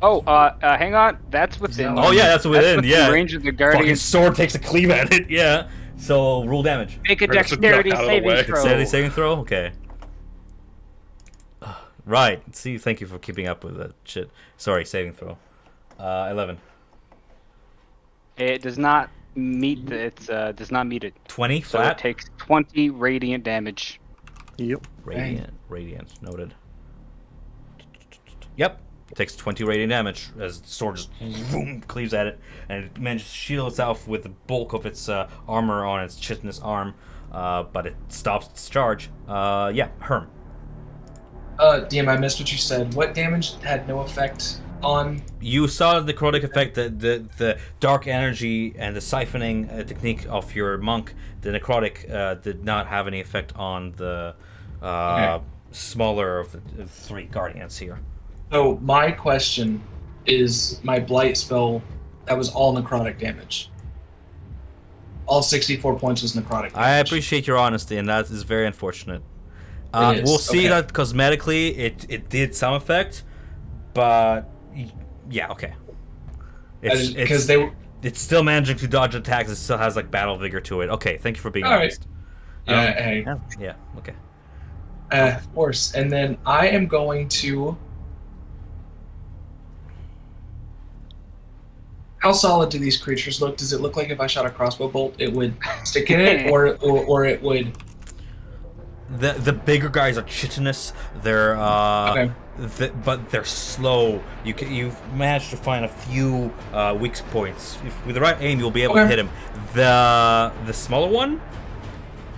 Oh, hang on. That's within. Oh yeah, that's within, yeah. Range of the Fucking Guardian. sword takes a cleave at it, yeah. So, roll damage. Make a Better just dexterity duck out of the saving way. throw. Dexterity saving throw? Okay. Right. See, thank you for keeping up with that shit. Sorry, saving throw. 11. It does not meet the, it does not meet it. 20 So flat. it takes 20 radiant damage. Yep. Radiant, noted. Yep, it takes 20 radiant damage as the sword just boom, cleaves at it, and it manages to shield itself with the bulk of its armor on its chitinous arm, but it stops its charge. Yeah, Herm. DM, I missed what you said. What damage had no effect on? You saw the necrotic effect, the dark energy and the siphoning technique of your monk. The necrotic did not have any effect on the smaller of the three guardians here. So my question is, my blight spell, that was all necrotic damage. All 64 points was necrotic damage. I appreciate your honesty, and that is very unfortunate. It is, We'll see okay. that cosmetically it did some effect, but yeah, okay. Because they were. It's still managing to dodge attacks. It still has like battle vigor to it. Okay, thank you for being All right. honest. Yeah, hey. Yeah, okay. Of course. And then I am going to. How solid do these creatures look? Does it look like if I shot a crossbow bolt, it would stick in it, or it would? The bigger guys are chitinous. They're Okay. but they're slow. You've managed to find a few weak points. With the right aim, you'll be able to hit him. The smaller one,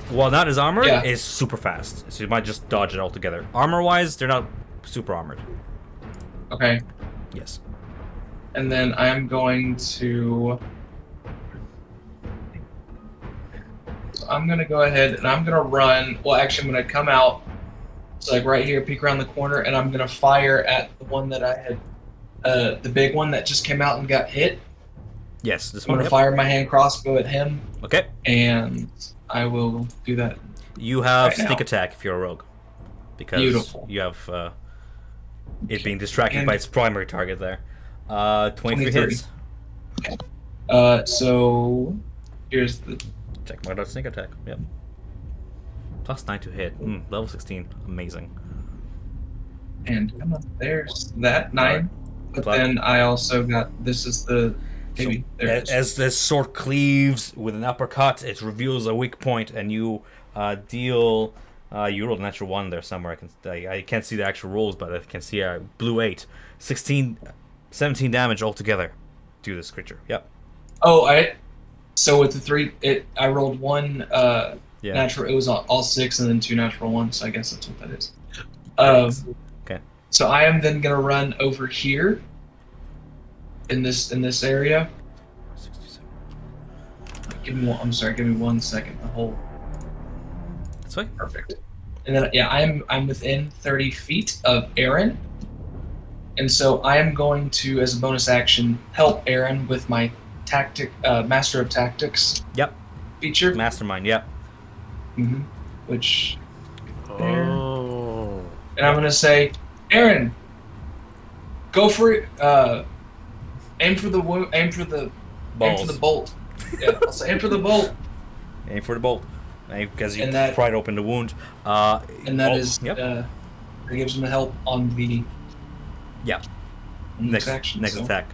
while not as armored, is super fast. So you might just dodge it altogether. Armor-wise, they're not super armored. Okay. Yes. And then I'm going to. So I'm gonna go ahead and I'm gonna run. Well, actually, I'm gonna come out. It's like right here, peek around the corner, and I'm gonna fire at the one that I had, the big one that just came out and got hit. Yes, this I'm one. gonna fire my hand crossbow at him. Okay. And I will do that. You have right sneak now. attack if you're a rogue, because Beautiful. you have it being distracted And- by its primary target there. 23 hits. So here's the. Check my sneak attack. Yep. Plus 9 to hit. Level 16. Amazing. And come on, there's that 9. But Plus- then I also got. This is the. Maybe there it is. As the sword cleaves with an uppercut, it reveals a weak point, and you deal. You rolled a natural 1 there somewhere. I can't see the actual rolls, but I can see a blue 8. 17 damage altogether to this creature. Yep. Oh, so with the 3, I rolled 1 Yeah. natural. It was all 6 and then 2 natural ones. So I guess that's what that is. Okay. So I am then gonna run over here. In this area. 67. Give me 1 second. The whole. That's right. Perfect. And then I'm within 30 feet of Aaron. And so I am going to, as a bonus action, help Aaron with my Master of Tactics Yep. feature. Mastermind. Yep. Which. Oh. And I'm gonna say, Aaron, go for it. Aim for the Balls. Aim for the bolt. Yeah, I'll say aim for the bolt. Aim for the bolt. Because you And that- pried open the wound. And that is Yep. it gives him the help on the Yeah. next action. Next so. attack.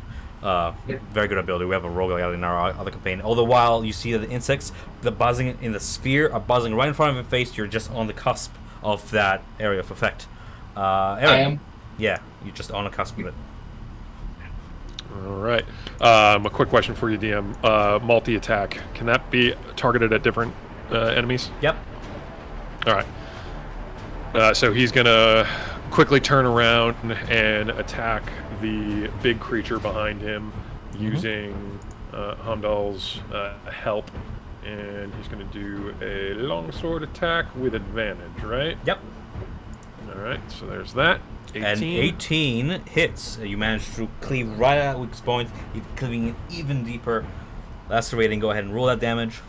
Yep. Very good ability. We have a rogue in our other campaign. All the while, you see that the insects, the buzzing in the sphere, are buzzing right in front of your face. You're just on the cusp of that area of effect. Aaron, I am. Yeah, you're just on the cusp of it. All right. A quick question for you, DM. Multi-attack. Can that be targeted at different enemies? Yep. All right. So he's going to quickly turn around and attack the big creature behind him using Hamdal's help. And he's going to do a longsword attack with advantage, right? Yep. All right. So there's that. 18. And 18 hits. You manage to cleave right at weak point, cleaving it even deeper. Lacerating. Go ahead and roll that damage.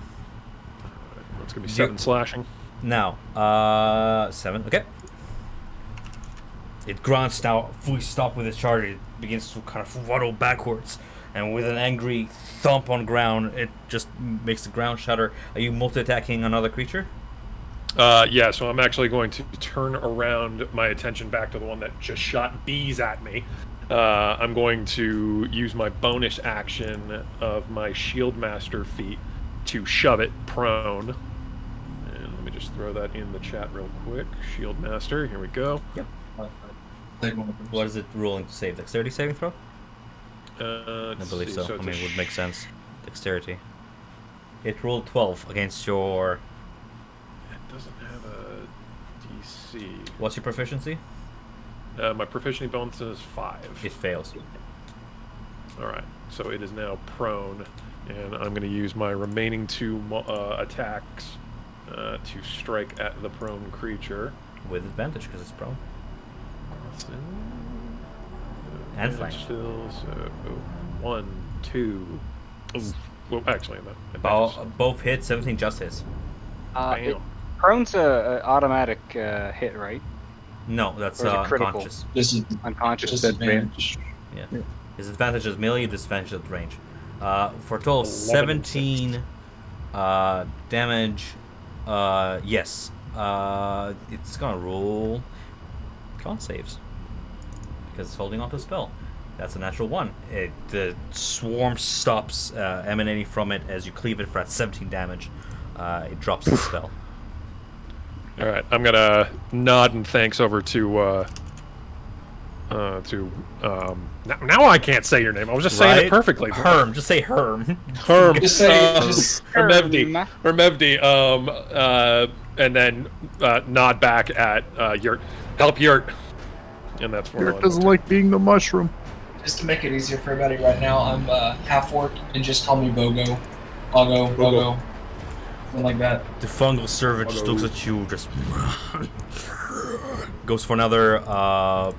It's going to be 7 slashing. Now, 7. Okay. It grunts now, fully stopped with its charge. It begins to kind of waddle backwards, and with an angry thump on ground, it just makes the ground shudder. Are you multi-attacking another creature? Yeah, so I'm actually going to turn around my attention back to the one that just shot bees at me. I'm going to use my bonus action of my Shield Master feat to shove it prone. And let me just throw that in the chat real quick. Shield Master, here we go. What is it ruling to save? Dexterity saving throw? I believe see. so. So I it's mean, a it would make sense. Dexterity. It rolled 12 against your... It doesn't have a DC. What's your proficiency? My proficiency bonus is 5. It fails. Alright, so it is now prone, and I'm going to use my remaining 2 attacks to strike at the prone creature. With advantage, because it's prone. And flank. Still, so 1, 2. Ooh. Well, actually, no. Both hit, 17 just hits. Bam. Prone's a automatic hit, right? No, that's Or is it critical? unconscious. This is Unconscious. disadvantage. Yeah. His advantage is melee, disadvantage at range. For a total of 17 damage, yes. It's gonna roll con saves. Because it's holding on to the spell. That's a natural 1. The swarm stops emanating from it as you cleave it for that 17 damage. It drops the spell. Alright, I'm gonna nod and thanks over to now I can't say your name. I was just saying it perfectly. Herm, just say Herm. Herm. Just say, just Hermevdi. And then nod back at Yurt. Help Yurt. And that's what Yurt doesn't like being the mushroom. just to make it easier for everybody right now, I'm half orc and just call me Bogo. Bogo. Something like that. The fungal servant just looks at you, just goes for another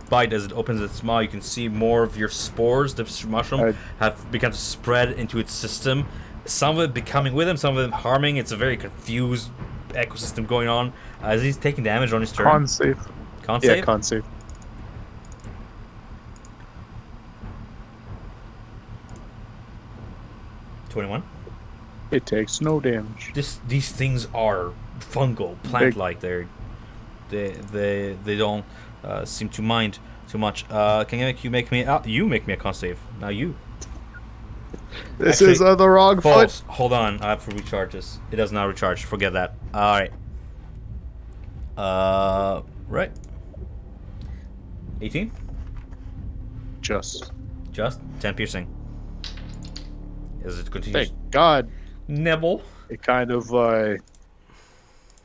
bite. As it opens its mouth, you can see more of your spores, the mushroom, have begun to spread into its system. Some of it becoming with him, some of them harming. It's a very confused ecosystem going on. As he's taking damage on his turn. Con save. Con save? Yeah, con save. $21. It takes no damage. These things are fungal, plant-like. They don't seem to mind too much. Can you make me a con save? Now you. This Actually, is on the wrong False. foot. Hold on, I have to recharge this. It does not recharge. Forget that. All right. Right. 18. Just. 10 piercing. As it continues. Thank God. Nibble. It kind of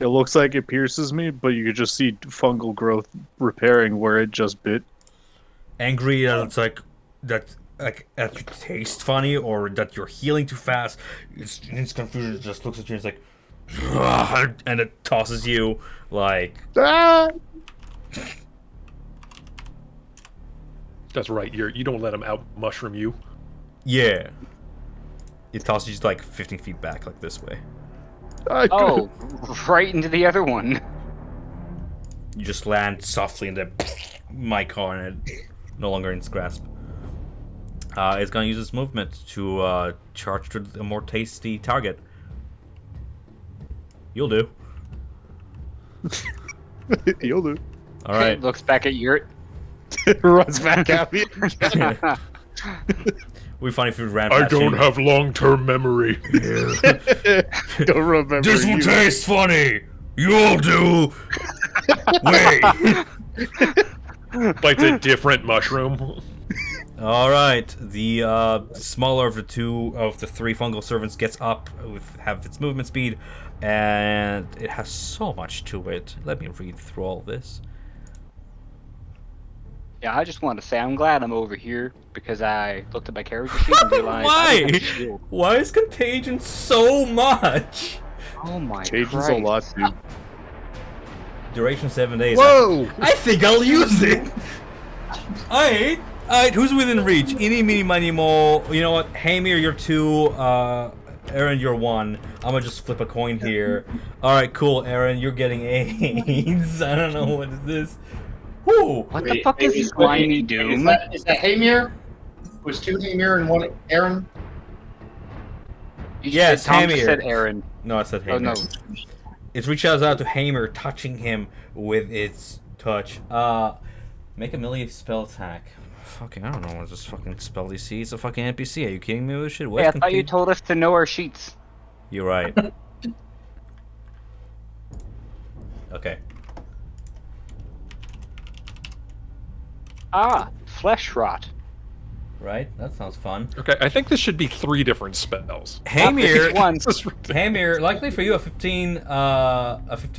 it looks like it pierces me, but you could just see fungal growth repairing where it just bit. Angry that it's like that you taste funny or that you're healing too fast. It's confused. It just looks at you and it's like, "Ugh," and it tosses you like. Ah! That's right. You don't let him out mushroom you. Yeah. It tosses you like 15 feet back, like this way. Oh, right into the other one. You just land softly in the mic on it, no longer in its grasp. It's gonna use its movement to charge to a more tasty target. You'll do. You'll do. All right. Looks back at Yurt. Runs back at me. We find if you ran. I past don't you. have long-term memory. Don't remember. This will you. taste funny. You'll do. Wait. Like a different mushroom. All right. The smaller of the three fungal servants gets up have its movement speed, and it has so much to it. Let me read through all this. Yeah, I just want to say I'm glad I'm over here because I looked at my character sheet and realized I don't have a Why? shield. Why is contagion so much? Oh my Contagions Christ. a lot, dude. Duration 7 days. Whoa! I think I'll use it. Alright. Who's within reach? Eeny, meeny, miny, mo. You know what? Hamir, you're 2. Aaron, you're 1. I'm gonna just flip a coin here. Alright, cool. Aaron, you're getting AIDS. I don't know what is this. Whoo! What the fuck is this slimy doom? Is that Hamir? Was 2 Hamir and 1 Aaron? You Yes, Tom Hamir. said Aaron. No, I said Oh Hamir. no. It reaches out to Hamir, touching him with its touch. Make a melee spell attack Fucking, I don't know what this fucking spell DC. It's a fucking NPC. Are you kidding me with this shit? Hey, I thought you told us to know our sheets. You're right. Okay. Ah, flesh rot. Right? That sounds fun. Okay, I think this should be 3 different spells. Hamir, One. This is ridiculous. Hamir, luckily for you, a 15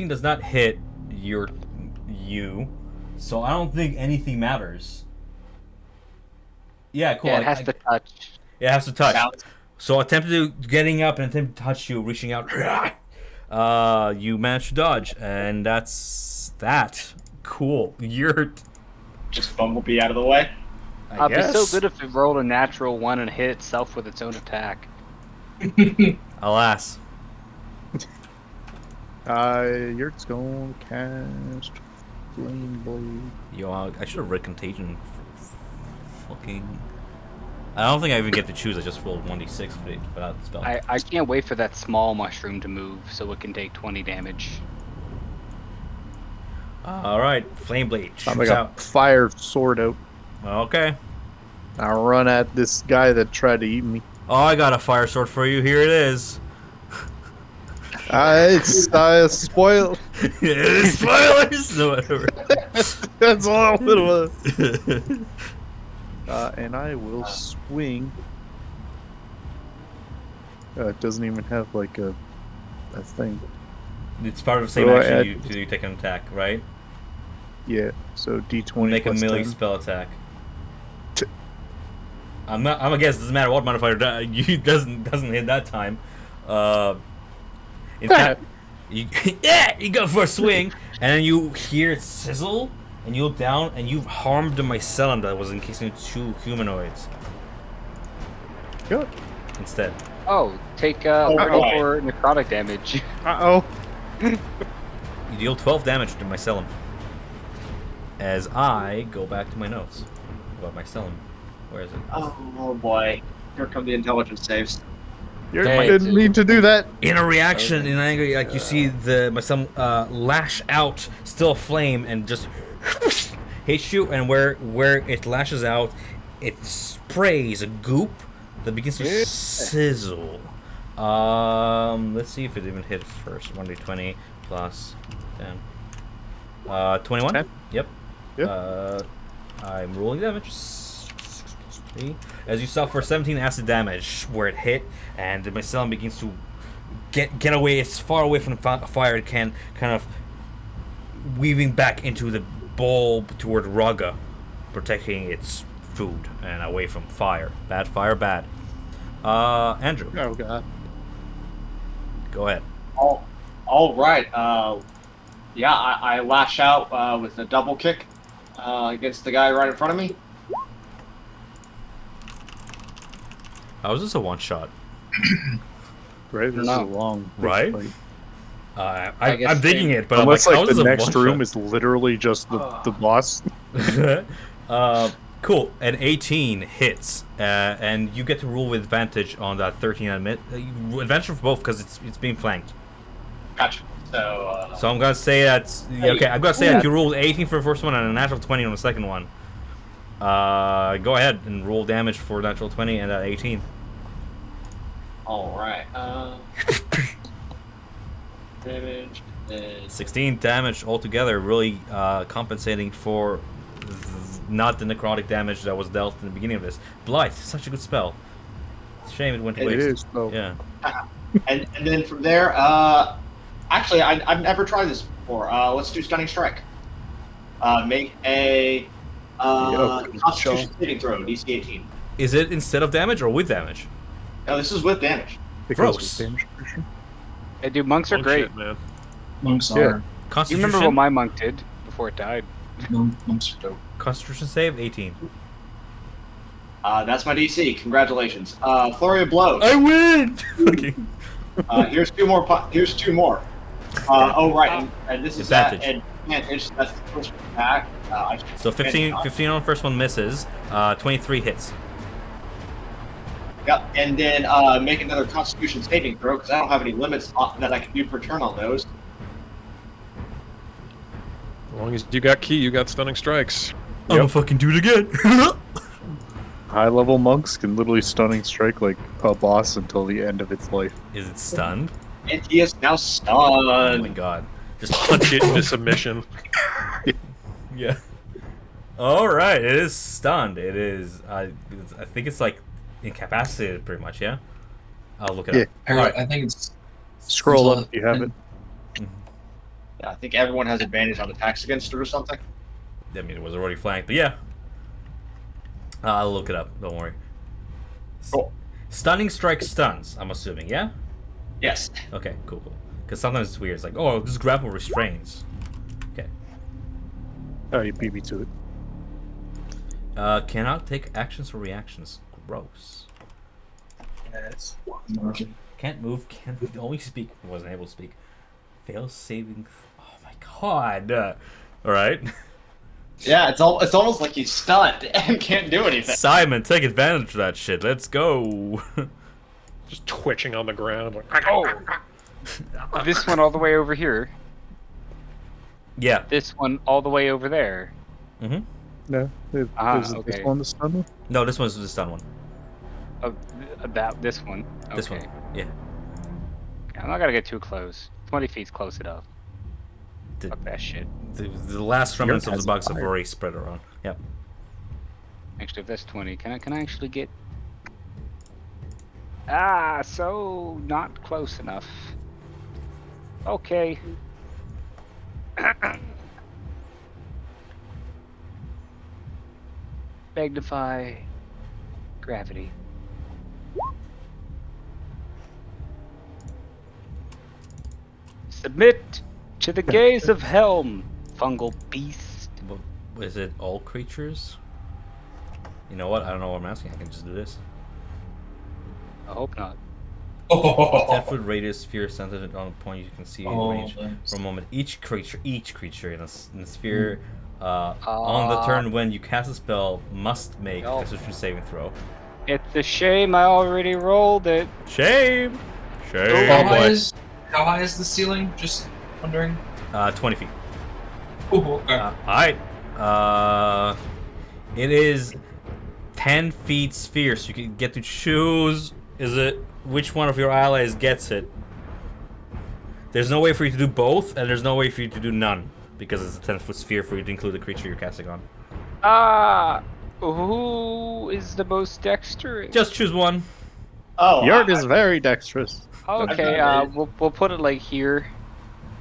does not hit you. So I don't think anything matters. Yeah, cool. Yeah, it has to touch. Yeah, it has to touch. Sounds- So attempted getting up and attempt to touch you, reaching out. You managed to dodge, and that's that. Cool. You're. Just Bumblebee out of the way. I It'd be so guess. good if it rolled a natural 1 and hit itself with its own attack. Alas. Yurt's gonna cast Flame Blade. Yo, I should have read Contagion. Fucking. I don't think I even get to choose. I just rolled 1d6 for that spell. I can't wait for that small mushroom to move so it can take 20 damage. Alright, Flame Blade. I'm Shoots like a out. fire sword out. Okay. I run at this guy that tried to eat me. Oh, I got a fire sword for you. Here it is. It's spoiled. Spoilers! No, whatever. That's all it was. And I will swing. It doesn't even have like a thing. It's part of the same So I action add- you take an attack, right? Yeah. So D20 Make a plus melee 10. spell attack. T- I'm a guess. Doesn't matter what modifier you doesn't hit that time. In fact, you you go for a swing, and then you hear it sizzle, and you look down, and you've harmed the mycelium that was encasing 2 humanoids Good. instead. Oh, take Oh, roll right. for necrotic damage. Uh-oh. You deal 12 damage to mycelium. As I go back to my notes about mycelium. Where is it? Oh boy. Here come the intelligence saves. Yurt Hey. didn't mean to do that. In a reaction, in anger, like you see the mycelium lash out, still flame, and just hits you. And where it lashes out, it sprays a goop that begins to sizzle. Let's see if it even hit first. 1d20 plus 10. 21. 10? Yep. Yep. I'm rolling damage. 3. As you suffer 17 acid damage where it hit, and the mycelium begins to get away as far away from the fire it can, kind of weaving back into the bulb toward Raga, protecting its food and away from fire. Bad fire, bad. Andrew, Oh god. go ahead. All right. Yeah, I lash out with a double kick against the guy right in front of me. How is this a one shot? Right? This is No. a long fist Right? fight. I guess I'm digging it, but Unless I'm like, like how is the this a next one room shot? is literally just the boss. Cool. An 18 hits, and you get to roll with advantage on that 13 admit. Advantage for both because it's being flanked. Gotcha. So, So I'm gonna say that's okay. I'm gonna say that you rolled 18 for the first one and a natural 20 on the second one. Go ahead and roll damage for natural 20 and that 18. all right. Damage. 16 damage altogether, really compensating for not the necrotic damage that was dealt in the beginning of this. Blight, such a good spell. It's a shame it went to It waste. is though. Yeah. And then from there, actually, I've never tried this before. Let's do Stunning Strike. Make a Constitution saving throw, DC 18. Is it instead of damage or with damage? No, this is with damage. Because Gross. of damage portion. Hey, dude, monks are Oh, great. shit, man. Monks Yeah. are. You Constitution. remember what my monk did before it died? Monks are dope. Constitution save 18. That's my DC. Congratulations. Flurry of Blows. I win. Okay. Here's two more. Here's two more. Oh right, and this is Advantage. at advantage. That's the first attack. So 15 on the first one misses. 23 hits. Yep, and then make another Constitution saving throw because I don't have any limits that I can do per turn on those. As long as you got key, you got stunning strikes. I'm gonna fucking do it again. High-level monks can literally stunning strike like a boss until the end of its life. Is it stunned? And he is now Oh my stunned. god. Just Punch it into submission. Yeah. All right, it is stunned. It is. I think it's like incapacitated, pretty much. Yeah. I'll look it Yeah. up. Harold, I think it's Scroll until- up if you have it. Yeah, I think everyone has advantage on attacks against it or something. I mean, it was already flanked, but yeah. I'll look it up. Don't worry. Cool. Stunning strike stuns. I'm assuming. Yeah. Yes. Okay. Cool. Cool. Because sometimes it's weird. It's like, oh, this grapple restrains. Okay. Oh, you beat me to it. Cannot take actions or reactions. Gross. Yes. Margin. Can't move. Can't only speak. Wasn't able to speak. Fails saving. Oh my god. All right. Yeah, it's almost like he's stunned and can't do anything. Simon, take advantage of that shit. Let's go. Just twitching on the ground. Like, Oh, this one all the way over here. Yeah. This one all the way over there. Mm-hmm. No, is it okay. this one the stun one? No, this one's the stun one. Oh, about this one. Okay. This one. Yeah. I'm not gonna get too close. 20 feet's close enough. The, Fuck that shit. the last remnants of the has bugs have fire. already spread around. Yep. Actually, if that's 20, can I actually get? So not close enough. Okay. Magnify gravity. Submit to the gaze of Helm, fungal beast. Is it all creatures? You know what? I don't know what I'm asking. I can just do this. I hope not. 10-foot radius sphere centered on a point you can see in Oh, range thanks. for a moment. Each creature in the sphere on the turn when you cast a spell must make a Oh. Constitution saving throw. It's a shame I already rolled it. Shame. Shame. How high is the ceiling? Just wondering. 20 feet. Oh, okay. Alright. It is 10 feet sphere, so you can get to choose which one of your allies gets it. There's no way for you to do both, and there's no way for you to do none, because it's a 10-foot sphere for you to include the creature you're casting on. Who is the most dexterous? Just choose one. Oh, Yard is very dexterous. Okay, we'll put it like here.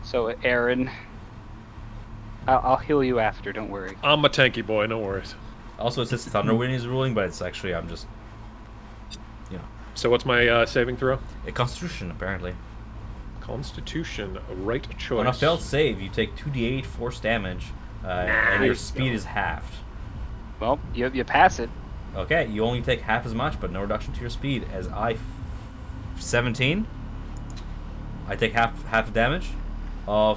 So Aaron, I'll heal you after. Don't worry. I'm a tanky boy, no worries. Also, it says Thunderwind is ruling, but it's actually, I'm just, So what's my saving throw? a Constitution, apparently. Constitution, right choice. On a failed save, you take 2d8 force damage, and your speed is halved. Well, you pass it. Okay, you only take half as much, but no reduction to your speed. As 17, I take half the damage. I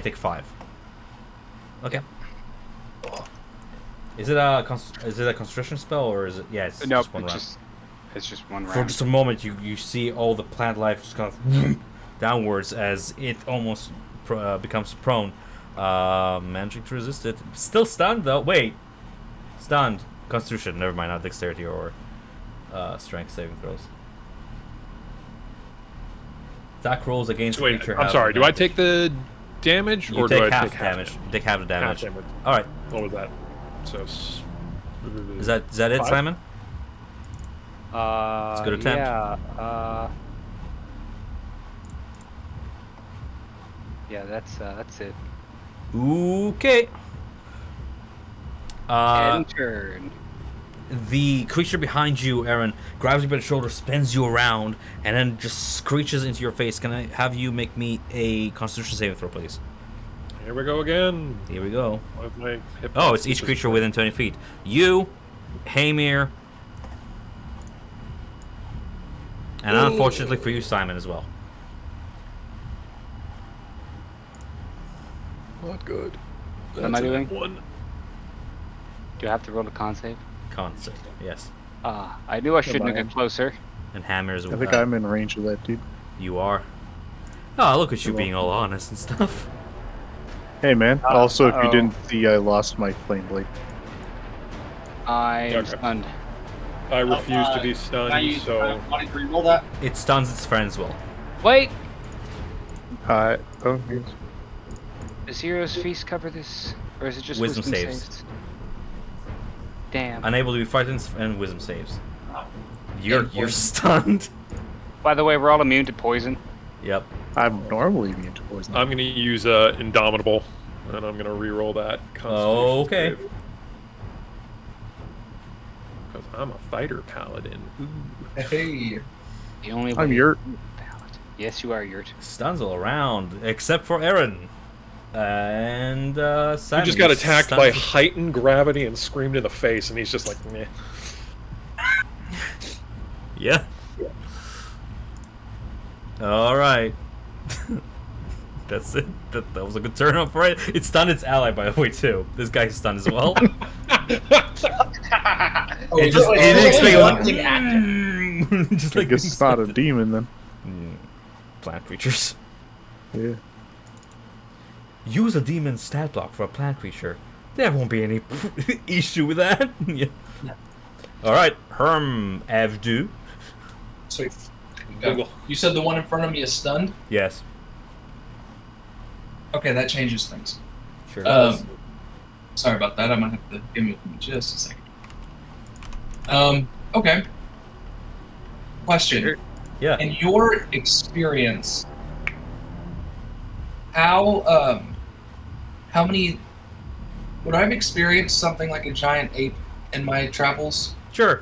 take 5. Okay. Is it a concentration spell, or is it? Yeah, it's No, just one round. it's just one round. For just a moment, you see all the plant life just kind of downwards as it almost becomes prone. Managing to resist it. Still stunned though. Wait, stunned. Constitution. Never mind. Not dexterity or strength saving throws. Attack rolls against Wait, creature. I'm have sorry. Do I advantage. take the damage, You or take do I half take half damage. You take half the damage. Half damage. All right. What was that? So. Is that it, 5? Simon? It's a good attempt. Yeah, that's it. Okay. End turn. The creature behind you, Aaron, grabs you by the shoulder, spins you around, and then just screeches into your face. Can I have you make me a Constitution saving throw, please? Here we go again. Here we go. What if my hip Oh, it's points each is- creature within 20 feet. You, Hamir, and unfortunately for you, Simon, as well. Not good. What am I That's a doing? net 1. Do I have to roll a con save? Con save, yes. I knew I shouldn't have got closer. And Hammer's I think I'm in range of that dude. You are. Oh, look at you being all honest and stuff. Hey man. Also, if you uh-oh. didn't see, I lost my flame blade. I'm Okay. stunned. I refuse to be stunned, so... Want to reroll that? It stuns its friends well. Wait! Oh, yes. Does Hero's Feast cover this? Or is it just Wisdom wisdom saves. saves? Damn. Unable to be frightened and wisdom saves. You're poison. stunned. By the way, we're all immune to poison. Yep. I'm normally immune to poison. I'm going to use Indomitable, and I'm going to reroll that. Okay. Because I'm a fighter paladin. Ooh. Hey. The only I'm way- Yurt. Yes, you are Yurt. Stuns all around, except for Aaron. And Simon. He just got attacked stuns- by heightened gravity and screamed in the face, and he's just like, meh. Yeah. All right. That's it. That was a good turn up for it. It stunned its ally, by the way, too. This guy's stunned as well. Oh, It just wait, it didn't expect it, like, something active. just I like guess it's not a demon then. plant creatures. Yeah. Use a demon stat block for a plant creature. There won't be any issue with that. Yeah. No. All right, Herm Avdu. Sweet. Google. You said the one in front of me is stunned? Yes. Okay, that changes things. Sure does. Sorry about that. I might have to give me just a second. Okay. Question. Yeah. In your experience, how many would I have experienced something like a giant ape in my travels? Sure.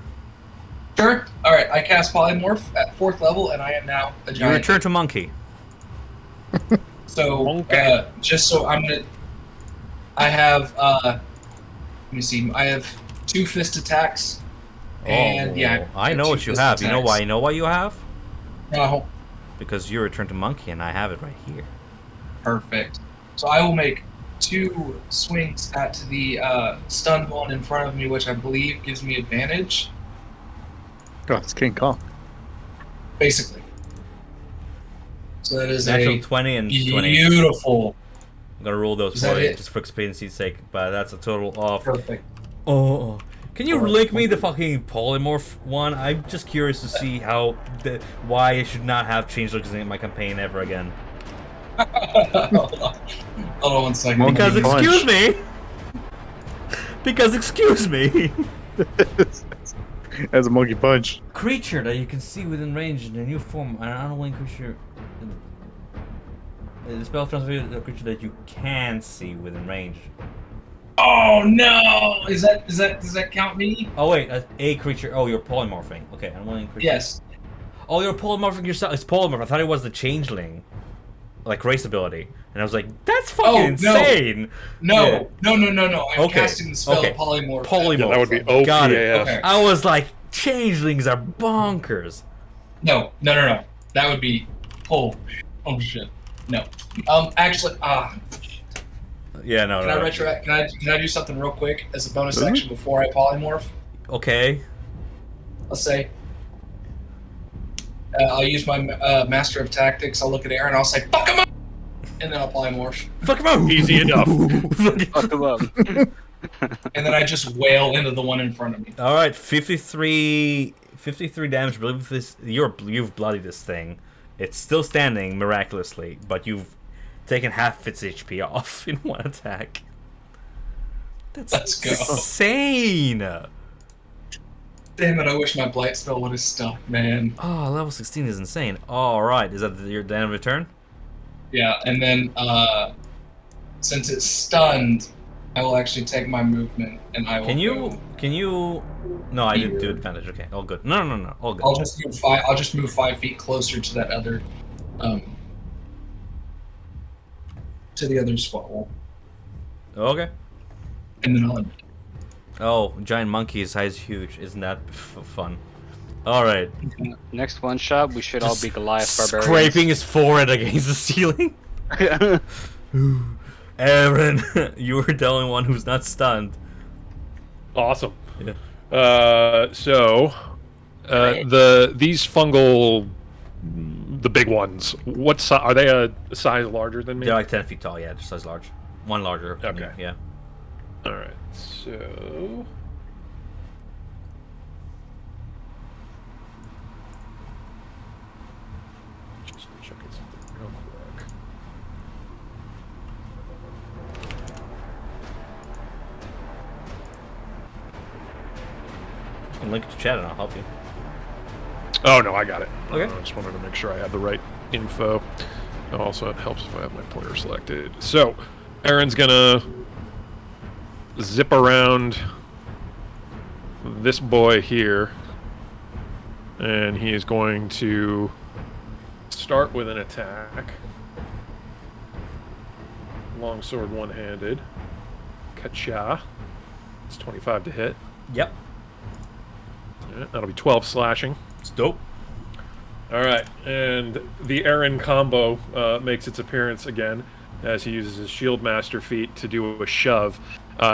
Sure. All right. I cast polymorph at 4th level, and I am now a You giant. return to monkey. So, Okay. just so I'm gonna, I have, let me see, I have 2 fist attacks, and yeah. I know two what you fist have. You know attacks. why? You know why you have? No, Because you return to monkey, and I have it right here. perfect. So I will make 2 swings at the stunned one in front of me, which I believe gives me advantage, Oh, it's King Kong. basically. So that is Natural a 20 and 20. beautiful, I'm gonna roll those Is for that you, it? just for expediency's sake, but that's a total of. perfect. Oh, can you Or- link me the fucking polymorph one? I'm just curious to see why I should not have changelings in my campaign ever again. Hold on 1 second. Monkey Because punch. excuse me. Because excuse me. As a monkey punch. Creature that you can see within range in a new form, an unwilling creature. The spell transfers a creature that you can see within range. Oh no! Does that count me? Oh wait, a creature. Oh, you're polymorphing. Okay, unwilling creature. Yes. Oh, you're polymorphing yourself. It's polymorph. I thought it was the changeling, like race ability, and I was like, that's fucking Oh, no. insane. No. No. I'm Okay, casting the spell okay. polymorph. Polymorph. Yeah, that would be OP Got it. AF. Okay. I was like, changelings are bonkers. No. That would be. Oh shit. No. Actually, Yeah, no, can no. I retroact? Can I do something real quick as a bonus Mhm. action before I polymorph? Okay. Let's say. I'll use my master of tactics. I'll look at Aaron. I'll say, "Fuck him up," and then I'll polymorph. Fuck him out. Easy enough. Fuck him up. And then I just wail into the one in front of me. All right, 53 damage. I believe this. You've bloodied this thing. It's still standing miraculously, but you've taken half its HP off in one attack. That's Let's go. insane. Damn it! I wish my blight spell would have stuck, man. Oh, level 16 is insane. All right, is that your end of your turn? Yeah, and then since it's stunned, I will actually take my movement and I will. Can you? No, I didn't do advantage. Okay, all good. No, all good. I'll just move 5 feet closer to that other, to the other spot wall, Okay. and then I'll. Oh, giant monkey is size huge. Isn't that fun? All right. Next one shot, we should all be Goliath barbarians. Scraping his forehead against the ceiling. Aaron, you were the only one who's not stunned. Awesome. Yeah. These fungal, the big ones. What size are they? A size larger than me? They're like 10 feet tall. Yeah, just size large. One larger. than Okay. you, Yeah. All right. So checking something real quick. You can link it to chat and I'll help you. Oh, no, I got it. Okay. I just wanted to make sure I had the right info. Also, it helps if I have my pointer selected. So, Aaron's gonna zip around this boy here, and he is going to start with an attack. Longsword one-handed. Kacha. It's 25 to hit. Yep. Yeah, that'll be 12 slashing. It's dope. All right, and the Aaron combo makes its appearance again as he uses his Shield Master feat to do a shove.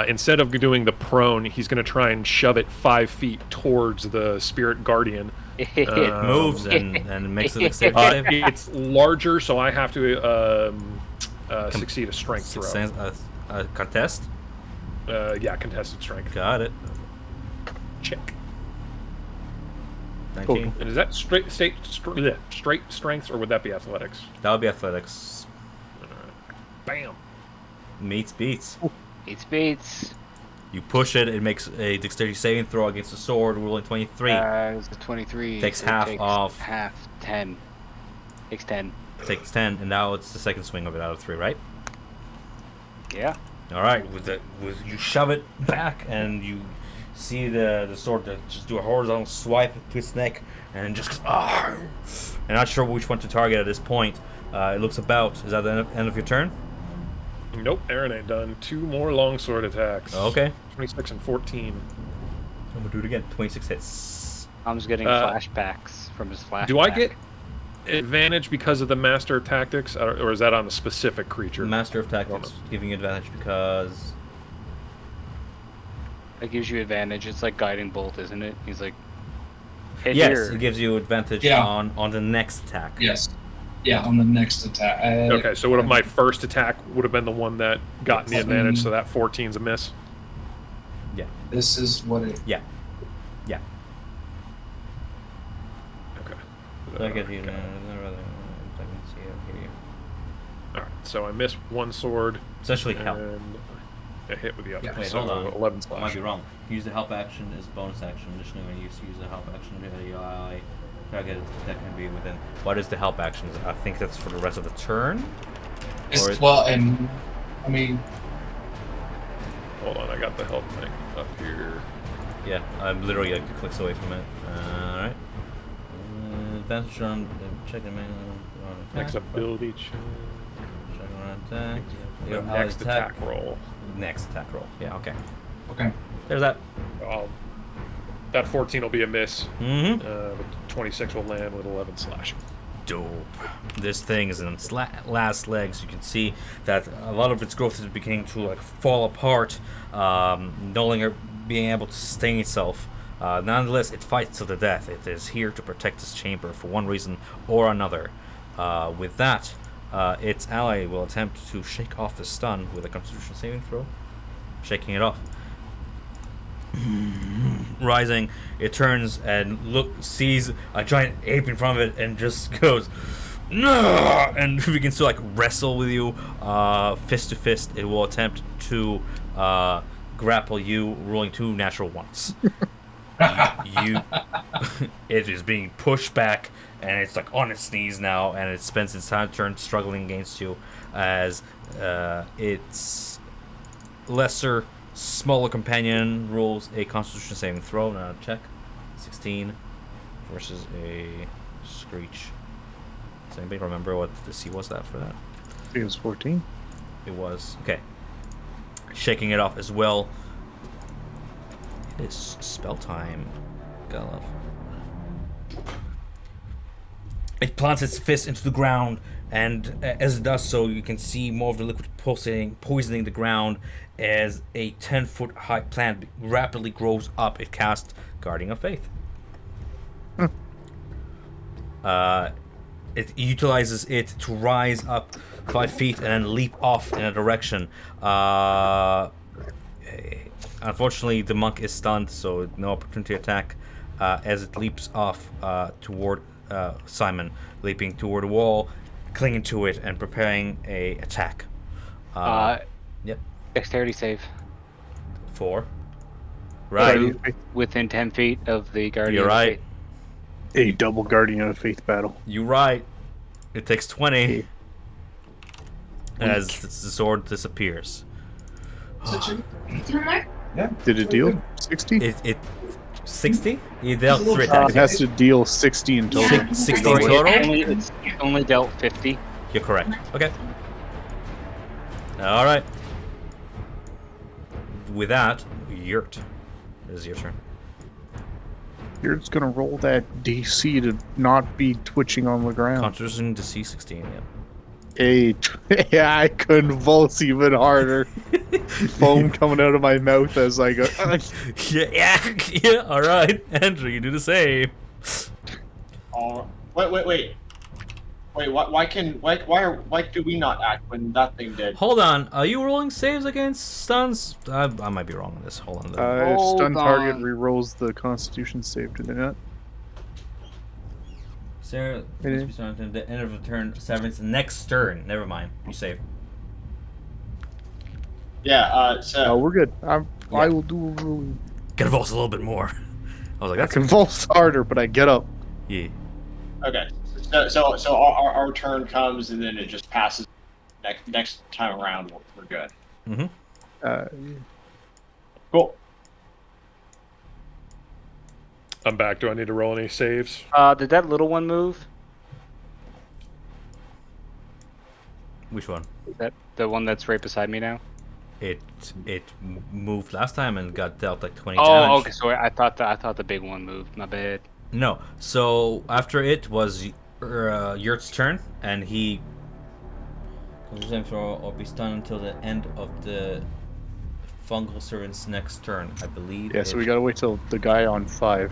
Instead of doing the prone, he's going to try and shove it 5 feet towards the Spirit Guardian. It moves and makes it save. It's larger, so I have to succeed a strength throw. A contest? Yeah, contested strength. Got it. Check. 19. And is that straight strengths, or would that be athletics? That would be athletics. Bam. Meets beats. Beats beats. You push it, it makes a dexterity saving throw against the sword, rolling 23. It's a 23. Takes so half takes off. Half 10. Takes 10. Takes 10, and now it's the second swing of it out of 3, right? Yeah. Alright, you shove it back, and you see the sword to just do a horizontal swipe to its neck, and just I'm not sure which one to target at this point. It looks about. Is that the end of your turn? Nope, Aaron ain't done. 2 more longsword attacks. Okay. 26 and 14. I'm gonna do it again. 26 hits. Tom's getting flashbacks from his flashback. Do I get advantage because of the Master of Tactics, or is that on a specific creature? Master of Tactics giving you advantage because It gives you advantage. It's like Guiding Bolt, isn't it? He's like, hit yes, here. it gives you advantage Yeah. on the next attack. Yes. Yeah, on the next attack. Okay, so what if my first attack would have been the one that got me advantage, so that 14's a miss? Yeah. This is what it. Yeah. Yeah. Okay. So I get you. Okay. Alright, so I missed 1 sword. Essentially help. And I hit with the other. Yeah. Wait, so hold on. 11 I slash. might be wrong. Use the help action as bonus action. Additionally, when you use the help action, I target that can be within. What is the help action? I think that's for the rest of the turn. It's, well, and I mean, Hold on, I got the help thing up here. Yeah, I'm literally like clicks away from it. Alright. Advantage on checking main. Next ability check. Checking on attack. Your Next allied attack roll. Next attack roll. Yeah, okay. okay. There's that. That 14 will be a miss. Mm-hmm. But 26 will land with 11 slashing. Dope. This thing is in its last legs. You can see that a lot of its growth is beginning to like fall apart, no longer being able to sustain itself. Nonetheless, it fights to the death. It is here to protect this chamber for one reason or another. With that, its ally will attempt to shake off the stun with a Constitution saving throw. Shaking it off. Rising, it turns and sees a giant ape in front of it and just goes, "No!" and begins to like wrestle with you, fist to fist. It will attempt to grapple you, rolling 2 natural ones. It is being pushed back, and it's like on its knees now, and it spends its entire turn struggling against you as its smaller companion rolls a Constitution saving throw. Now check. 16 versus a Screech. Does anybody remember what the C was that for that? I think it was 14. It was. Okay. Shaking it off as well. It is spell time. Gotta love. It plants its fist into the ground, and as it does so, you can see more of the liquid poisoning the ground as a 10-foot high plant rapidly grows up. It casts Guardian of Faith. It utilizes it to rise up 5 feet and then leap off in a direction. Unfortunately, the monk is stunned, so no opportunity attack as it leaps off toward Simon, leaping toward a wall, clinging to it, and preparing a attack. Yep. Dexterity save. 4. Right. Right. Within 10 feet of the Guardian. You're of right. Fate. A double Guardian of Faith battle. You're right. It takes 20 Okay. as the sword disappears. Did it deal 60? It 60? You dealt 3 It attacks. has to deal 60 in total. 60 So total? it's only dealt 50. You're correct. Okay. All right. With that, Yurt, it is your turn. You're just gonna roll that DC to not be twitching on the ground. Constitution to C16. Yep. Yeah, I convulse even harder. Foam coming out of my mouth as I go. Yeah. All right, Andrew, you do the same. Oh, wait. Why do we not act when that thing did? Hold on. Are you rolling saves against stuns? I might be wrong on this. Hold on. Hold Stun target on. rerolls the Constitution save, do they not? Sarah, It is. must be starting at the end of the turn. Severance next turn. Never mind. You save. Yeah. Oh, So we're good. I Yeah. will do a really. Convulse a little bit more. I was like, I that's convulse harder, but I get up. yeah. okay. So our turn comes and then it just passes. Next time around, we're good. Mm-hmm. Uh, Cool. I'm back. Do I need to roll any saves? Did that little one move? Which one? Is that the one that's right beside me now? It moved last time and got dealt like 20 Oh, damage. okay. Sorry, I thought the big one moved. My bad. No. So after it was Yurt's turn, and he or be stunned until the end of the fungal servant's next turn, I believe. yeah, so we gotta wait till the guy on 5.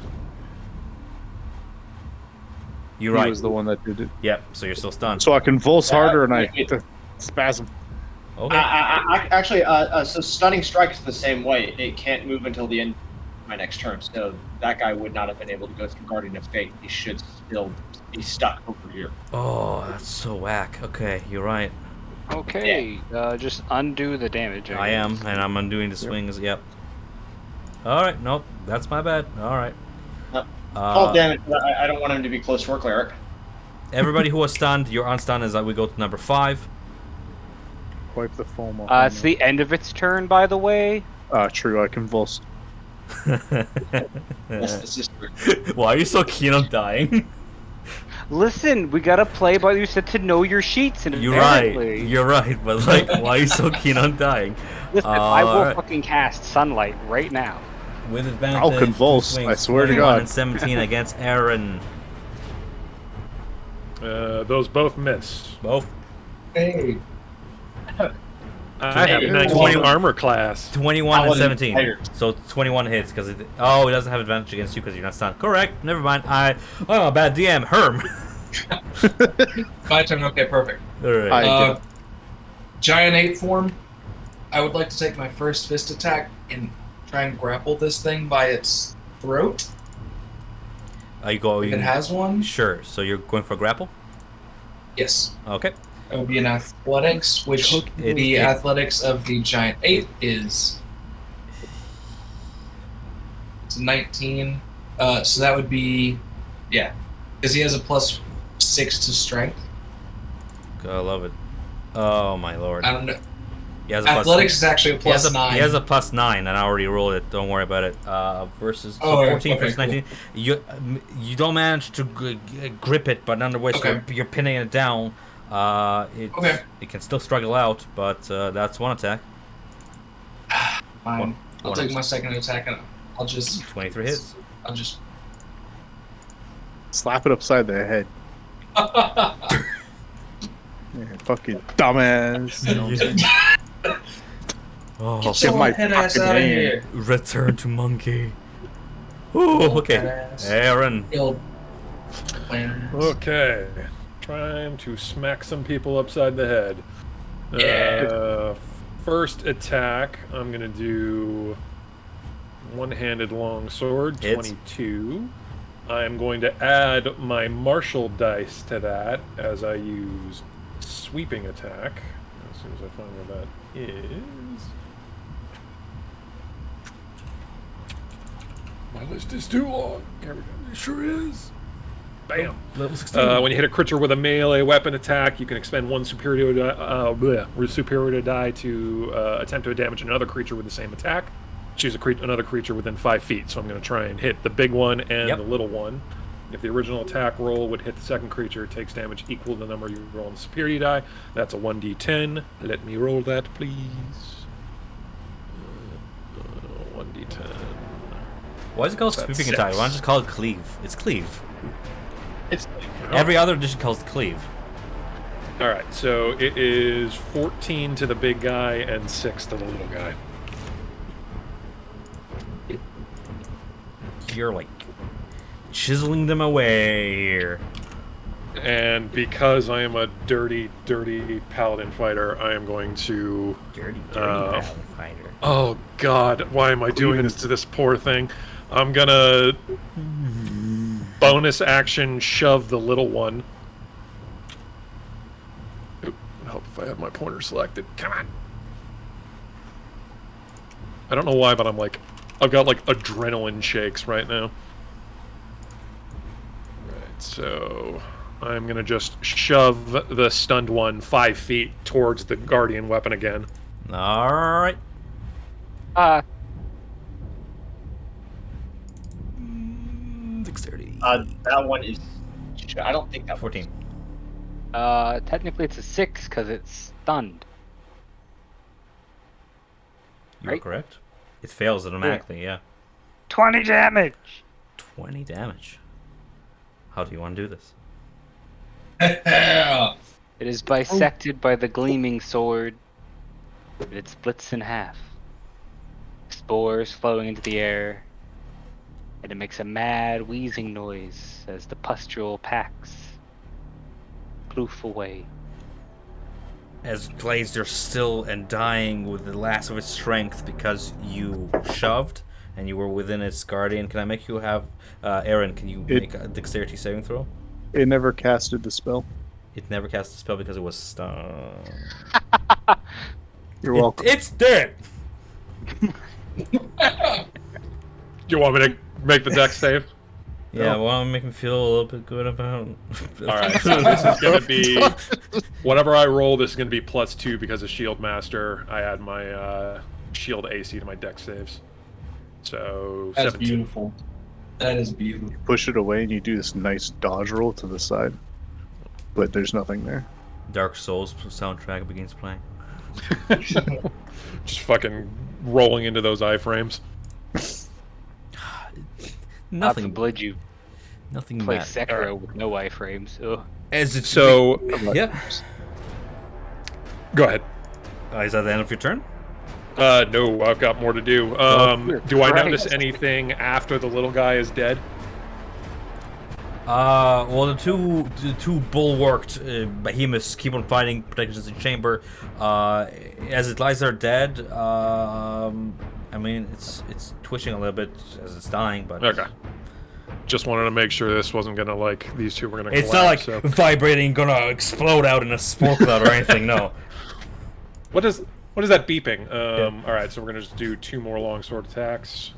You're He right. was the one that did it. Yep. So you're still stunned. So I convulse harder and I it- spasm. Okay. Actually, so stunning strike is the same way. It can't move until the end of my next turn. So that guy would not have been able to go through Guardian of Fate. He should still be stuck over here. Oh, that's so whack. Okay, you're right. Okay. Just undo the damage. I am, and I'm undoing the swings. Yep. All right. Nope. That's my bad. All right. Oh, damn it. I don't want him to be close for cleric. Everybody who was stunned, you're unstunned as we go to number 5. Wipe the foam off. It's the end of its turn, by the way. True, I convulse. It's just Why are you so keen on dying? Listen, we gotta play, but you said to know your sheets, and You're right. apparently- You're right. But like, why are you so keen on dying? Listen, I will alright. fucking cast sunlight right now. With advantage, I'll convulse, two I swings, swear to 21 God. and 17 against Aaron. Those both missed. Both Hey, I have Hey, 19 20 armor class. 21 I and wasn't 17. tired. So 21 hits because it. Oh, he doesn't have advantage against you because you're not stunned. Correct. Never mind. I'm a bad DM. Herm. my turn. Okay, perfect. All right. I- Giant ape form. I would like to take my first fist attack and try and grapple this thing by its throat. Are you going? If it has one, Sure. So you're going for a grapple? yes. Okay. It would be an athletics, which It- the it- athletics of the giant ape is it's 19. So that would be, yeah, because he has a +6 to strength. I love it. Oh my lord. I don't know. He has a Athletics is actually a He has +9. He has a +9, and I already rolled it. Don't worry about it. Versus so Oh, 14 okay, versus cool. 19. You don't manage to grip it, but nonetheless Okay. you're pinning it down. Okay. It can still struggle out, but that's one attack. Fine. One- I'll one take hit. my second attack and I'll just 23 hits. Slap it upside the head. Yeah, fucking dumbass. You know what I'm saying? Oh, Get Get your my head ass fucking out of hand. here. return to monkey. Ooh, okay. Badass. Aaron. Ill planners. Okay. Trying to smack some people upside the head. Yeah. First attack, I'm going to do one-handed long sword, Hits. 22. I am going to add my martial dice to that as I use sweeping attack. As soon as I find where that is. My list is too long. Here we go. It sure is. Bam. Level 16. When you hit a creature with a melee weapon attack, you can expend one superior die to attempt to damage another creature with the same attack. Choose another creature within 5 feet. So I'm going to try and hit the big one and the little one. If the original attack roll would hit the second creature, it takes damage equal to the number you roll on the superior die. That's a 1d10. Let me roll that, please. 1d10. Why is it called That's sweeping attack? 6. Why not just call it cleave? It's cleave. It's Every other edition calls it cleave. Alright, so it is 14 to the big guy and 6 to the little guy. You're like chiseling them away here. And because I am a dirty, dirty paladin fighter, I am going to... Dirty paladin fighter. Oh god, why am I doing this to this poor thing? I'm gonna bonus action shove the little one. Oop, it'd help if I had my pointer selected. Come on. I don't know why, but I've got like adrenaline shakes right now. Right, so I'm gonna just shove the stunned one 5 feet towards the guardian weapon again. Alright. Dexterity. that one is. I don't think that 14. Technically it's a 6 because it's stunned. You're Right? correct. It fails automatically, yeah. 20 damage! 20 damage. How do you want to do this? It is bisected by the gleaming sword. It splits in half. Spores flowing into the air. And it makes a mad wheezing noise as the pustule packs ploof away. As Glazer still and dying with the last of its strength because you shoved and you were within its guardian, can I make you have... Aaron, can you make a dexterity saving throw? It never casted the spell. It never cast a spell because it was stunned. You're welcome. It's dead! Do you want me to make the dex save? Yeah, well, make me feel a little bit good about... Alright, so this is going to be... Whatever I roll, this is going to be +2 because of Shield Master. I add my shield AC to my dex saves. So, That's 17. beautiful. That is beautiful. Push it away and you do this nice dodge roll to the side. But there's nothing there. Dark Souls soundtrack begins playing. Just fucking rolling into those iframes. Nothing. Blood you Nothing play bad. Sekiro with no iframes. Ugh. As it's So, yeah. go ahead. Is that the end of your turn? No, I've got more to do. Do I Christ. notice anything after the little guy is dead? Well, the two bulwarked behemoths keep on fighting, protecting the chamber. As it lies there dead, I mean, it's twitching a little bit as it's dying, but Okay. Just wanted to make sure this wasn't gonna like these two were gonna. it's not like collapse, so. vibrating, gonna explode out in a smoke cloud or anything. No. What is that beeping? All right, so we're gonna just do 2 more longsword attacks.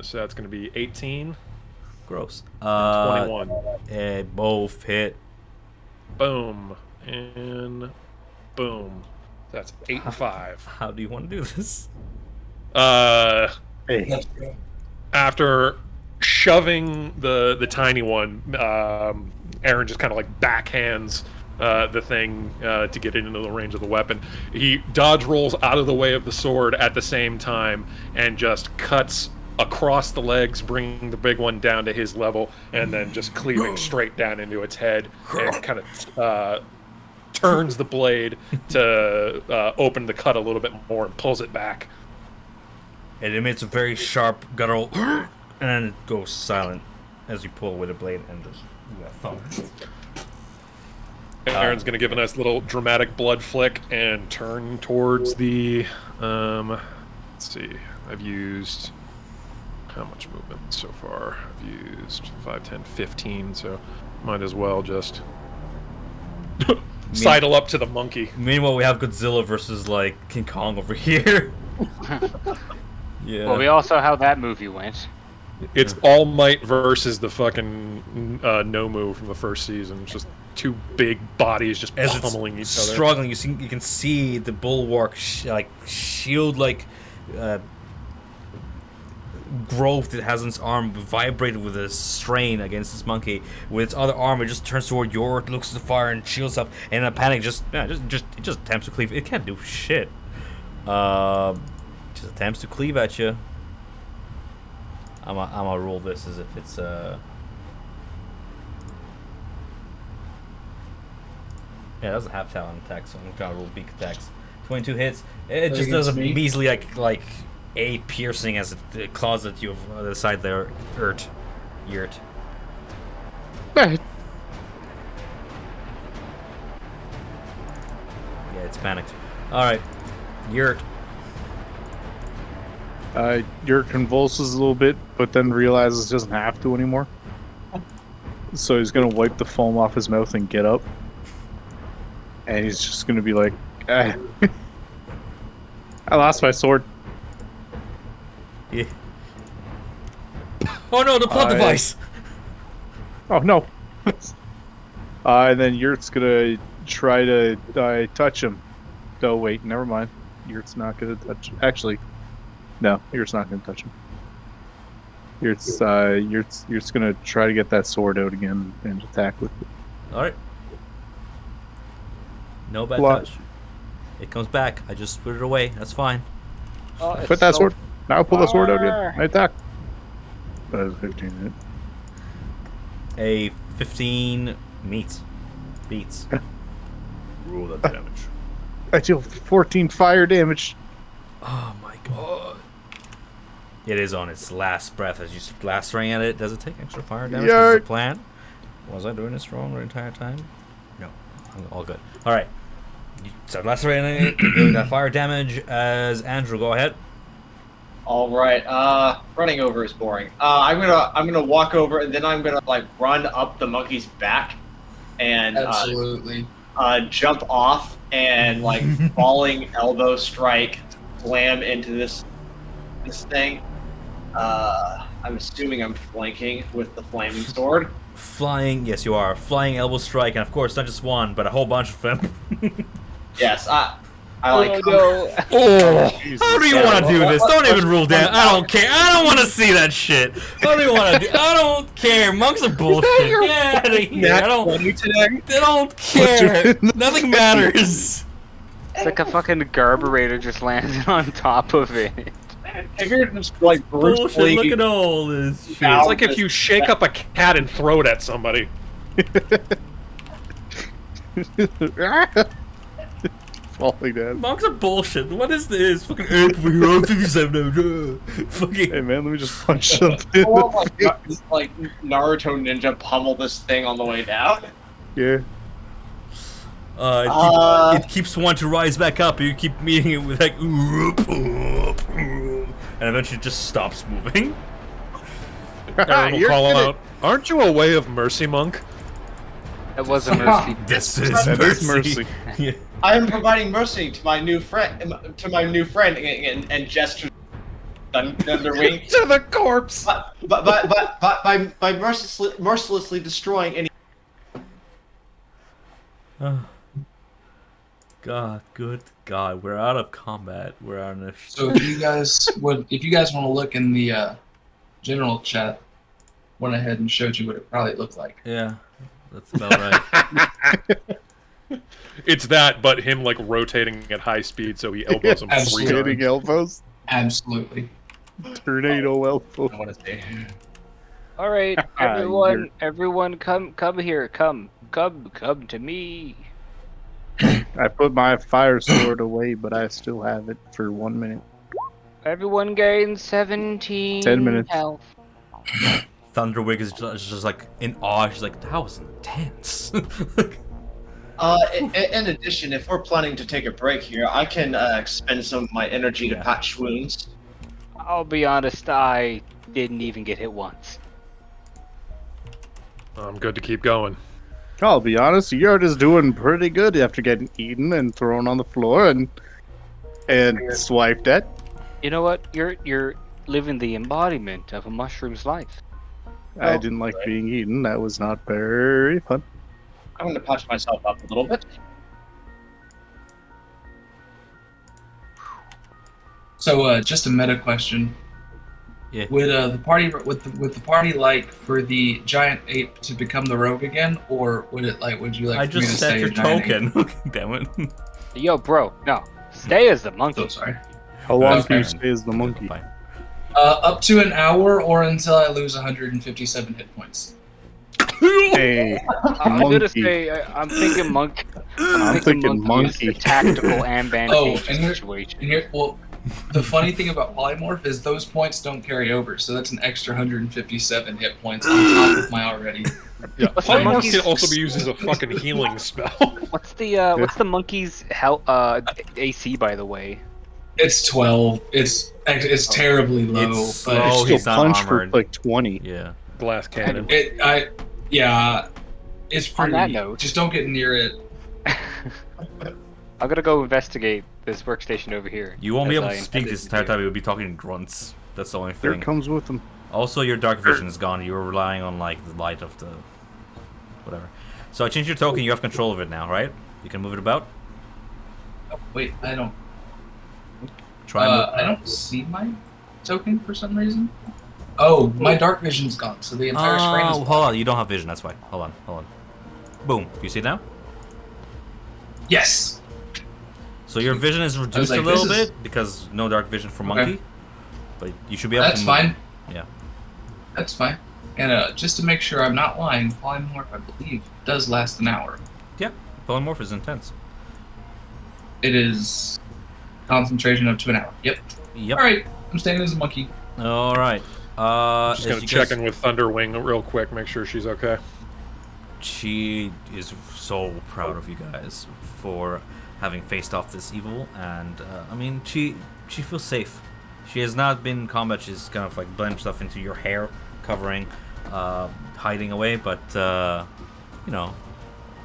So that's gonna be 18, Gross. 21. Both hit. Boom and boom. That's 8 and 5. How do you want to do this? Hey, Let's go. After shoving the tiny one, Aaron just kind of like backhands the thing to get it into the range of the weapon. He dodge rolls out of the way of the sword at the same time and just cuts across the legs, bringing the big one down to his level, and then just cleaving straight down into its head and kind of turns the blade to open the cut a little bit more and pulls it back. It emits a very sharp guttural, and then it goes silent as you pull with a blade and just thump. And Aaron's going to give a nice little dramatic blood flick and turn towards the, let's see, I've used how much movement so far? I've used 5, 10, 15, so might as well just sidle up to the monkey. Meanwhile, we have Godzilla versus like King Kong over here. Yeah. Well, we all saw how that movie went. It's All Might versus the fucking Nomu from the first season. It's just two big bodies just As it's pummeling each other. struggling, you can see the bulwark shield growth that has in its arm vibrated with a strain against this monkey. With its other arm, it just turns toward York, looks at the fire, and shields up. And in a panic, it just attempts to cleave. It can't do shit. Just attempts to cleave at you. I'm gonna roll this as if it's Yeah, it doesn't have talent attacks, so I'm gonna roll beak attacks. 22 hits. It just does a measly like 8 piercing as it claws at you on the side there. Yurt. Yeah, it's panicked. Alright. Yurt. Yurt convulses a little bit, but then realizes he doesn't have to anymore. So he's gonna wipe the foam off his mouth and get up. And he's just gonna be like, I lost my sword. Yeah. Oh no, the plot device! Oh no. And then Yurt's gonna try to touch him. Oh wait, never mind. Yurt's not gonna touch him. Actually, no, Yurt's not gonna touch him. Yurt's gonna try to get that sword out again and attack with it. Alright. No bad Block. touch. It comes back. I just put it away. That's fine. Oh, Put that sword. Now pull the sword out again. I attack. That was 15 hit. A 15 beats. Roll that damage. I deal 14 fire damage. Oh my god. It is on its last breath as you blastering at it. Does it take extra fire damage? Yeah. Is the plan? Was I doing this wrong the entire time? No. I'm all good. Alright. You start lacerating it, you're doing that fire damage as Andrew, go ahead. All right. Running over is boring. I'm gonna walk over and then I'm gonna like run up the monkey's back and Absolutely. Jump off and like falling elbow strike slam into this thing. I'm assuming I'm flanking with the flaming sword. Flying, yes you are. Flying elbow strike, and of course not just one, but a whole bunch of them. Yes, I like. no. Oh, how do you want to do this? Don't even rule down. I don't care. I don't want to see that shit. How do you want to do? I don't care. Monks are bullshit. Get out of here. I don't care. Nothing matters. It's like a fucking garburator just landed on top of it. If you're just like Bullshit. brutally Look at all this shit. It's like if you shake up a cat and throw it at somebody. Falling down. Monks are bullshit. What is this? Fucking 57. Fucking. Hey man, let me just punch something. like Naruto ninja pummel this thing on the way down. Yeah. It keeps wanting to rise back up. You keep meeting it with like, and eventually it just stops moving. Aaron will You're call him good. out. Aren't you a way of mercy, monk? That was a mercy. This is That is mercy. mercy. Yeah. I am providing mercy to my new friend, and gesture underwing. To the corpse. But by mercilessly destroying any. Oh. God, good God, we're out of combat. We're on a. So if you guys want to look in the general chat, went ahead and showed you what it probably looked like. Yeah, that's about right. It's that, but him like rotating at high speed, so he elbows him 3 Absolutely. times. Hitting elbows. Absolutely. Tornado elbow. I want to say. All right, You're- everyone, come here, come to me. I put my fire sword away, but I still have it for 1 minute. Everyone gains 17 10 minutes. health. Thunderwig is just like in awe. She's like, that was intense. In addition, if we're planning to take a break here, I can expend some of my energy to patch wounds. I'll be honest, I didn't even get hit once. I'm good to keep going. I'll be honest, you're just doing pretty good after getting eaten and thrown on the floor and swiped at. You know what? You're living the embodiment of a mushroom's life. I didn't like being eaten. That was not very fun. I'm going to patch myself up a little bit. So, just a meta question. Yeah. Would the party like for the giant ape to become the rogue again, or would you like I for me to just set stay your a giant token. Damn it. Yo, bro, no. Stay as the ape? monkey. So sorry. How long Okay. can you stay as the monkey? Fine. Up to an hour, or until I lose 157 hit points. Hey, I'm gonna monkey. say I'm thinking monk. I'm thinking monkey. monkey. Is a tactical and bandage and here- situation. And here, well, the funny thing about polymorph is those points don't carry over, so that's an extra 157 hit points on top of my already. Yeah, What's the polymorph monkey's- can also be used as a fucking healing spell. What's the monkey's AC by the way? It's 12. It's terribly low, It's but slow. Still he's not punch for armored. like 20. Yeah. Glass cannon. it's On pretty. that note- Just don't get near it. I'm gonna go investigate this workstation over here. You won't be as able I to speak intended this to entire do. time. You'll be talking in grunts. That's the only Here thing. it comes with them. Also, your dark vision is gone. You were relying on like the light of the whatever. So I changed your token. You have control of it now, right? You can move it about. Oh, wait, I don't. Try. Move. I don't see my token for some reason. Oh, my dark vision's gone, so the entire screen is. Oh, hold on. You don't have vision. That's why. Hold on. Boom. You see it now? Yes. So your vision is reduced like, a little this is- bit because no dark vision for Okay. monkey. But you should be able That's to move. fine. Yeah. That's fine. And just to make sure I'm not lying, polymorph, I believe, does last an hour. Yeah. Polymorph is intense. It is concentration up to an hour. Yep. Yep. All right. I'm staying as a monkey. All right. Just as gonna you check guys- in with Thunderwing real quick, make sure she's okay. She is so proud of you guys for having faced off this evil, and I mean, she feels safe. She has not been in combat. She's kind of like blended stuff into your hair, covering, hiding away, but you know,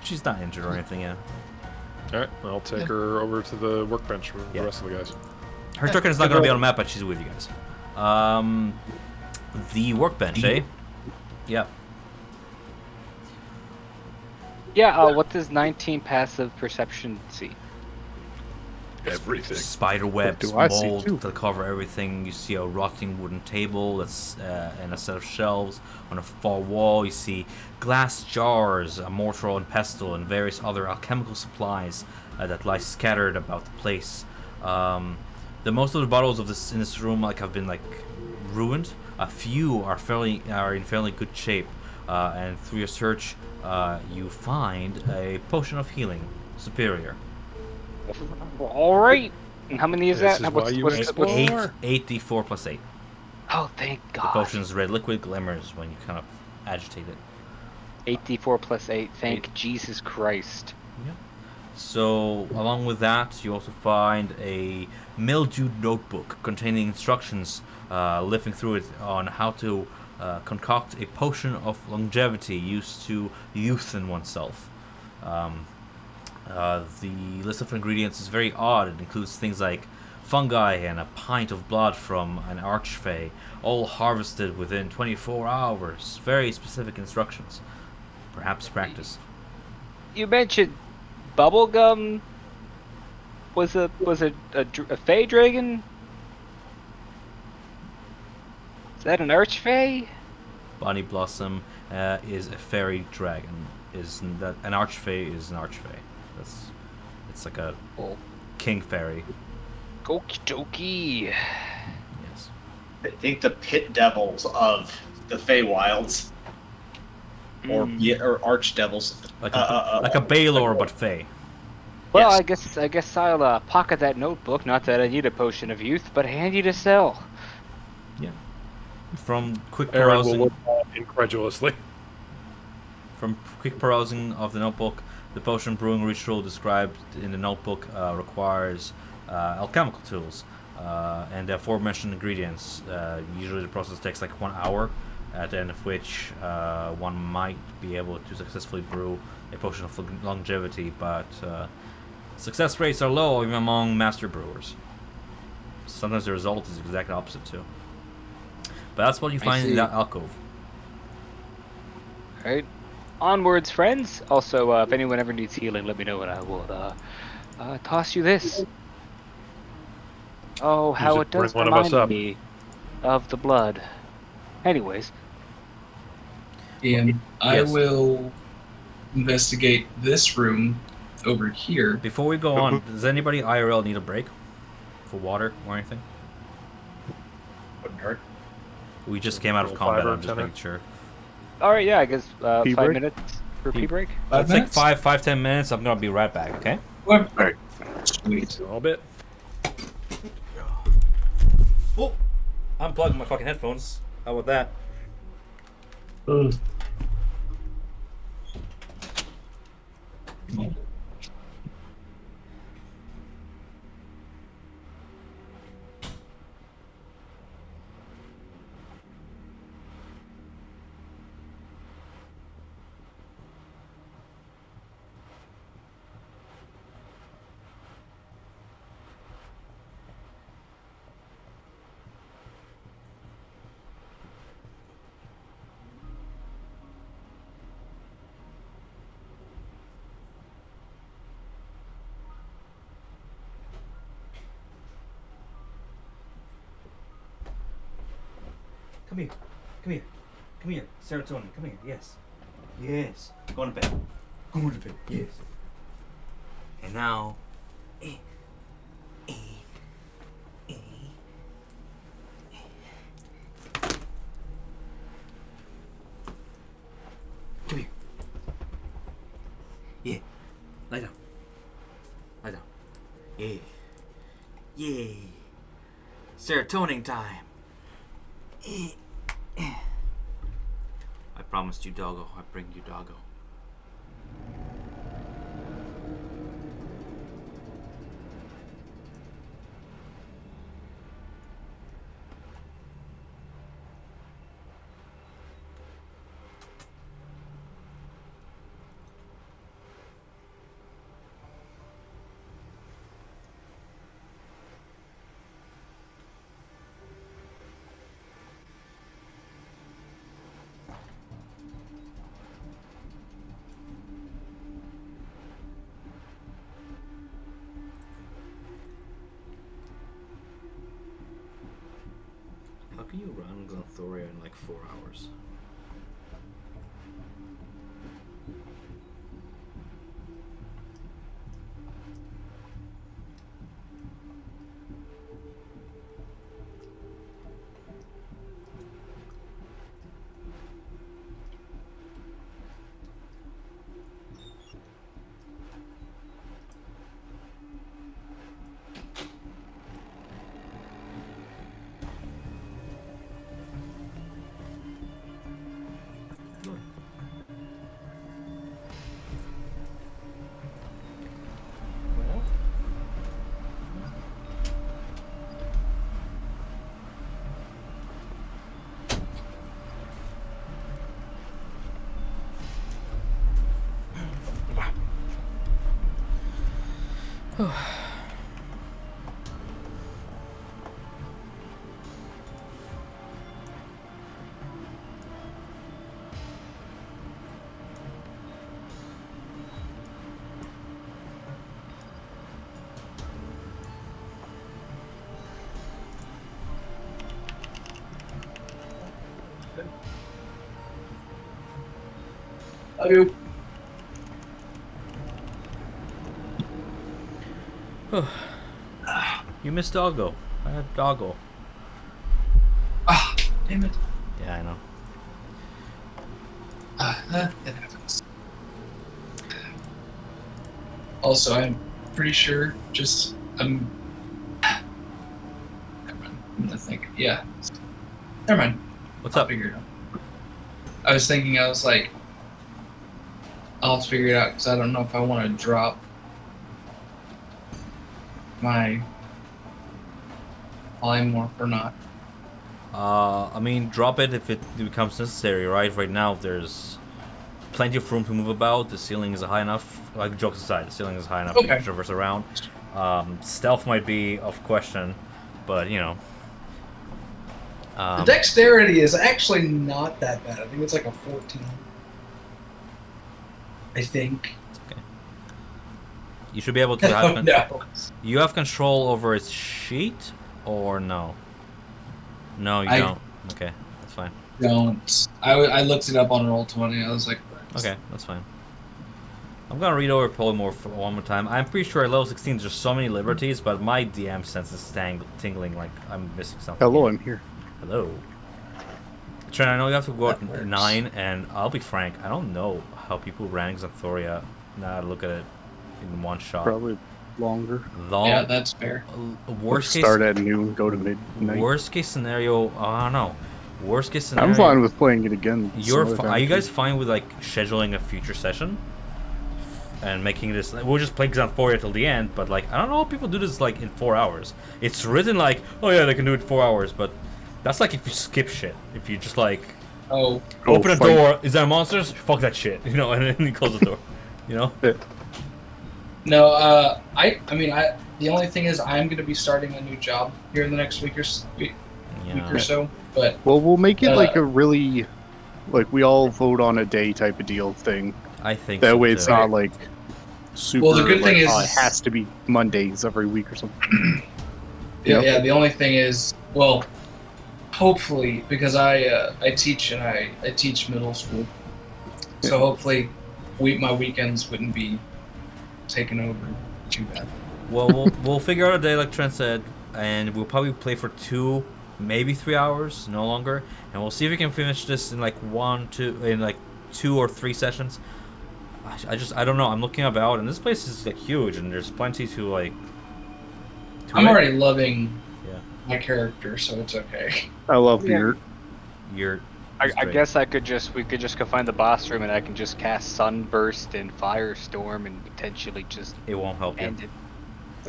she's not injured or anything yet. Alright, I'll take her over to the workbench with Yeah. the rest of the guys. Her token is not going to be on the map, but she's with you guys. The workbench, eh? Yeah. Yeah. What does 19 passive perception see? Everything. Spider webs, do I see mold too? that cover everything. You see a rotting wooden table that's and a set of shelves on a far wall. You see glass jars, a mortar and pestle, and various other alchemical supplies that lie scattered about the place. The most of the bottles of this in this room have been ruined. A few are in fairly good shape, and through your search, you find a potion of healing, superior. All right. And how many is This that? is why you explore. 8d4 plus 8. Oh, thank The God. potion's red liquid glimmers when you kind of agitate it. 8d4 plus 8. Thank Jesus Christ. So, along with that, you also find a mildewed notebook containing instructions, lifting through it on how to concoct a potion of longevity used to youthen oneself. The list of ingredients is very odd. It includes things like fungi and a pint of blood from an archfey, all harvested within 24 hours. Very specific instructions. Perhaps practice. You mentioned bubblegum was a fey dragon? Is that an archfey? Bonnie Blossom is a fairy dragon. An archfey is an archfey. It's like a Oh, king fairy. okie dokie. Yes. I think the pit devils of the Feywilds, or archdevils. Like a Baylor but fey. Well, Yes. I guess I'll pocket that notebook. Not that I need a potion of youth, but handy to sell. From quick Aaron will perusing look incredulously. of the notebook, the potion brewing ritual described in the notebook requires alchemical tools. And the aforementioned ingredients, usually the process takes like 1 hour, at the end of which one might be able to successfully brew a potion of longevity, but success rates are low even among master brewers. Sometimes the result is the exact opposite too. But that's what you find in that alcove. Alright. Onwards, friends. Also, if anyone ever needs healing, let me know and I will toss you this. Oh, how it does bring one of us remind up. me of the blood. Anyways. And I Yes. will investigate this room over here. Before we go on, does anybody IRL need a break for water or anything? Wouldn't hurt. We just came out of Little combat. fiber I'm just tenor. making sure. Alright, yeah, I guess Pee 5 break? minutes for pee break. Let's take minutes? 5-10 minutes. I'm gonna be right back. Okay. All right. Sweet. A little bit. Oh, unplugging my fucking headphones. How about that? Come here. Come here. Come here. Serotonin. Come here. Yes. Yes. Go to bed. Go to bed. Yes. And now. Come here. Yeah. Lie down. Lie down. Yeah. Yay. Serotonin time. I promised you, doggo. I bring you, doggo. How can you run Xanthoria in like 4 hours? Love you. You missed doggo. I had doggo. Ah, damn it. Yeah, I know. It happens. Also, I'm pretty sure I'm gonna think. Yeah. Never mind. What's I'll up? figure it out. I was thinking, I was like, I'll have to figure it out because I don't know if I want to drop my polymorph or not? I mean, drop it if it becomes necessary, right? Right now, there's plenty of room to move about. The ceiling is high enough. Like, jokes aside, the ceiling is high enough Okay. to traverse around. Stealth might be of question, but, you know. The dexterity is actually not that bad. I think it's like a 14. I think. Okay. You should be able to have... Oh, no. You have control over its sheet, or no? No, you don't. Okay, that's fine. Don't. I looked it up on Roll20. I was like... Okay, that's fine. I'm gonna read over Polymorph one more time. I'm pretty sure at level 16 there's so many liberties, but my DM sense is tingling like I'm missing something. Hello, I'm here. Hello. Trent, I know you have to go That at works. 9, and I'll be frank, I don't know how people ran Xanthoria. Now I look at it in one shot. Probably longer. Long, Yeah, that's fair. worst case, Start at noon, go to midnight. worst case scenario, I don't know. Worst case scenario. I'm fine with playing it again. You're some other are you time, guys fine with like scheduling a future session and making this? We'll just play Xanthoria till the end, but like I don't know how people do this like in 4 hours. It's written like, oh yeah, they can do it in 4 hours, but that's like if you skip shit. If you just like Oh, Go open a fight. door, is there monsters? Fuck that shit, you know, and then you close the door, you know. It. no, I mean, the only thing is I'm going to be starting a new job here in the next week or Yeah. so, but Well, we'll make it like Uh, a really, like we all vote on a day type of deal thing. I think That so, way, it's too. not like super. Well, the good thing like, is- oh, it has to be Mondays every week or something. yeah, Yep. yeah, the only thing is, well, hopefully, because I teach and I teach middle school, so hopefully my weekends wouldn't be taken over too bad. Well, we'll figure out a day like Trent said, and we'll probably play for 2, maybe 3 hours, no longer, and we'll see if we can finish this in like 2 or 3 sessions. I don't know. I'm looking about, and this place is like huge, and there's plenty to like. I'm already loving Yeah. my character, so it's okay. I love Yeah. your. You're. I great. guess we could just go find the boss room and I can just cast Sunburst and Firestorm and potentially just It won't help you. end it.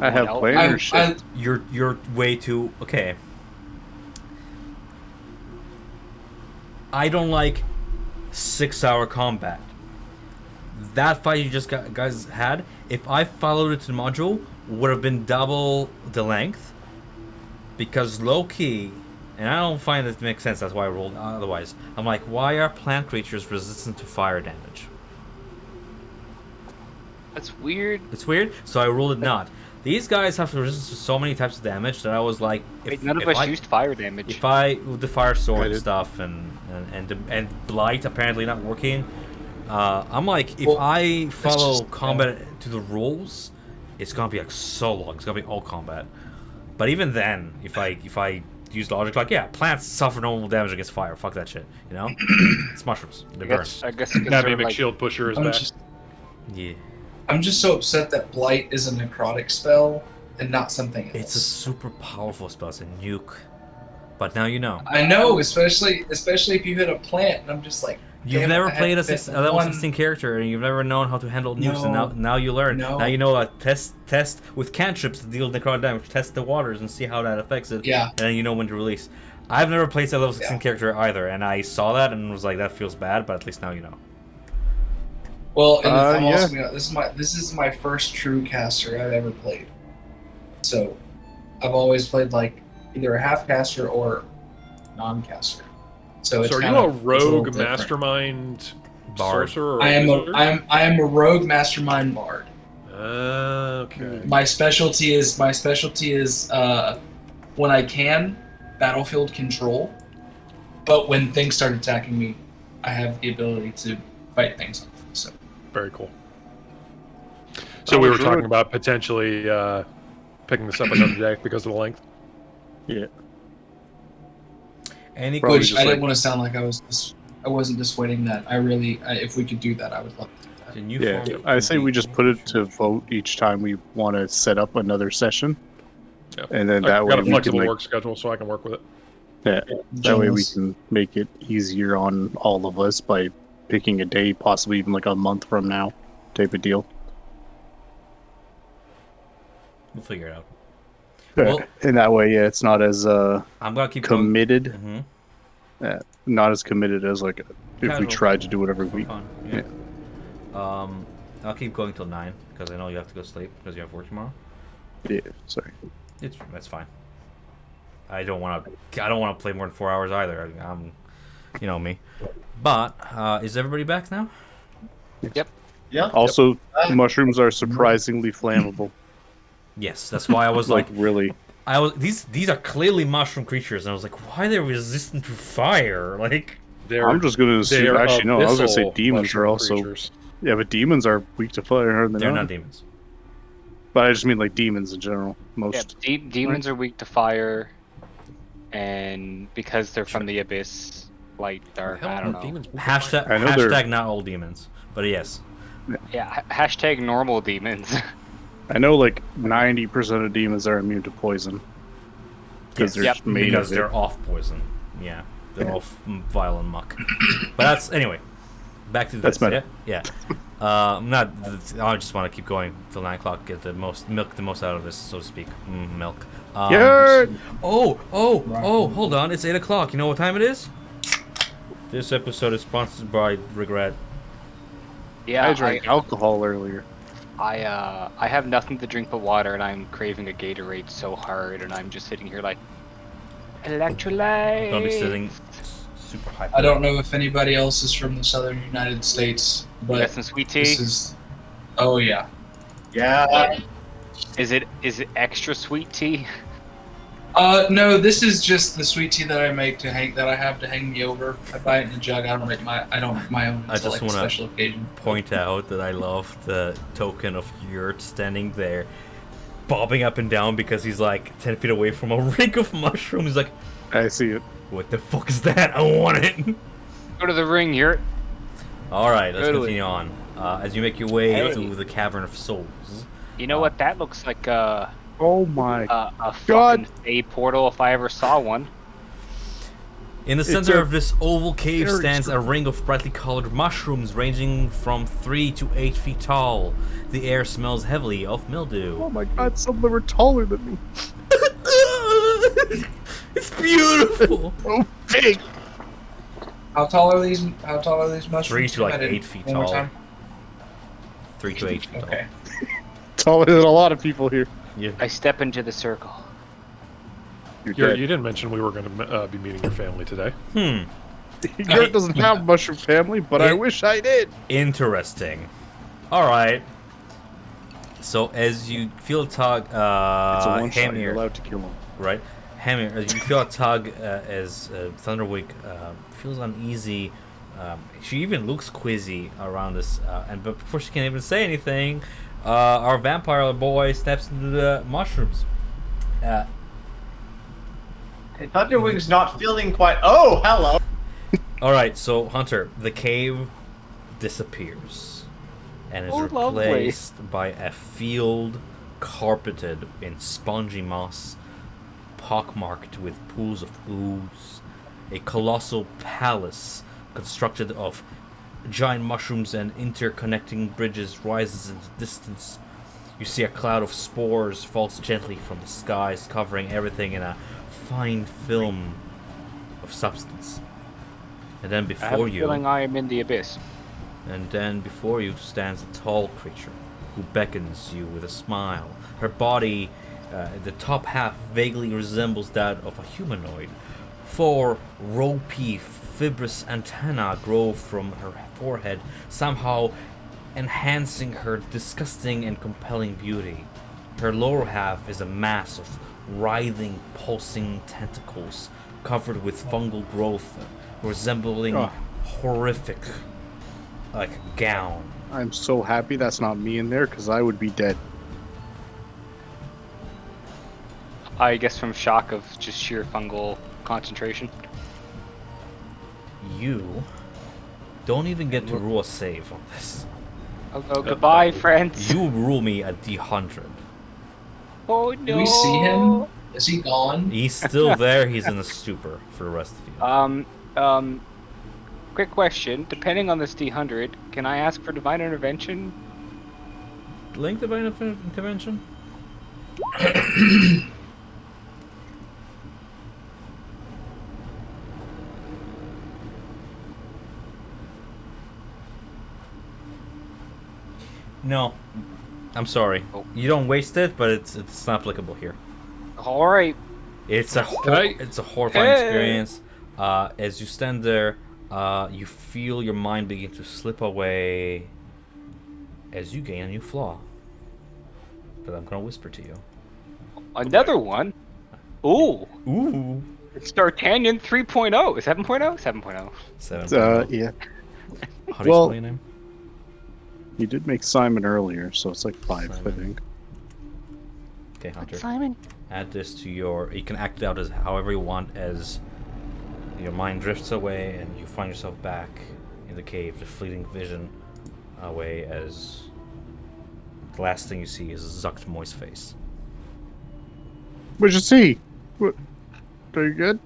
I have Well, player I'm, shit. You're way too okay. I don't like 6-hour combat. That fight you just guys had, if I followed it to the module, would have been double the length. Because low key, and I don't find it makes sense. That's why I rolled otherwise. I'm like, why are plant creatures resistant to fire damage? That's weird. It's weird. So I ruled it not. These guys have to resist to so many types of damage that I was like, Wait, none of us used fire damage. If I with the fire I sword did. stuff and blight apparently not working, I'm like, if Well, I follow just- combat to the rules, it's gonna be like so long. It's gonna be all combat. But even then, if I use logic, like yeah, plants suffer normal damage against fire. Fuck that shit. You know, it's mushrooms. They burn. I guess you could Navi sort of, like, McShield Pusher is I'm back. just, Yeah, I'm just so upset that Blight is a necrotic spell and not something else. it's a super powerful spell. It's a nuke. But now you know. I know, especially if you hit a plant, and I'm just like, You've damn it, never I had played to a fit level one- 16 character, and you've never known how to handle nukes, and No. now you learn. No. Now you know that test with cantrips to deal necrotic damage. Test the waters and see how that affects it. Yeah. And then you know when to release. I've never played a level 16 Yeah. character either, and I saw that and was like, that feels bad, but at least now you know. Well, and I'm yeah. also gonna, this is my first true caster I've ever played. So, I've always played like either a half caster or non-caster. So it's So are you kind a of- it's little rogue different. mastermind Bard. sorcerer? Or I am wizard? I am a rogue mastermind bard. Okay. My specialty is when I can battlefield control, but when things start attacking me, I have the ability to fight things off. So Very cool. So we were druid. talking about potentially picking this up another day because of the length. Yeah. Any Probably which just I didn't like- want to sound like I wasn't dissuading that. If we could do that, I would love to do that. the new Yeah, form I would say be we just put it to vote each time we want to set up another session, Yeah. and then I've that way got a we can flexible like, work schedule, so I can work with it. yeah, that way we Jealous. can make it easier on all of us by picking a day, possibly even like a month from now, type of deal. We'll figure it out. Well- in that way, yeah, it's not as I'm gonna keep committed. Going. Not as committed as like if we Casual. tried to do it every For week. fun. Yeah. I'll keep going till 9 because I know you have to go sleep because you have work tomorrow. Yeah, sorry. That's fine. I don't want to play more than 4 hours either. You know me. But is everybody back now? Yep. Yeah. Also, mushrooms are surprisingly flammable. Yes, that's why I was Like like, really. these are clearly mushroom creatures, and I was like, why are they resistant to fire? Like, I'm just gonna assume. they're Actually, no. I was gonna say abyssal demons are mushroom also. creatures. Yeah, but demons are weak to fire, aren't they? they're not demons. But I just mean like demons in general. Yeah, Most. demons are weak to fire, and because they're from the abyss, like they're Hell, I don't know. demons will Hashtag, I know they're- hashtag not all demons, but yes. Yeah, hashtag normal demons. I know like 90% of demons are immune to poison. Because they're Yep. just made Because of it. they're off poison. Yeah, they're off vile and muck. But that's anyway. Back to That's this. better. Yeah. I'm not. I just want to keep going till 9 o'clock. Get the most milk, the most out of this, so to speak. Milk. Yeah. Oh! Hold on. It's 8 o'clock. You know what time it is? This episode is sponsored by Regret. Yeah, I drank alcohol earlier. I have nothing to drink but water, and I'm craving a Gatorade so hard, and I'm just sitting here like electrolyte. Don't be sitting super high. I don't know if anybody else is from the southern United States, Got but some sweet tea. this is. Oh yeah. Yeah. Is it extra sweet tea? No, this is just the sweet tea that I make that I have to hang me over. I buy it in a jug. I don't make my own I until just like a wanna special occasion. Point out that I love the token of Yurt standing there, bobbing up and down because he's like 10 feet away from a ring of mushrooms. He's like, I see it. what the fuck is that? I want it. Go to the ring here. All right, let's Totally. continue on. As you make your way Hey. through the Cavern of Souls. You know what? That looks like a Oh my. fucking a portal if I ever saw one. In the It's center a of this oval cave very stands a ring of brightly colored mushrooms ranging from 3 to 8 feet tall. The air smells heavily of mildew. Oh my god, some of them are taller than me. It's beautiful. Oh, big. How tall are these? How tall are these mushrooms? 3 to like I didn't- 8 feet one more tall. time? 3 to 8 feet Okay. Taller than a lot of people here. tall. Yeah. I step into the circle. You're You dead. didn't mention we were going to be meeting your family today. Yurt doesn't have a mushroom family, but I It- wish I did. Interesting. All right. So as you feel a tug, It's a one shot. You're Hamir, allowed to kill him. right? Hamir, as you feel a tug as Thunderwig feels uneasy. She even looks quizzy around this, but before she can even say anything, our vampire boy steps into the mushrooms. Thunderwing's not feeling quite. Oh, hello. All right, so Hunter, the cave disappears and is Oh, lovely. replaced by a field carpeted in spongy moss, pockmarked with pools of ooze. A colossal palace constructed of giant mushrooms and interconnecting bridges rises in the distance. You see a cloud of spores falls gently from the skies, covering everything in a fine film of substance. And then I have before a you, feeling I am in the abyss. stands a tall creature who beckons you with a smile. Her body, the top half, vaguely resembles that of a humanoid. 4 ropey, fibrous antennae grow from her forehead, somehow enhancing her disgusting and compelling beauty. Her lower half is a mass of writhing, pulsing tentacles covered with fungal growth, resembling Ugh. horrific, like gown. I'm so happy that's not me in there, because I would be dead. I guess from shock of just sheer fungal concentration. You don't even get to rule a save on this. Oh, goodbye, friends. You rule me a D100. Oh no. Do we see him? Is he gone? He's still there. He's in a stupor for the rest of you. Quick question. Depending on this D100, can I ask for divine intervention? Link divine intervention. No, I'm sorry. Oh. You don't waste it, but it's not applicable here. All right. It's a Hey. it's a horrifying experience. As you stand there, you feel your mind begin to slip away as you gain a new flaw that I'm gonna whisper to you. Another one. Ooh. Ooh. D'Artagnan 3.0. 7.0? 7.0. 7. Yeah. How do you well- spell your name? You did make Simon earlier, so it's like 5, I Simon. think. Okay, Hunter. Simon. Add this to your. You can act it out as however you want as your mind drifts away and you find yourself back in the cave. The fleeting vision away as the last thing you see is Zucked Moist face. What'd you see? What? Are you good?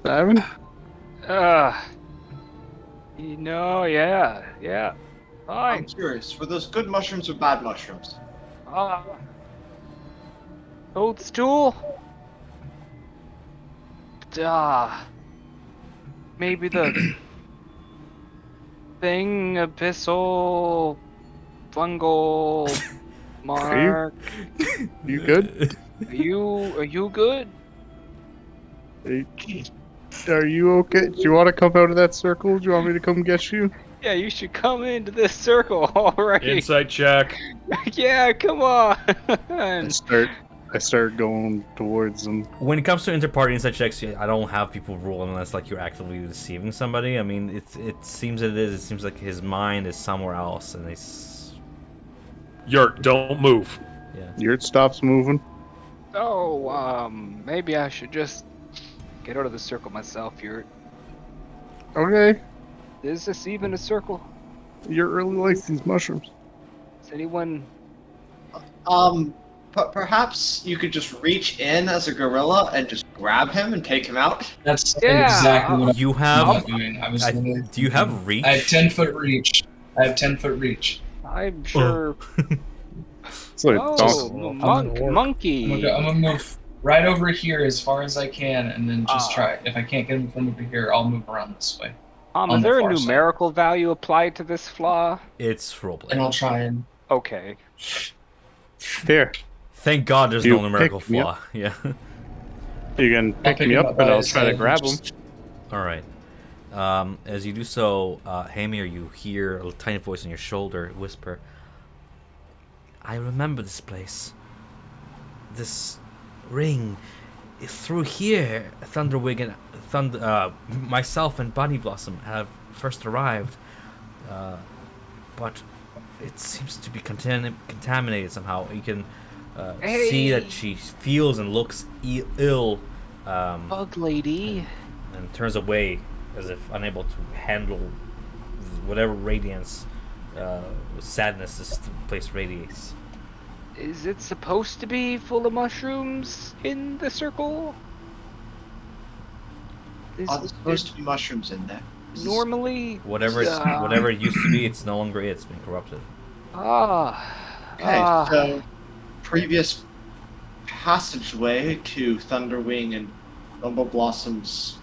Simon? Yeah. I'm Fine. curious, were those good mushrooms or bad mushrooms? Toadstool? Maybe the thing, abyssal, fungal, mark. You good? Are you good? Are you okay? Do you want to come out of that circle? Do you want me to come get you? Yeah, you should come into this circle already. Insight check. Yeah, come on. I start going towards them. When it comes to inter-party insight checks, I don't have people roll unless like you're actively deceiving somebody. I mean, it seems it is. It seems like his mind is somewhere else, and Yurt, don't move. yeah. Yurt stops moving. Oh, maybe I should just get out of the circle myself. Okay. Is this even a circle? Yurt really likes these mushrooms. Is anyone? Perhaps you could just reach in as a gorilla and just grab him and take him out. That's Yeah, exactly what You I'm have. doing. I was I, literally- do you have reach? I have 10-foot reach. I have 10-foot reach. I'm sure. It's like Oh, donkey. monkey. I'm gonna move right over here as far as I can, and then just try it. If I can't get him from over here, I'll move around this way, Is on the there a far side. numerical value applied to this flaw? It's and roleplay. I'll try and. Okay. Here. Thank God there's You no numerical pick me flaw. Yeah. You can pick me up by and I'll his try to head grab and him. just- All right. As you do so, Hamir, you hear a tiny voice on your shoulder whisper, "I remember this place. This ring. Through here, Thunderwing and myself and Bunny Blossom have first arrived, but it seems to be contaminated somehow. You can see that she feels and looks ill, Bug lady. and turns away as if unable to handle whatever radiance, sadness this place radiates." Is it supposed to be full of mushrooms in the circle? Are there supposed to be mushrooms in there? Is this- Normally, Whatever it used to be, it's no longer it. It's been corrupted. Okay, so previous passageway to Thunderwing and Bumble Blossom's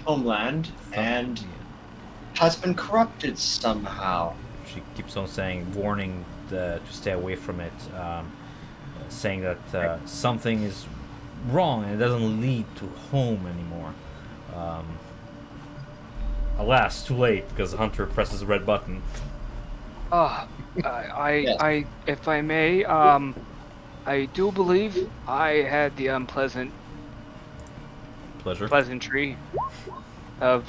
homeland, and has been corrupted somehow. She keeps on saying, warning to stay away from it, saying that something is wrong and it doesn't lead to home anymore. Alas, too late, because Hunter presses the red button. I, if I may, I do believe I had the unpleasant Pleasure. pleasantry of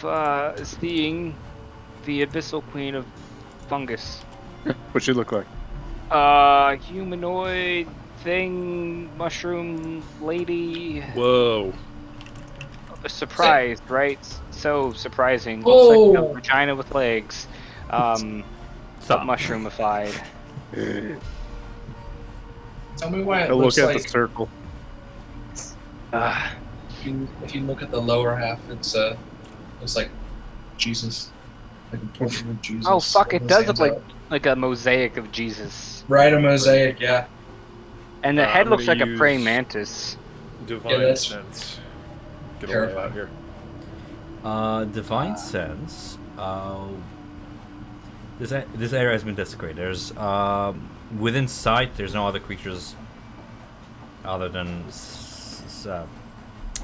seeing the Abyssal Queen of Fungus. What'd she look like? Humanoid thing, mushroom lady. Whoa. Surprised, right? So surprising. Looks like a vagina with legs. But Stop. mushroomified. Tell me why it I look looks at like. the circle. If you look at the lower half, it's like Jesus, like a portrait of Jesus. Oh fuck! It with does his look hands like out. a mosaic of Jesus, Right, a mosaic, yeah. and the head I'm looks like gonna a praying use- mantis. Divine that's sense. Get away out terrifying. here. Divine sense. This area has been desecrated. There's within sight. There's no other creatures other than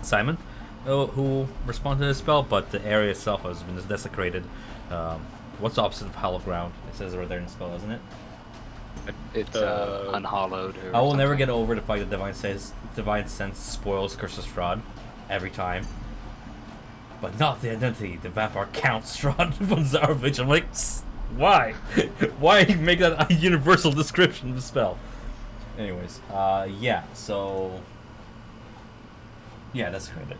Simon who responded to the spell, but the area itself has been desecrated. What's the opposite of hallowed ground? It says right there in the spell, doesn't it? It's unhallowed. Or I will never something. get over the fact that Divine Sense spoils Curse's Strahd every time. But not the identity, the vampire Count Strahd von Zarovich. I'm like, why? Why make that a universal description of the spell? Anyways, yeah, so... Yeah, that's correct.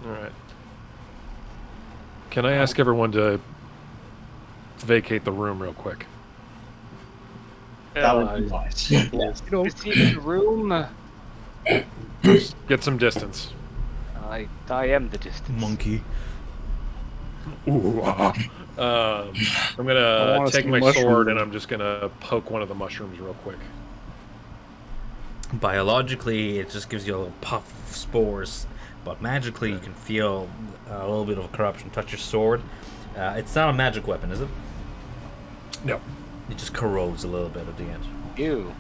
Alright. Can I ask everyone to vacate the room real quick? That would be wise. Is he in the room? Get some distance. I am the distance. Monkey. Ooh, I'm gonna wanna take see my mushroom. sword and I'm just gonna poke one of the mushrooms real quick. Biologically, it just gives you a little puff of spores, but magically, you can feel a little bit of corruption touch your sword. It's not a magic weapon, is it? No. It just corrodes a little bit at the end. Ew.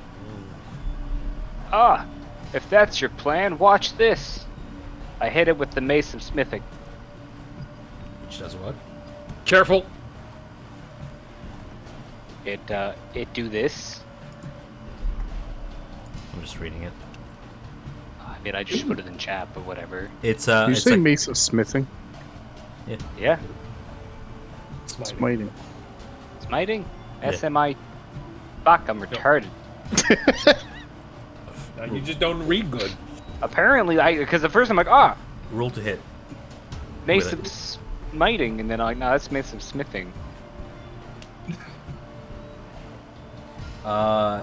Ah, if that's your plan, watch this. I hit it with the mace of smithing. Which does what? Careful! It do this. I'm just reading it. I mean, I just put it in chat, but whatever. It's Did you it's say like, mace of smithing? Yeah, Smiting. smiting. Yeah. SMI. Fuck, I'm retarded. You just don't read good. Apparently, because at first I'm like, roll to hit. mace With of smiting, and then I'm like, no, that's mace of smithing.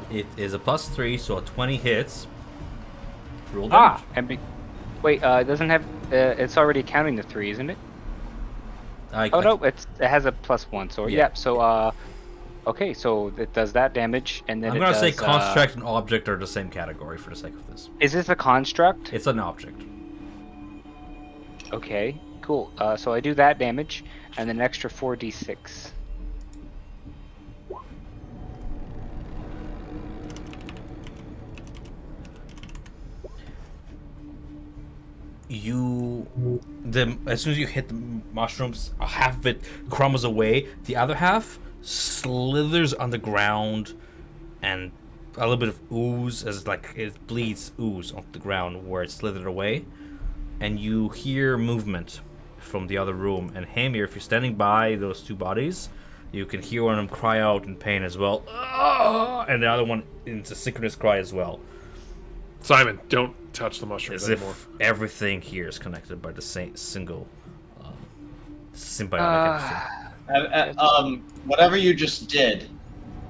It is a +3, so a 20 hits. Roll damage. Wait, it doesn't have. It's already counting the 3, isn't it? Oh no, it has a +1. So Yeah. yeah. So okay, so it does that damage, and then I'm it gonna does, say construct and object are the same category for the sake of this. Is this a construct? It's an object. Okay, cool. So I do that damage, and then an extra 4d6. As soon as you hit the mushrooms, half of it crumbles away. The other half slithers on the ground, and a little bit of ooze as like it bleeds ooze off the ground where it slithered away. And you hear movement from the other room. And Hamir, if you're standing by those two bodies, you can hear one of them cry out in pain as well. "Ah!" And the other one, it's a synchronous cry as well. Simon, don't touch the mushrooms As anymore. if everything here is connected by the same single symbiotic entity. Whatever you just did,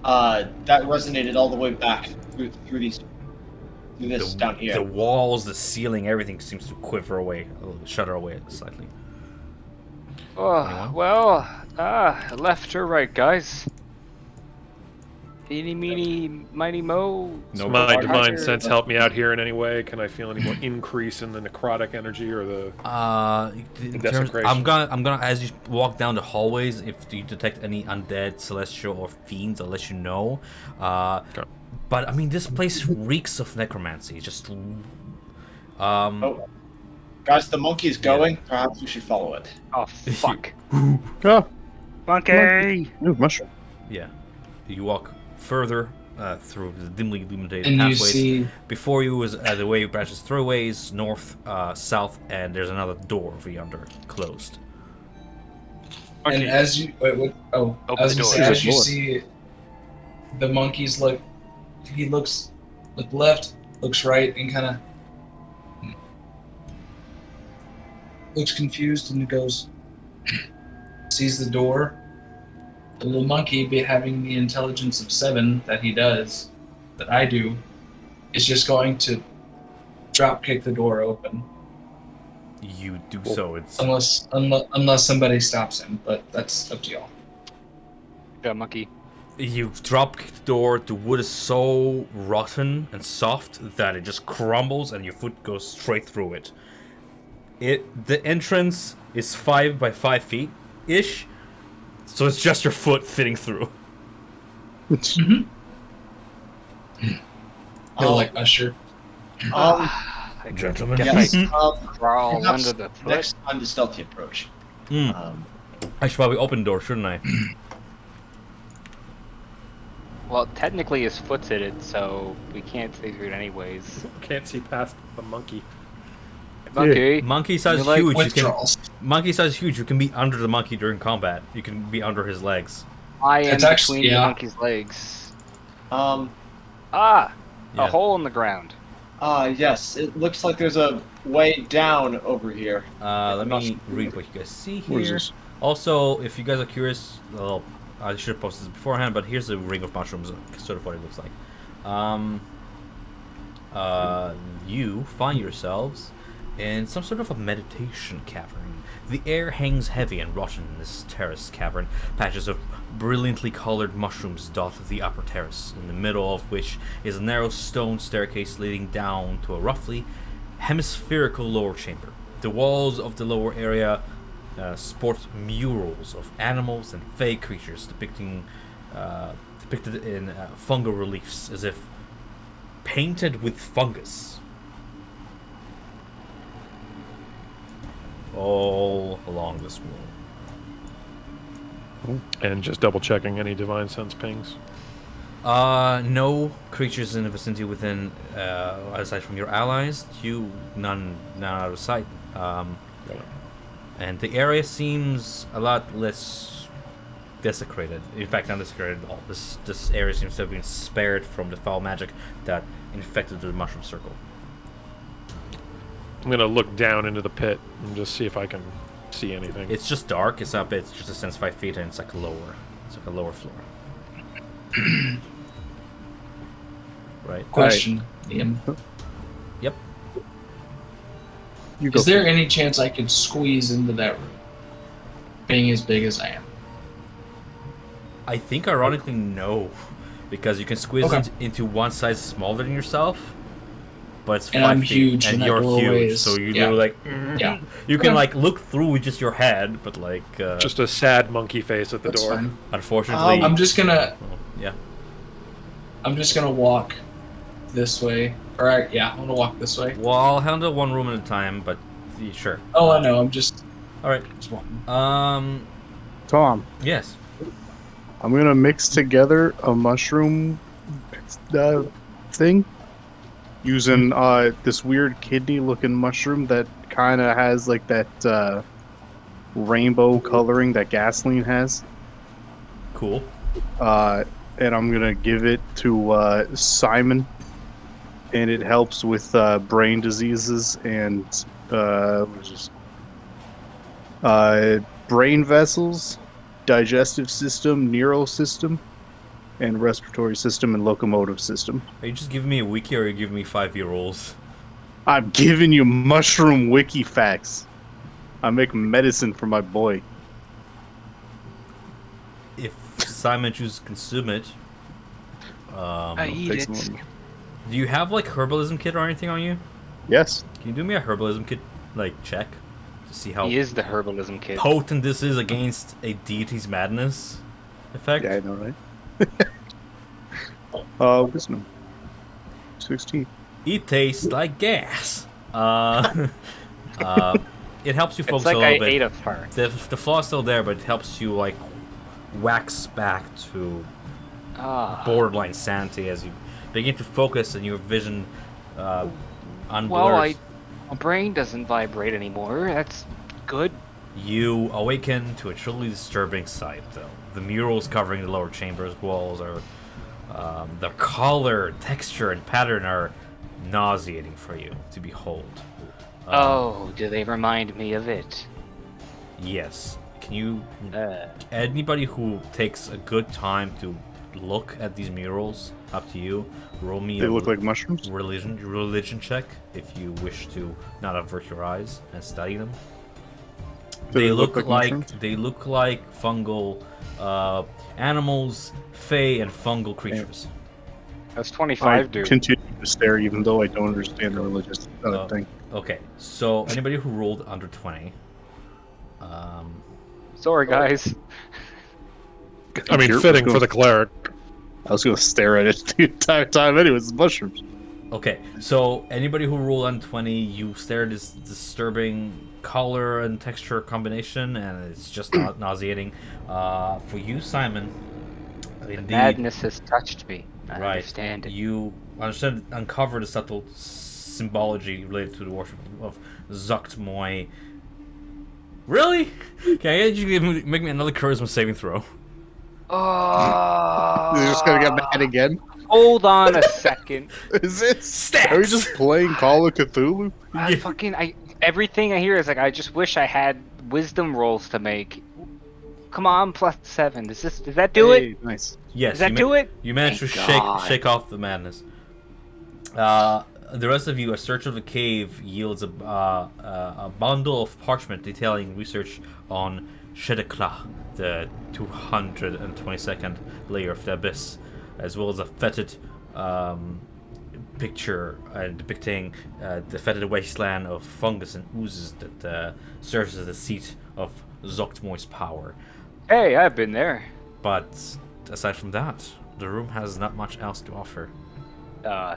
that resonated all the way back through this down here. The walls, the ceiling, everything seems to quiver away, shudder away slightly. Oh, Anyone? well, left or right, guys? Eeny, meeny, miny, mo. Does No, my but- divine Roger. sense help me out here in any way? Can I feel any more increase in the necrotic energy or the... In terms, desecration. I'm gonna as you walk down the hallways, if you detect any undead, celestial, or fiends, I'll let you know. Okay. But I mean, this place reeks of necromancy. Just Oh, guys, the monkey's going. Perhaps we should follow it. Oh, fuck. Oh, Monkey! ooh, mushroom. yeah. You walk further through the dimly illuminated And you pathways. see Before you is the way branches three ways, north, south, and there's another door over yonder, closed. And Okay. as you Open as the you door. see, as you Door. see the monkey's look, he looks left, looks right, and kind of looks confused, and he goes, sees the door. The little monkey, be having the intelligence of 7 that he does, that I do, is just going to drop kick the door open. You do so. It's Unless somebody stops him, but that's up to y'all. Yeah, monkey. You drop the door. The wood is so rotten and soft that it just crumbles, and your foot goes straight through it. The entrance is 5 by 5 feet ish. So it's just your foot fitting through. Mm-hmm. They're like Usher. Gentlemen. Yes. Crawl Perhaps under the foot. next time the stealthy approach. I should probably open the door, shouldn't I? Well, technically his foot's in it, so we can't see through it anyways. Can't see past the monkey. Monkey. Monkey size You like huge. You can, Withdrawals. monkey size huge. You can be under the monkey during combat. You can be under his legs. I am It's actually- between the yeah. monkey's legs. Yeah. A hole in the ground. Yes. It looks like there's a way down over here. Let me read what you guys see What is here. this? Also, if you guys are curious, well, I should have posted this beforehand, but here's a ring of mushrooms, sort of what it looks like. You find yourselves in some sort of a meditation cavern. The air hangs heavy and rotten in this terrace cavern. Patches of brilliantly colored mushrooms dot the upper terrace, in the middle of which is a narrow stone staircase leading down to a roughly hemispherical lower chamber. The walls of the lower area sport murals of animals and fey creatures depicted in fungal reliefs, as if painted with fungus. All along this wall. And just double checking any divine sense pings. No creatures in the vicinity within, aside from your allies. None out of sight. And the area seems a lot less desecrated. In fact, not desecrated at all. This area seems to have been spared from the foul magic that infected the mushroom circle. I'm gonna look down into the pit and just see if I can see anything. It's just dark. It's up. It's just a sense 5 feet, and it's like lower. It's like a lower floor. Right. Question, Liam. Yep. You go. Is there any chance I could squeeze into that room? Being as big as I am. I think, ironically, no, because you can squeeze Okay. into one size smaller than yourself, but it's And 5 I'm feet, huge, and and that you're doorway huge, is- so you yeah. do like Yeah. you can Okay. like look through with just your head, but like Just a sad monkey face at the That's door. fine. unfortunately, I'm just gonna yeah. walk this way. Alright, yeah, I'm gonna walk this way. Well, I'll handle one room at a time, but sure. Oh, I know, I'm just All right. walking. Tom, Yes. I'm gonna mix together a mushroom thing using this weird kidney-looking mushroom that kind of has like that rainbow coloring that gasoline has. Cool. And I'm gonna give it to Simon, and it helps with brain diseases and what is this? Brain vessels, digestive system, neural system, and respiratory system and locomotive system. Are you just giving me a wiki, or are you giving me 5-year-olds? I'm giving you mushroom wiki facts. I make medicine for my boy. If Simon chooses to consume it, I eat Takes it. one. do you have like herbalism kit or anything on you? Yes. Can you do me a herbalism kit like check to see how He is the herbalism kid. potent this is against a deity's madness effect? Yeah, I know, right? Wisdom. 16. It tastes like gas. It helps you focus It's like a I little bit. ate a fart. The flaw's still there, but it helps you like wax back to borderline sanity as you begin to focus and your vision unblurs. Well, my brain doesn't vibrate anymore. That's good. You awaken to a truly disturbing sight, though. The murals covering the lower chamber's walls are the color, texture, and pattern are nauseating for you to behold. Oh, do they remind me of it? Yes. Can you? Anybody who takes a good time to look at these murals, up to you. Roll me They a look like mushrooms? religion check if you wish to not avert your eyes and study them. Do They look like mushrooms? they look like fungal animals, fey, and fungal creatures. That's I 25, dude. continue to stare even though I don't understand the religious thing. Okay, so anybody who rolled under 20, Sorry, guys. I mean, You're- fitting for the cleric. I was gonna stare at it the entire time. Anyways, mushrooms. Okay, so anybody who rolled on 20, you stare at this disturbing color and texture combination, and it's just nauseating. For you, Simon, indeed, Madness has touched me. I right? understand it. You understand, uncover the subtle symbology related to the worship of Zuktmoy. Really? Can I get you to make me another charisma saving throw? Oh, You're just gonna get mad again. hold on a second. Is it? Stats! Are we just playing Call of Cthulhu? Everything I hear is like, I just wish I had wisdom rolls to make. Come on, +7. Does that do it? Hey, nice. Yes. Does that do it? You managed to Thank God. shake off the madness. The rest of you, a search of the cave yields a bundle of parchment detailing research on Shedekla, the 222nd layer of the Abyss, as well as a fetid picture depicting the fetid wasteland of fungus and oozes that serves as the seat of Zuktmoy's power. Hey, I've been there. But aside from that, the room has not much else to offer.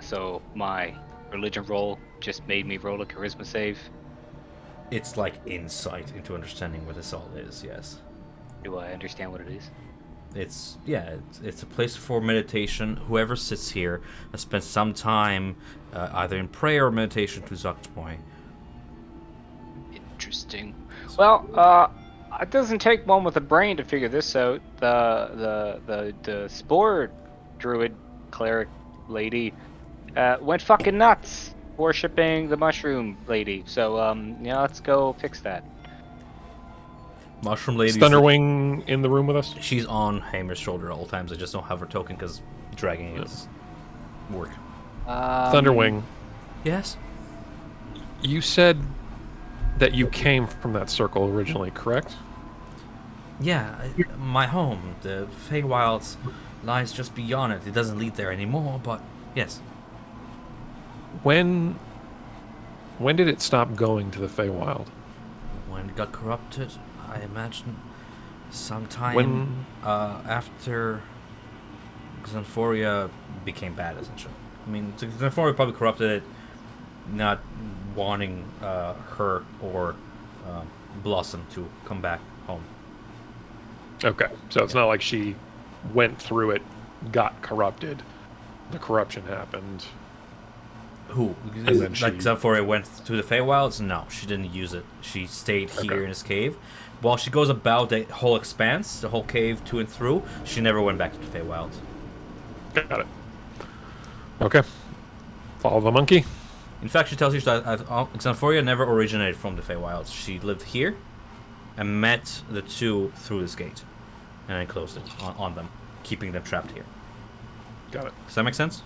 So my religion roll just made me roll a charisma save. It's like insight into understanding what this all is, yes. Do I understand what it is? It's a place for meditation. Whoever sits here has spent some time either in prayer or meditation to Zuktmoy. Interesting. Well, it doesn't take one with a brain to figure this out. The spore druid cleric lady went fucking nuts worshipping the mushroom lady. So let's go fix that. Mushroom lady. Thunderwing in the room with us? She's on Hamer's shoulder at all times. I just don't have her token because dragging is work. Thunderwing, Yes. you said that you came from that circle originally, correct? Yeah, my home, the Feywilds, lies just beyond it. It doesn't lead there anymore, but yes. When did it stop going to the Feywild? When it got corrupted, I imagine sometime When- after Xanthoria became bad, essentially. I mean, Xanthoria probably corrupted it, not wanting her or Blossom to come back home. Okay, so it's not like she went through it, got corrupted. The corruption happened. Who? then Like she- Xanthoria went to the Feywilds? No, she didn't use it. She stayed here Okay. in this cave. While she goes about the whole expanse, the whole cave to and through, she never went back to the Feywilds. Got it. Okay. Follow the monkey. In fact, she tells you that Xanthoria never originated from the Feywilds. She lived here and met the two through this gate, and then closed it on them, keeping them trapped here. Got it. Does that make sense?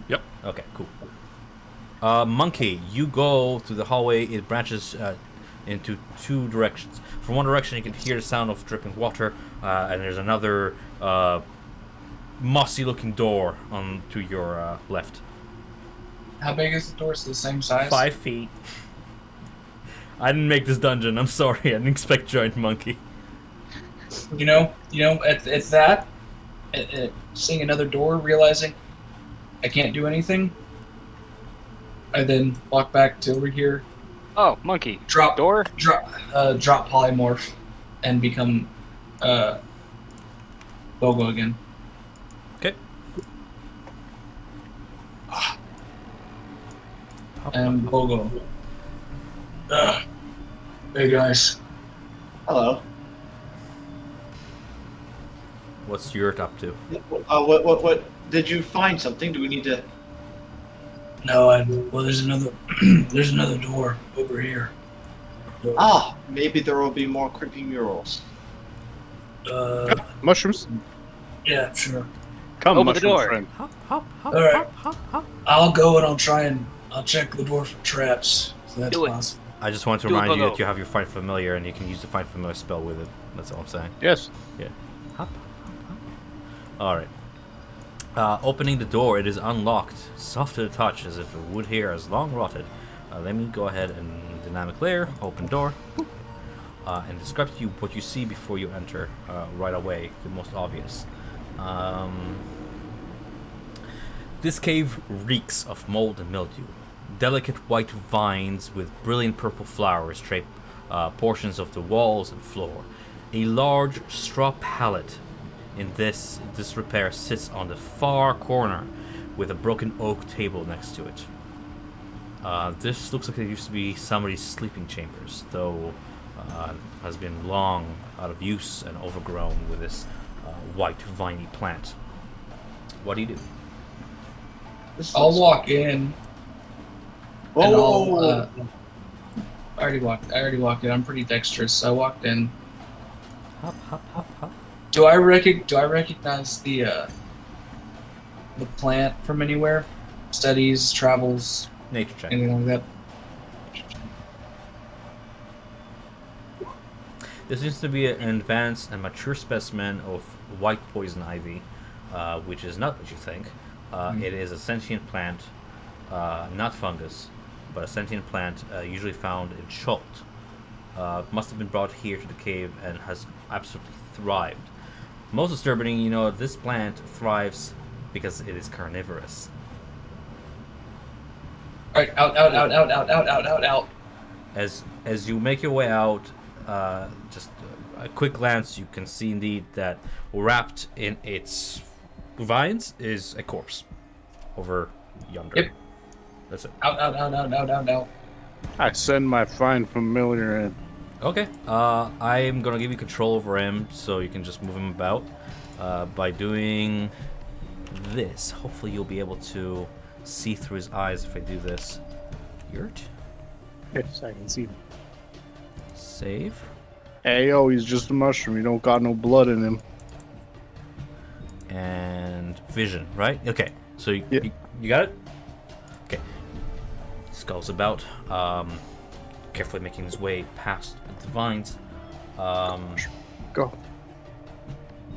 Yep. Okay, cool. Monkey, you go through the hallway. It branches into two directions. From one direction, you can hear the sound of dripping water, and there's another mossy-looking door on to your left. How big is the door? Is it the same size? 5 feet. I didn't make this dungeon. I'm sorry. I didn't expect giant monkey. You know, it's that. Seeing another door, realizing I can't do anything. I then walk back to over here, Oh, monkey. drop Door? drop polymorph, and become Bogo again. Okay. And Bogo. Hey guys. Hello. What's Yurt up to? What? Did you find something? Do we need to? No, well, there's another there's another door over here. Ah, maybe there will be more creepy murals. Mushrooms. Yeah, sure. Come, Open the mushroom door. friend. Hop, hop, hop, All right. hop, hop, hop. I'll go and I'll check the door for traps. If that's Do it. possible. I just want to Do it, remind you Bogo. that you have your Find Familiar, and you can use the Find Familiar spell with it. That's all I'm saying. Yes. Yeah. Hop, hop, hop. All right. Opening the door, it is unlocked, soft to the touch, as if the wood here has long rotted. Let me go ahead and dynamic layer, open door. Boop. and describe to you what you see before you enter right away, the most obvious. This cave reeks of mold and mildew. Delicate white vines with brilliant purple flowers drape portions of the walls and floor. A large straw pallet in this disrepair sits on the far corner with a broken oak table next to it. This looks like it used to be somebody's sleeping chambers, though has been long out of use and overgrown with this white viney plant. What do you do? I'll walk in. And I'll, I already walked in. I'm pretty dexterous, so I walked in. Hop, hop, hop, hop. Do I recognize the plant from anywhere? Studies, travels, Nature check. anything like that? This seems to be an advanced and mature specimen of white poison ivy, which is not what you think. It is a sentient plant, not fungus, but a sentient plant usually found in Chult. Must have been brought here to the cave and has absolutely thrived. Most disturbing, this plant thrives because it is carnivorous. Alright, out. As you make your way out, just a quick glance, you can see indeed that wrapped in its vines is a corpse over yonder. Yep. That's it. Out. I send my fine familiar in. Okay. I'm gonna give you control over him, so you can just move him about. By doing this, hopefully you'll be able to see through his eyes if I do this. Yurt. Yes, I can see. Save. Hey, yo, he's just a mushroom. He don't got no blood in him. And vision, right? Okay. So you got it? Okay. Skulls about, carefully making his way past the vines. Go.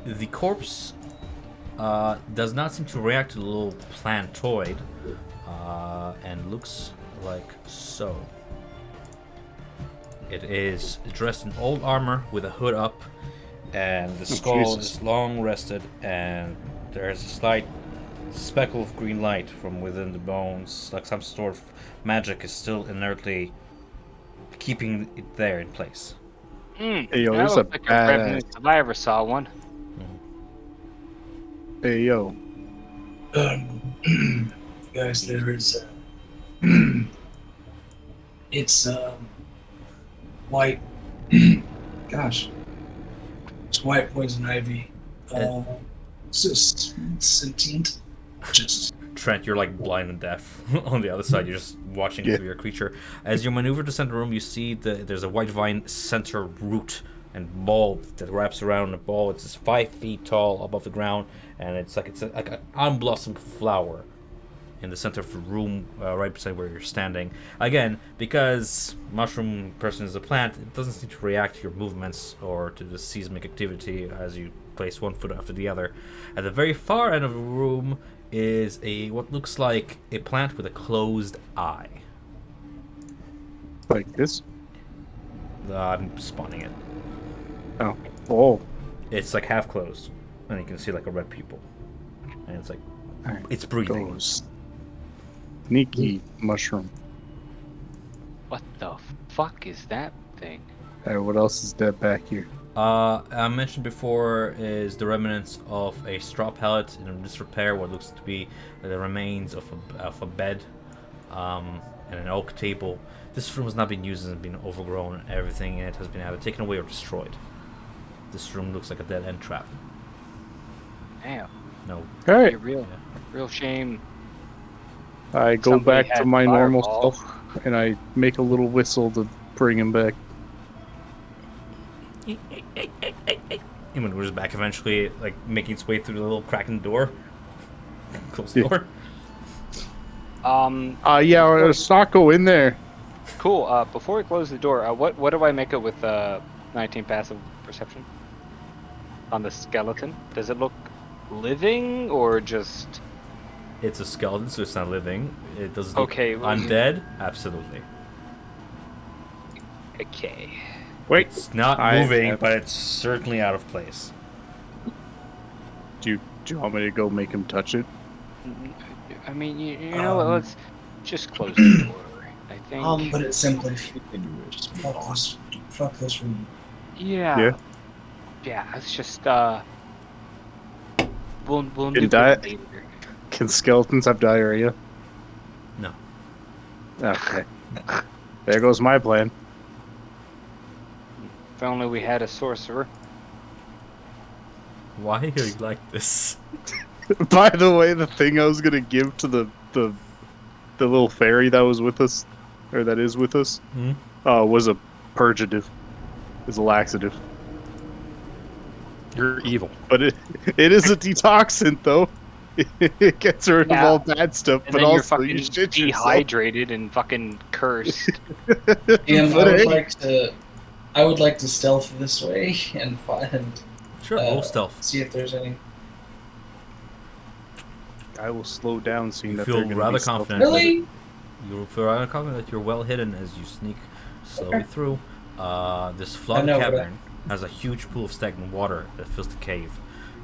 The corpse does not seem to react to the little plantoid, and looks like so. It is dressed in old armor with a hood up, and the skull Jesus. is long rested, and there's a slight speckle of green light from within the bones, like some sort of magic is still inertly keeping it there in place. Hey, yo, that there's a looks like badass. revenant if I ever saw one. Hey, yo. Guys, there is it's white. Gosh, it's white poison ivy. It's just sentient. Just Trent, you're like blind and deaf on the other side. You're just watching through your creature. As you maneuver to center room, you see there's a white vine center root and bulb that wraps around the ball. It's just 5 feet tall above the ground, and it's like an unblossomed flower in the center of the room, right beside where you're standing. Again, because mushroom person is a plant, it doesn't seem to react to your movements or to the seismic activity as you place one foot after the other. At the very far end of the room is what looks like a plant with a closed eye. Like this? I'm spawning it. Oh. It's like half closed, and you can see like a red pupil, and it's like it's breathing. Goes. Sneaky mushroom. What the fuck is that thing? Hey, what else is dead back here? I mentioned before is the remnants of a straw pallet in disrepair, what looks to be the remains of a bed, and an oak table. This room has not been used and has been overgrown. Everything in it has been either taken away or destroyed. This room looks like a dead end trap. Damn. No. Hey, A real shame. I go Somebody back to had my normal fireball. self, and I make a little whistle to bring him back. He maneuvers back eventually, like making its way through the little crack in the door. Close the Yeah. door. Yeah, let's not go in there. Cool. Before we close the door, what do I make it with 19 passive perception on the skeleton? Does it look living or just? It's a skeleton, so it's not living. It doesn't look Okay, well- undead. Absolutely. Okay. Wait, It's not I moving, have- but it's certainly out of place. do you want me to go make him touch it? I mean, you know what? Let's just close the door. I think. Put it simply. You can do it. Just fuck this room. Yeah. Yeah. It's just We'll In nuke diet- it later. Can skeletons have diarrhea? No. Okay. There goes my plan. If only we had a sorcerer. Why are you like this? By the way, the thing I was gonna give to the little fairy that was with us, or that is with us, was a purgative. Is a laxative. You're evil. But it is a detoxant though. It gets rid of Yeah. all bad stuff, And but then you're also fucking you shit yourself. dehydrated and fucking cursed. Ian, But I would like to stealth this way and find Sure, roll stealth. see if there's any. I will slow down, seeing You that feel they're going to rather be confident. Really? You feel rather confident that you're well hidden as you sneak slowly Okay. through. This flooded know, but cavern has a huge pool of stagnant water that fills the cave.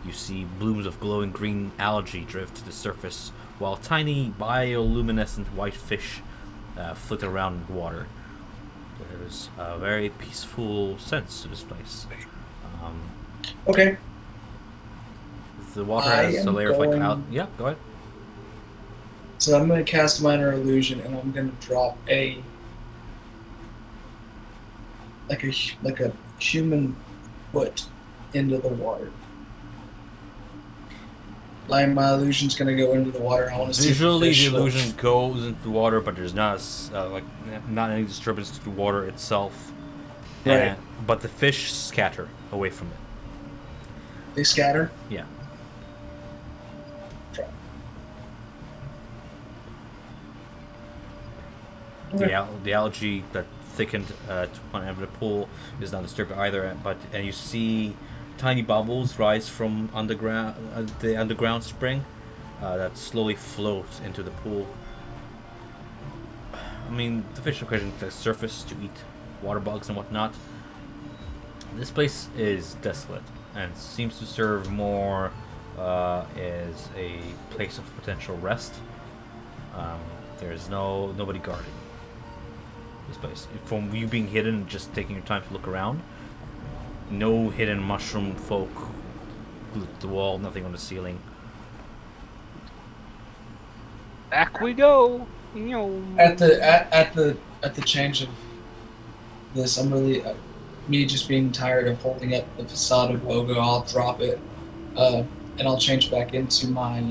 You see blooms of glowing green algae drift to the surface, while tiny bioluminescent white fish flit around in the water. There's a very peaceful sense to this place. Okay. The water I has a am layer of like going- Yeah, go ahead. So I'm gonna cast minor illusion, and I'm gonna drop a like a human foot into the water. My illusion's gonna go into the water. I want to see if Visually, the fish will- illusion goes into the water, but there's not not any disturbance to the water itself. Right. But the fish scatter away from it. They scatter. Yeah. The algae that thickened to one end of the pool is not disturbed either. And you see tiny bubbles rise from underground, the underground spring, that slowly float into the pool. I mean, the fish are getting to the surface to eat water bugs and whatnot. This place is desolate and seems to serve more as a place of potential rest. There's nobody guarding this place. From you being hidden and just taking your time to look around, no hidden mushroom folk glued to the wall, nothing on the ceiling. Back we go. At the change of this, I'm really me just being tired of holding up the facade of Bogo. I'll drop it, and I'll change back into my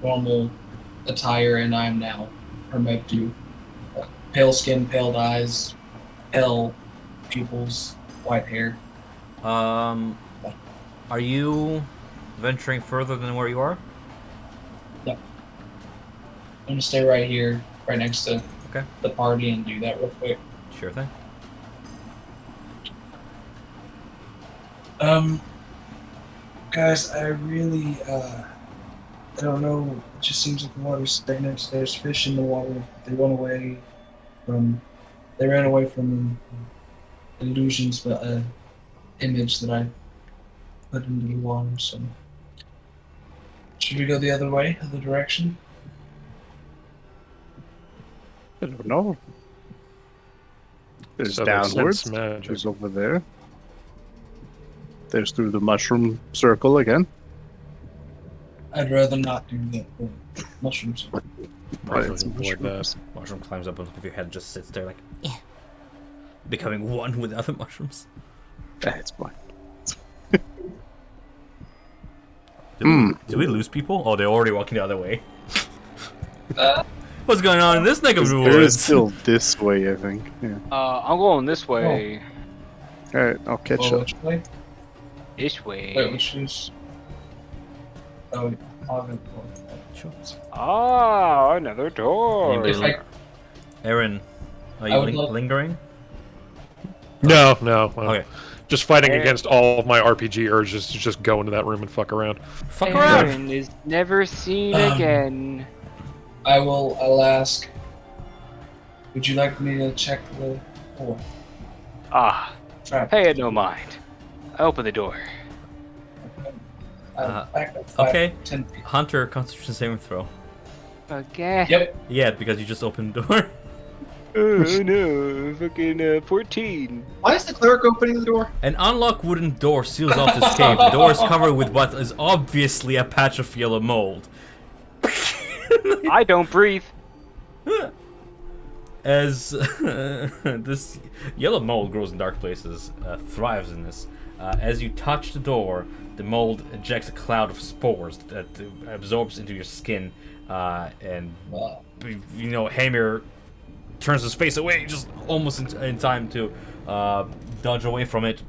normal attire, and I am now Hermeptu. Pale skin, pale eyes, pale pupils, white hair. Are you venturing further than where you are? I'm gonna stay right here, right next to Okay. the party, and do that real quick. Sure thing. Guys, I really, I don't know. It just seems like the water's stagnant. There's fish in the water. They ran away from illusions, but image that I put into the water. So, should we go the other way, other direction? I don't know. There's Seven downwards. sense magic. There's over there. There's through the mushroom circle again. I'd rather not do that. Mushrooms. Probably It's avoid mushrooms. that. Mushroom climbs up on top of your head and just sits there like, becoming one with the other mushrooms. That's fine. Did we lose people? Oh, they're already walking the other way. Uh, What's going on in this neck of the There is woods? still this way, I think. Yeah. I'm going this way. Alright, I'll catch oh, up. which way? This way. Wait, which is? Oh, I'll Sure. Ah, another door. Anybody If I- Aaron, are I you would like- lingering? No. Well, Okay. Just fighting Aaron- against all of my RPG urges to just go into that room and fuck around. Fuck around. Aaron is never seen Um, again. I'll ask. Would you like me to check the door? Ah, Trap. Pay it no mind. I open the door. Back up 5, Okay. 10 feet. Hunter, Constitution saving throw. Okay. Yep. Yeah, because you just opened the door. Oh no, fucking 14. Why is the cleric opening the door? An unlocked wooden door seals off this cave. The door is covered with what is obviously a patch of yellow mold. I don't breathe. As this yellow mold grows in dark places, thrives in this. As you touch the door, the mold ejects a cloud of spores that absorbs into your skin, and Wow. you know, Hamir turns his face away just almost in time to dodge away from it.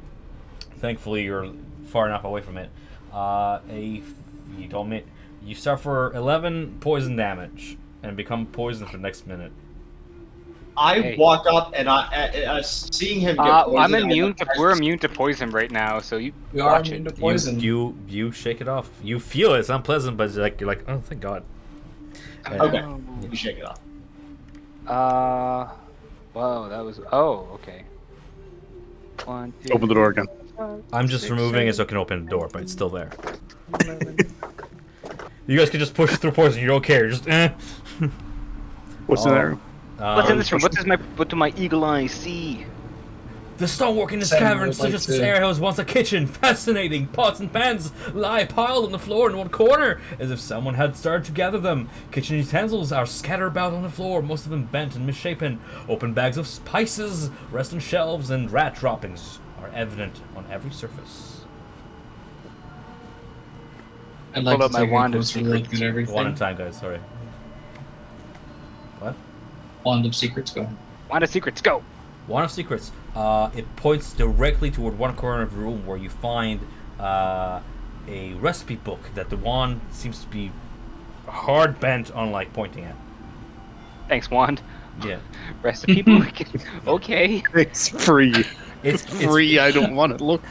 Thankfully, you're far enough away from it. You told me you suffer 11 poison damage and become poisoned for the next minute. I Hey. walk up and seeing him get poisoned. I'm immune to. We're immune to poison right now, so you We are watch immune it. to poison. You shake it off. You feel it. It's unpleasant, but you're like, oh, thank God. Okay. You shake it off. Whoa, that was. Oh, okay. 1, 2, Open the door again. 5, I'm just 6, removing it so I can open the door, but it's still there. You guys can just push through poison. You don't care. You're just What's in there? What's in this room? What do my eagle eyes see? The stonework in this Sam cavern would suggests like this to- area was once a kitchen. Fascinating. Pots and pans lie piled on the floor in one corner, as if someone had started to gather them. Kitchen utensils are scattered about on the floor, most of them bent and misshapen. Open bags of spices rest on shelves, and rat droppings are evident on every surface. I'd like Pull to up my take a wand of closer look secrets. at everything. One at a time, guys. Sorry. What? Wand of secrets, go ahead. Wand of secrets, go. Wand of Secrets. It points directly toward one corner of the room where you find a recipe book that the wand seems to be hard bent on like pointing at. Thanks, wand. Yeah. Recipe book. Okay. It's free. It's Free. I don't want it. Look.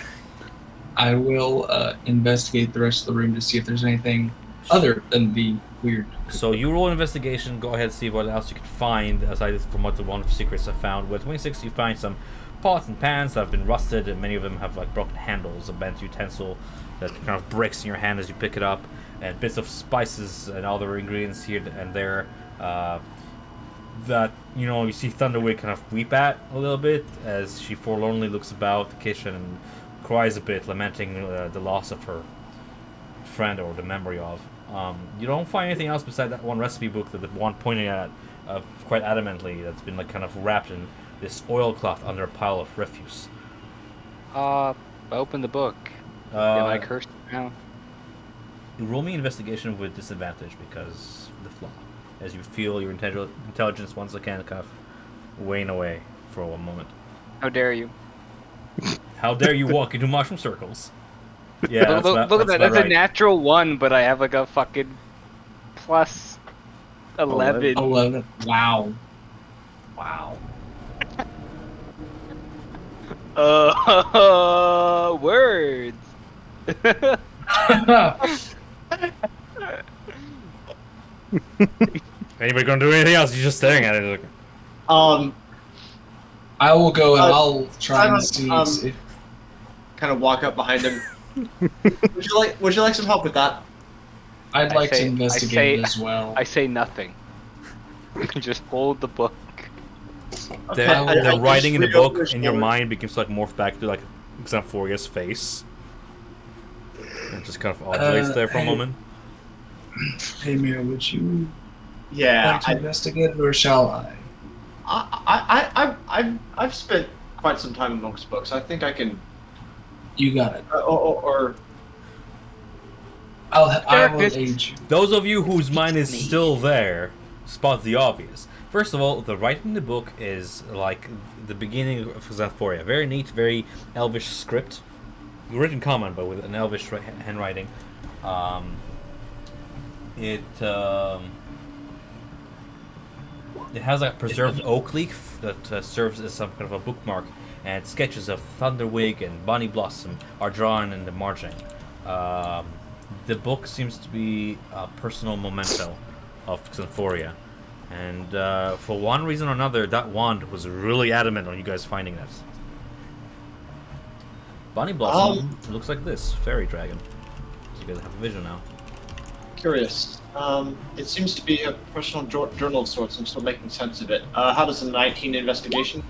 I will investigate the rest of the room to see if there's anything other than the weird. So you roll investigation. Go ahead and see what else you can find aside from what the Wand of Secrets have found. With 26, you find some pots and pans that have been rusted, and many of them have like broken handles, a bent utensil that kind of breaks in your hand as you pick it up, and bits of spices and other ingredients here and there. That you know, you see Thunderwig kind of weep at a little bit as she forlornly looks about the kitchen and cries a bit, lamenting the loss of her friend or the memory of. You don't find anything else beside that one recipe book that the one pointing at quite adamantly that's been like kind of wrapped in this oilcloth under a pile of refuse. Open the book. Am I Uh, cursed now? roll me investigation with disadvantage because of the flaw, as you feel your intelligence once again kind of wane away for one moment. How dare you? How dare you walk into mushroom circles? Yeah, look, that's look at that. about That's a right. natural 1, but I have like a fucking plus 11. 11. Wow. Wow. Words. Anybody gonna do anything else? You're just staring at it. Like, I will go and Uh, I'll try and Simon, see. kind of walk up behind him. Would you like some help with that? I'd like say- to I investigate say- it as well. I say nothing. Just hold the book. the I the just writing in the read over book his in your shoulder. mind begins to like morph back to like Xanthoria's face. And just kind of oscillates there for a hey. moment. Hey, Mira, would you Yeah, like to investigate it, or shall I? I've spent quite some time amongst books. I think I can. You got it. Or I will aid you. Those of you whose mind is still there, spot the obvious. First of all, the writing in the book is like the beginning of Xanthoria. Very neat, very elvish script. Written common, but with an elvish handwriting. It has a preserved oak leaf that serves as some kind of a bookmark, and sketches of Thunderwig and Bonnie Blossom are drawn in the margin. The book seems to be a personal memento of Xanthoria, and for one reason or another, that wand was really adamant on you guys finding this. Bonnie Blossom looks like this fairy dragon. So you guys have a vision now. Curious. It seems to be a personal journal of sorts. I'm still making sense of it. How does the 19 investigation?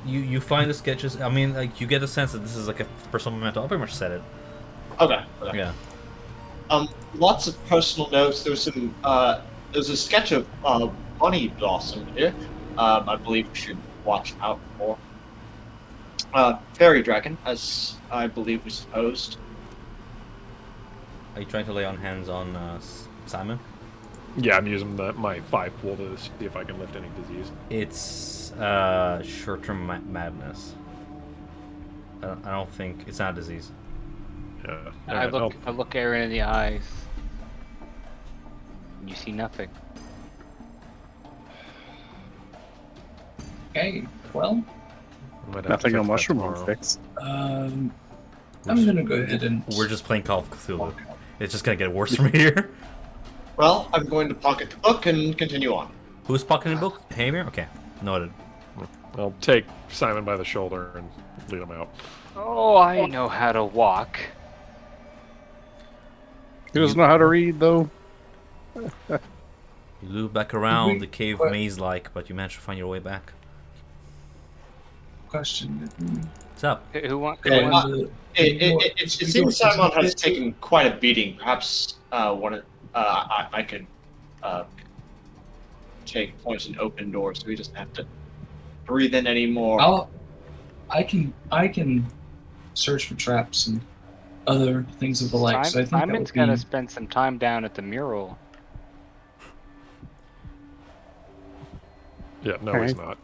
You find the sketches. I mean, like you get a sense that this is like a personal memento. I pretty much said it. Okay. Yeah. Lots of personal notes. There's a sketch of Bunny Blossom here. I believe we should watch out for. Fairy dragon, as I believe we supposed. Are you trying to lay on hands on Simon? Yeah, I'm using my 5 pool to see if I can lift any disease. It's short-term madness. I don't think it's not a disease. Yeah. I look Aaron in the eyes. You see nothing. Okay, well, Nothing a mushroom won't fix. I'm gonna go ahead and. We're just playing Call of Cthulhu. It's just gonna get worse from here. Well, I'm going to pocket the book and continue on. Who's pocketing the book? Hamir? Okay, noted. I'll take Simon by the shoulder and lead him out. Oh, I know how to walk. He doesn't know how to read, though. You loop back around the cave maze-like, but you manage to find your way back. Question. What's up? Who wants? It seems Simon has taken quite a beating. Perhaps I could take points and open doors, so he doesn't have to breathe in anymore. I can search for traps and other things of the like. So I think Simon's gonna spend some time down at the mural. Yeah, no, he's not.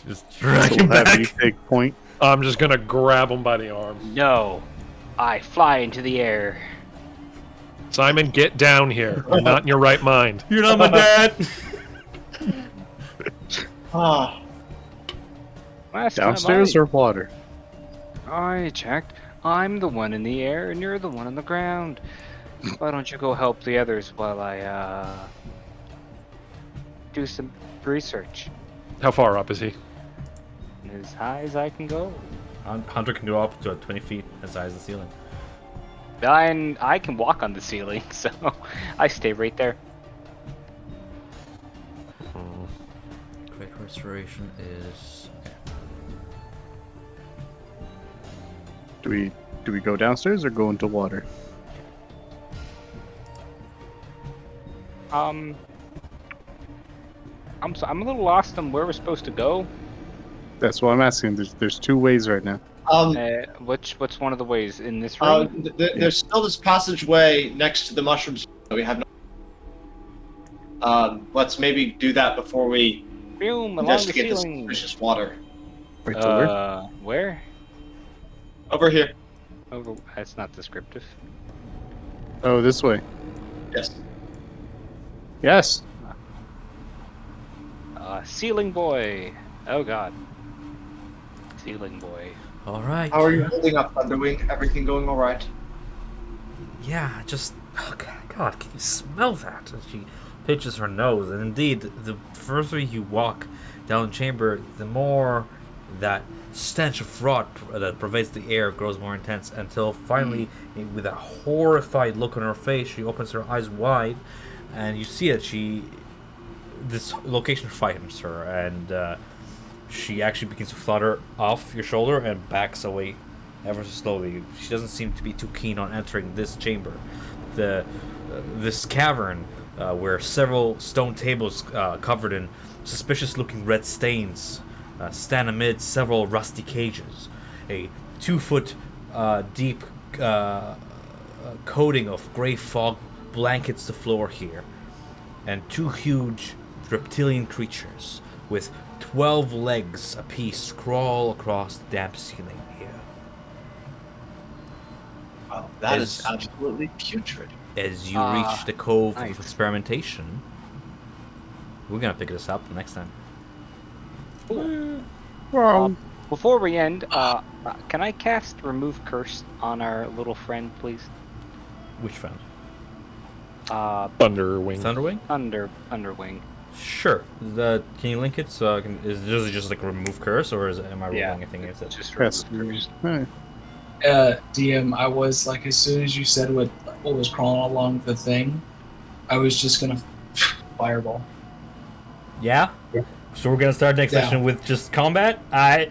Just drag him Have back. you take point. I'm just gonna grab him by the arm. No, I fly into the air. Simon, get down here. You're not in your right mind. You're not my dad. Ah, Last time Downstairs or water? I checked. I'm the one in the air, and you're the one on the ground. Why don't you go help the others while I do some research? How far up is he? As high as I can go. Hunter can go up to 20 feet as high as the ceiling. I can walk on the ceiling, so I stay right there. Great Restoration is... Do we go downstairs or go into water? I'm a little lost on where we're supposed to go. That's what I'm asking. There's 2 ways right now. What's one of the ways in this room? There's still this passageway next to the mushrooms. We have no. Let's maybe do that before we Boom, along the investigate this ceiling. suspicious water. Right to where? Where? Over here. Over. That's not descriptive. Oh, this way. Yes. Yes. Ceiling boy. Oh God. Ceiling boy. All right. How are you holding up, Thunderwing? Everything going all right? Yeah, just... Oh, God, can you smell that? And she pinches her nose. And indeed, the further you walk down the chamber, the more that stench of rot that pervades the air grows more intense until finally, with a horrified look on her face, she opens her eyes wide and you see that this location frightens her, and she actually begins to flutter off your shoulder and backs away ever so slowly. She doesn't seem to be too keen on entering this chamber. This cavern, where several stone tables covered in suspicious-looking red stains stand amid several rusty cages. A 2-foot deep coating of gray fog blankets the floor here, and 2 huge reptilian creatures with 12 legs apiece crawl across the damp ceiling here. Wow, that is absolutely putrid. As you reach the cove nice. of experimentation, we're gonna pick this up next time. Before we end, can I cast Remove Curse on our little friend, please? Which friend? Thunderwing. Thunderwing? Underwing. Sure. Can you link it? So does it just like remove curse, or am I rolling Yeah. anything against it? Just Has remove to curse. be. Hey. DM, I was like, as soon as you said what was crawling along the thing, I was just gonna fireball. Yeah. So we're gonna start next Yeah. session with just combat. I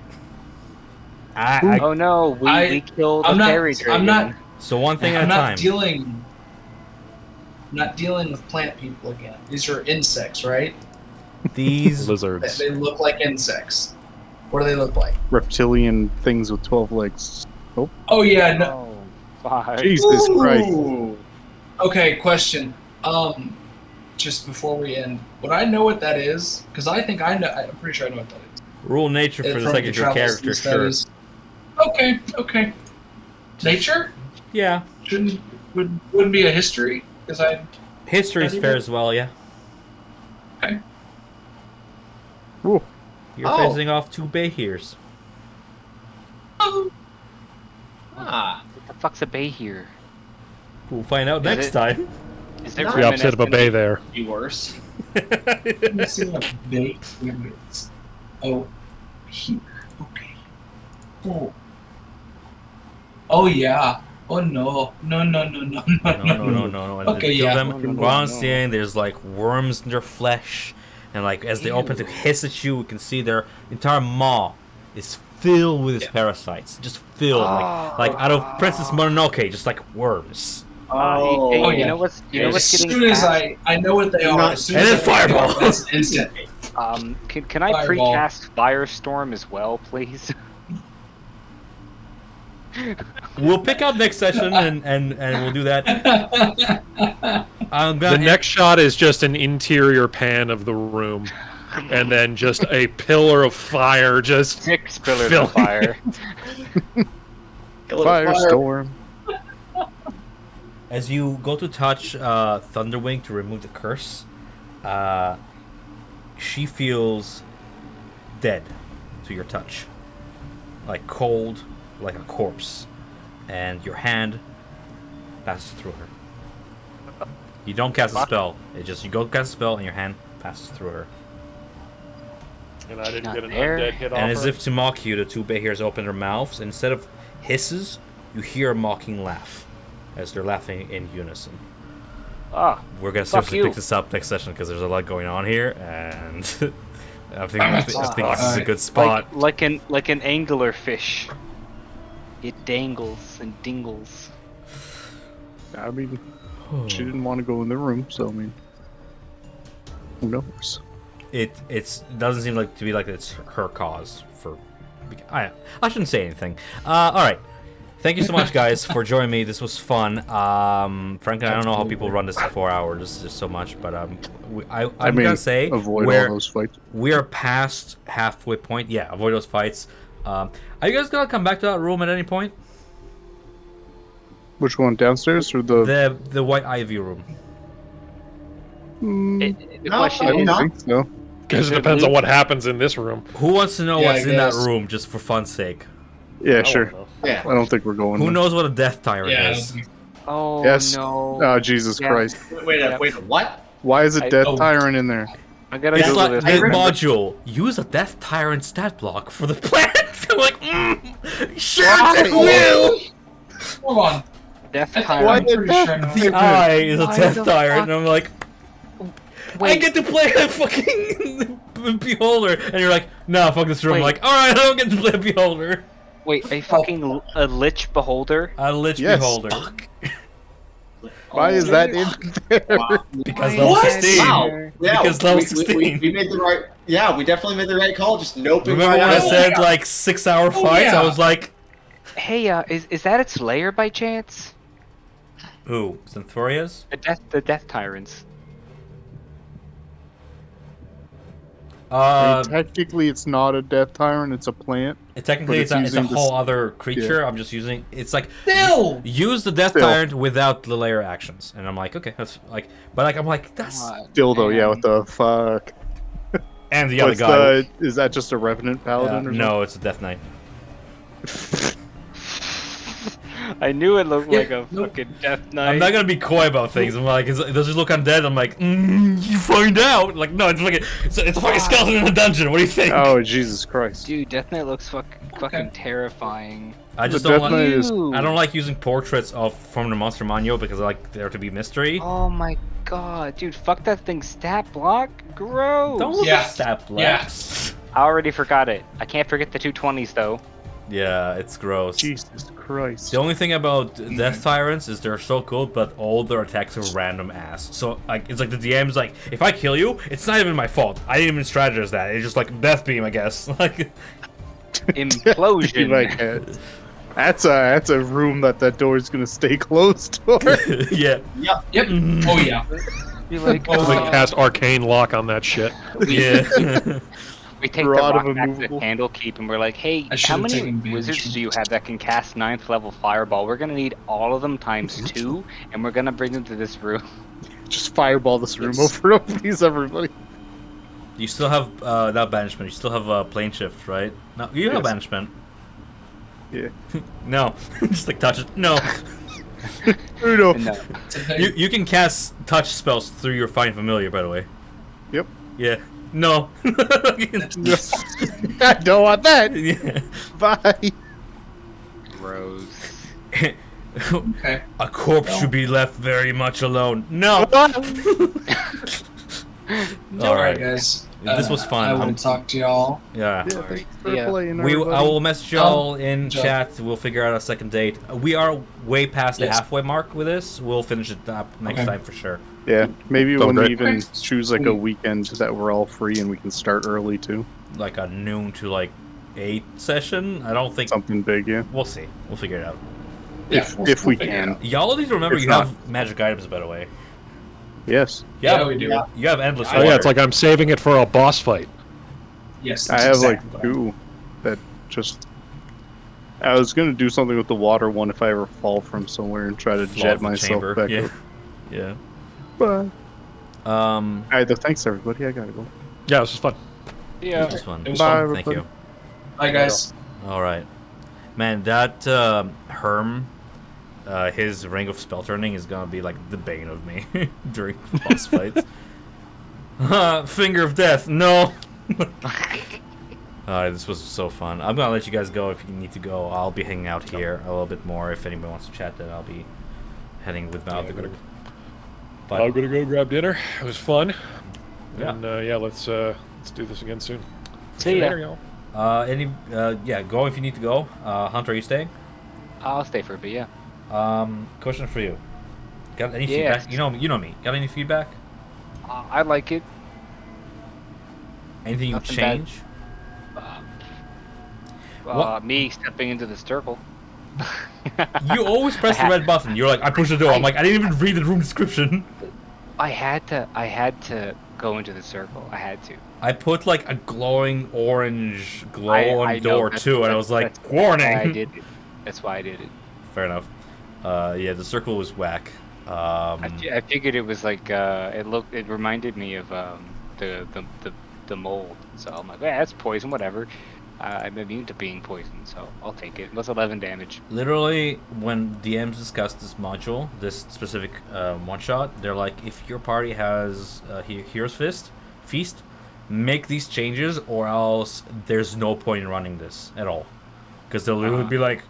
Oh no, we killed I'm a not- fairy dragon. I'm not- so one thing at I'm a not time. not dealing with plant people again. These are insects, right? These Lizards. They look like insects. What do they look like? Reptilian things with 12 legs. Oh yeah, no. Oh, fuck. Jesus Christ. Ooh. Okay, question. Just before we end, would I know what that is? Because I think I know. I'm pretty sure I know what that is. rule nature for the From second of your travels character, list, that sure. is- Okay. Nature Yeah. wouldn't be a history because I. History's Any fair more? as well, yeah. Okay. Ooh. You're Oh. facing off 2 Bayheers. Ah. What the fuck's a bay here? We'll find out Is next it- time. Is there Not The opposite of a bay there. Be worse. Let me see what bait is. Oh, here. Okay. Oh. Oh yeah. Oh no. No. No. And Okay, they kill yeah. them. No, no, no, While I'm no. seeing there's like worms in their flesh, and like as they open to hiss at you, we can see their entire maw is filled with these parasites, just filled, like out of Princess Mononoke, just like worms. Oh. Hey, Oh, you yeah. know what's As As getting soon as past? I know what they are, Not- as soon And as then I know what they fireball. are, that's instant. Can I Fireball. precast Firestorm as well, please? We'll pick up next session and we'll do that. I'm The gonna next shot is just an interior pan of the room, and then just a pillar of fire just 6 pillars Fill- of fire. Firestorm. As you go to touch Thunderwing to remove the curse, she feels dead to your touch. Like cold, like a corpse. And your hand passes through her. You don't cast a spell. You go cast a spell and your hand passes through her. And I didn't Not get an there. undead hit off And as her. if to mock you, the 2 Bayheers open their mouths. And instead of hisses, you hear a mocking laugh as they're laughing in unison. Ah, We're gonna Fuck seriously you. pick this up next session because there's a lot going on here, and I think this is a good spot. like an anglerfish. It dangles and dingles. I mean, she didn't want to go in the room, so I mean, who knows? It doesn't seem like to be like it's her cause for. I shouldn't say anything. All right. Thank you so much, guys, for joining me. This was fun. Frankly, I don't know how people run this for 4 hours. This is just so much, but I'm gonna say avoid we're, all those fights. we are past halfway point. Yeah, avoid those fights. Are you guys gonna come back to that room at any point? Which one, downstairs or the? The White Ivy room. The No, question I maybe is, don't not. think so. Because it depends on what happens in this room. Who wants to know Yeah, what's I in that guess. room, just for fun's sake? Yeah, sure. Yeah. I don't think we're going. Who there. knows what a Death Tyrant Yeah. is? oh Yes. no, Oh, Jesus Yeah. Christ! Wait, Yeah. what? Why is a I- death oh. tyrant in there? I gotta It's Google like this. the remember- module. Use a Death Tyrant stat block for the planet. I'm like, sure, I will. Hold on. Death I'm Tyrant. pretty sure I know. The eye is a Why Death the Tyrant, fuck? and I'm like, I Wait, get to play a fucking Beholder, and you're like, nah, fuck this room. I'm Wait. like, all right, I don't get to play a Beholder. wait, a fucking a Lich Beholder? A Lich Yes. Beholder. Why is that in there? Wow. Because Why level is that 16. Wow. there? Yeah, Because level we 16. made the right. Yeah, we definitely made the right call. Just noping Remember right when I out. said like 6-hour fights? yeah. I was like, Hey, is that its lair by chance? who? Xanthoria's? The Death Tyrants. I mean, technically, it's not a death tyrant; it's a plant. Technically, But it's it's a using whole this- other creature. I'm just using. It's like Still. use the Death Still. Tyrant without the layer actions, and I'm like, okay, that's like, but like I'm like that's Still, though, yeah. What the fuck? and the other What's guy. Is that just a revenant paladin? or No, it's a Death Knight. I knew it looked Yeah, like a nope. fucking death knight. I'm not gonna be coy about things. I'm like, does it look undead? I'm like, you find out. Like, no, it's a fucking skeleton in a dungeon. What do you think? Oh, Jesus Christ. Dude, Death Knight looks fucking terrifying. I just The don't Death like. Knight is- I don't like using portraits from the monster manual because I like there to be mystery. Oh my god, dude, fuck that thing. Stat block? Gross. Don't look Yeah. at stat Yeah. blacks. I already forgot it. I can't forget the 220s though. Yeah, it's gross. Jesus Christ. The only thing about Death Tyrants is they're so cool, but all their attacks are random ass. So like, it's like the DM's like, if I kill you, it's not even my fault. I didn't even strategize that. It's just like death beam, I guess. Like, Implosion. Like, that's a room that door's gonna stay closed for. yeah, Yep. Yep. Oh yeah. Be like, Oh, Like cast arcane lock on that shit. yeah. we take Rod the of rock back to immovable. Candlekeep and we're like, hey, I how should've many taken advantage. wizards do you have that can cast 9th level fireball? We're gonna need all of them times 2, and we're gonna bring them to this room. Just fireball this room Yes. over, please, everybody. You still have not banishment. You still have plane shift, right? No, you have Yes. banishment. Yeah. No, just like touch it. No, Uno. No. you can cast touch spells through your find familiar. By the way. Yep. Yeah. No. I don't want that. Yeah. Bye. Gross. Okay. A corpse No. should be left very much alone. No. All right, guys. This was fun. I will I'm- talk to y'all. Yeah. Yeah, thanks for Yeah. playing, I everybody. will message y'all in Joe. chat. We'll figure out a second date. We are way past the Yes. halfway mark with this. We'll finish it up next Okay. time for sure. Yeah, maybe So when we great. even Okay. choose like a weekend that we're all free and we can start early too. Like a noon to like 8 session. I don't think Something big, yeah. we'll see. We'll figure it out. Yeah, If we'll we figure it can. out. Y'all need to remember If you not- have magic items, by the way. Yes. Yeah, we do. Yeah. You have endless. Oh yeah, it's water. like I'm saving it for a boss fight. Yes. I that's have exactly like what two that just. I was gonna do something with the water one if I ever fall from somewhere and try to Fall jet off the myself chamber. back Yeah. up. Yeah. But Either thanks everybody. I gotta go. Yeah, this is fun. Yeah. This one. It was Bye, fun. Thank everybody. you. Bye, guys. All right, man. That Herm, his ring of spell turning is gonna be like the bane of me during boss fights. Finger of death. No. Alright, this was so fun. I'm gonna let you guys go if you need to go. I'll be hanging out here a little bit more. If anybody wants to chat, then I'll be heading with my other group. But I'm gonna go grab dinner. It was fun. Yeah. And yeah, let's do this again soon. See ya. Later, y'all. yeah, go if you need to go. Hunter, are you staying? I'll stay for a bit, yeah. Question for you. Got any Yes. feedback? You know me. Got any feedback? I like it. Anything you would Nothing bad. change? What? Me stepping into the circle. You always press the red button. You're like, I push the door. I'm like, I didn't even read the room description. I had to go into the circle. I had to. I put like a glowing orange glow on I the door know, too, and I was like, that's why I warning. did it. That's why I did it. Fair enough. Yeah, the circle was whack. I figured it was like it reminded me of the mold. So I'm like, yeah, that's poison, whatever. I'm immune to being poisoned, so I'll take it. It was 11 damage. Literally, when DMs discuss this module, this specific one shot, they're like, if your party has Hero's Feast, make these changes, or else there's no point in running this at all. Because they'll literally be like,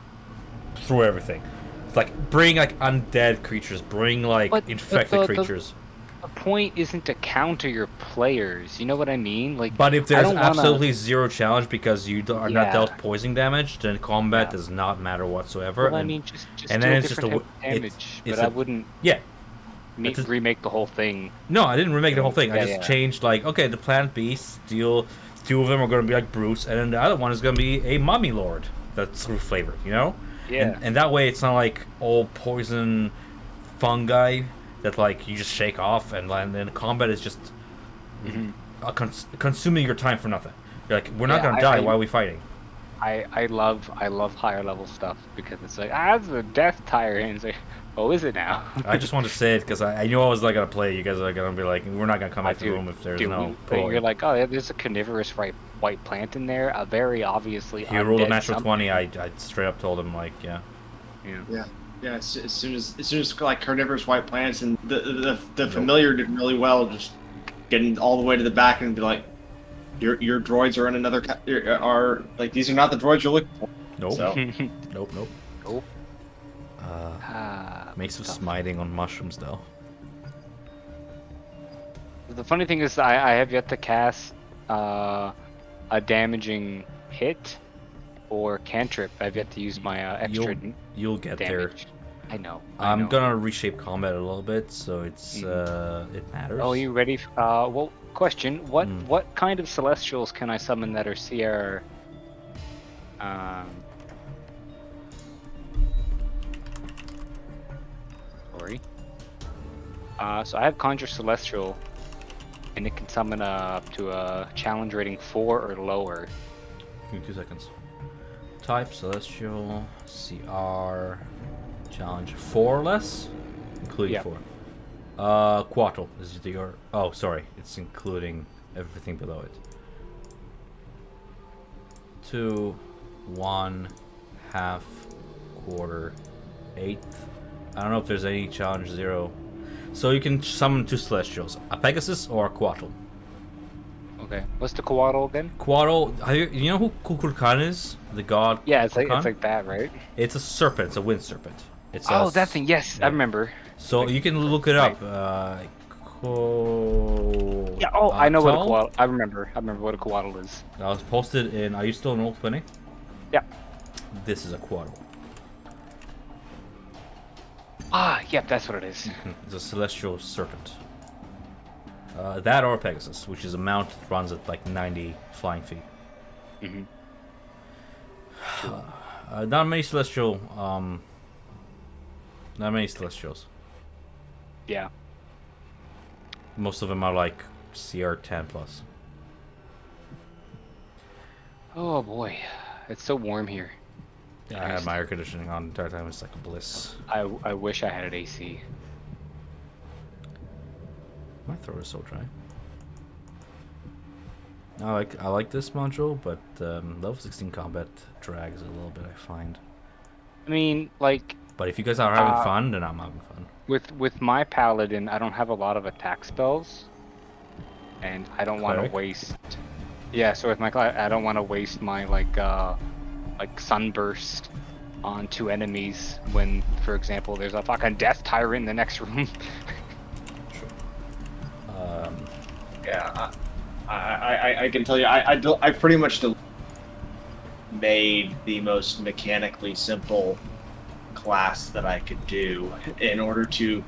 through everything. It's like, bring like undead creatures, bring like But infected the- creatures. The point isn't to counter your players. You know what I mean? Like, But if I there's don't wanna- absolutely zero challenge because you are not Yeah. dealt poison damage, then combat Yeah. does not matter whatsoever. well, I and- mean, just and do then a it's just different a type of w- damage. it's But I a- wouldn't yeah. It's a- remake the whole thing. No, I didn't remake the whole thing. I Yeah, just yeah. changed like, okay, the plant beasts, two of them are going to be like Bruce, and then the other one is going to be a mummy lord that's through flavored, you know? Yeah. And that way it's not like all poison fungi that like you just shake off, and then combat is just consuming your time for nothing. You're like, we're not Yeah, going to die. Why are we fighting? I love higher level stuff because it's like, that's a death tire, and it's like, oh, is it now? I just want to say it because I knew I was not going to play. You guys are going to be like, we're not going to come back to the Dude, room if there's dude, no but you're point. like, oh, there's a carnivorous white plant in there, a very obviously He rolled a undead natural something. 20. I straight up told him like, yeah. Yeah, as soon as like carnivorous white plants and the familiar did really well, just getting all the way to the back and be like, your droids are in another are like these are not the droids you're looking for. Nope. So Nope. Nope. Makes of Tough. smiting on mushrooms though. The funny thing is, I have yet to cast a damaging hit or cantrip. I've yet to use my extra You'll get there. damage. I know. I I'm know. gonna reshape combat a little bit, so it's it matters. Oh, you ready? Well, question: What Hmm. what kind of celestials can I summon that are CR? Sorry. So I have Conjure Celestial, and it can summon up to a challenge rating 4 or lower. Give me 2 seconds. Type celestial CR challenge 4 or less, including Yeah. 4. Quattro is your. Oh, sorry, it's including everything below it. 2, 1, half, quarter, eighth. I don't know if there's any challenge 0. So you can summon 2 celestials, a Pegasus or a Quattro. Okay. What's the Coatl again? Quattro, you know who Kukulkan is? The god. Yeah, it's Kukulkan? like that, right? It's a serpent. It's a wind serpent. It's Oh, a that thing. Yes, yeah. I remember. So you can look it up. Yeah. Yeah. Oh, I know what a Coatl. Coatl. I remember what a Coatl is. That was posted in. Are you still in Roll20? Yeah. This is a Quattro. Ah, yep, that's what it is. It's a celestial serpent. That or Pegasus, which is a mount that runs at like 90 flying feet. Mm-hmm. Not many celestial. Not many celestials. Yeah. Most of them are like CR10 plus. Oh boy, it's so warm here. Yeah, I had my air conditioning on the entire time. It's like a bliss. I wish I had an AC. My throat is so dry. I like this module, but level 16 combat drags a little bit, I find. I mean, like But if you guys are having fun, then I'm having fun. with my paladin, I don't have a lot of attack spells, and I don't want to Cleric? waste. Yeah, so with my I don't want to waste my like sunburst on 2 enemies when, for example, there's a fucking death tyrant in the next room. yeah, I can tell you I pretty much made the most mechanically simple class that I could do in order to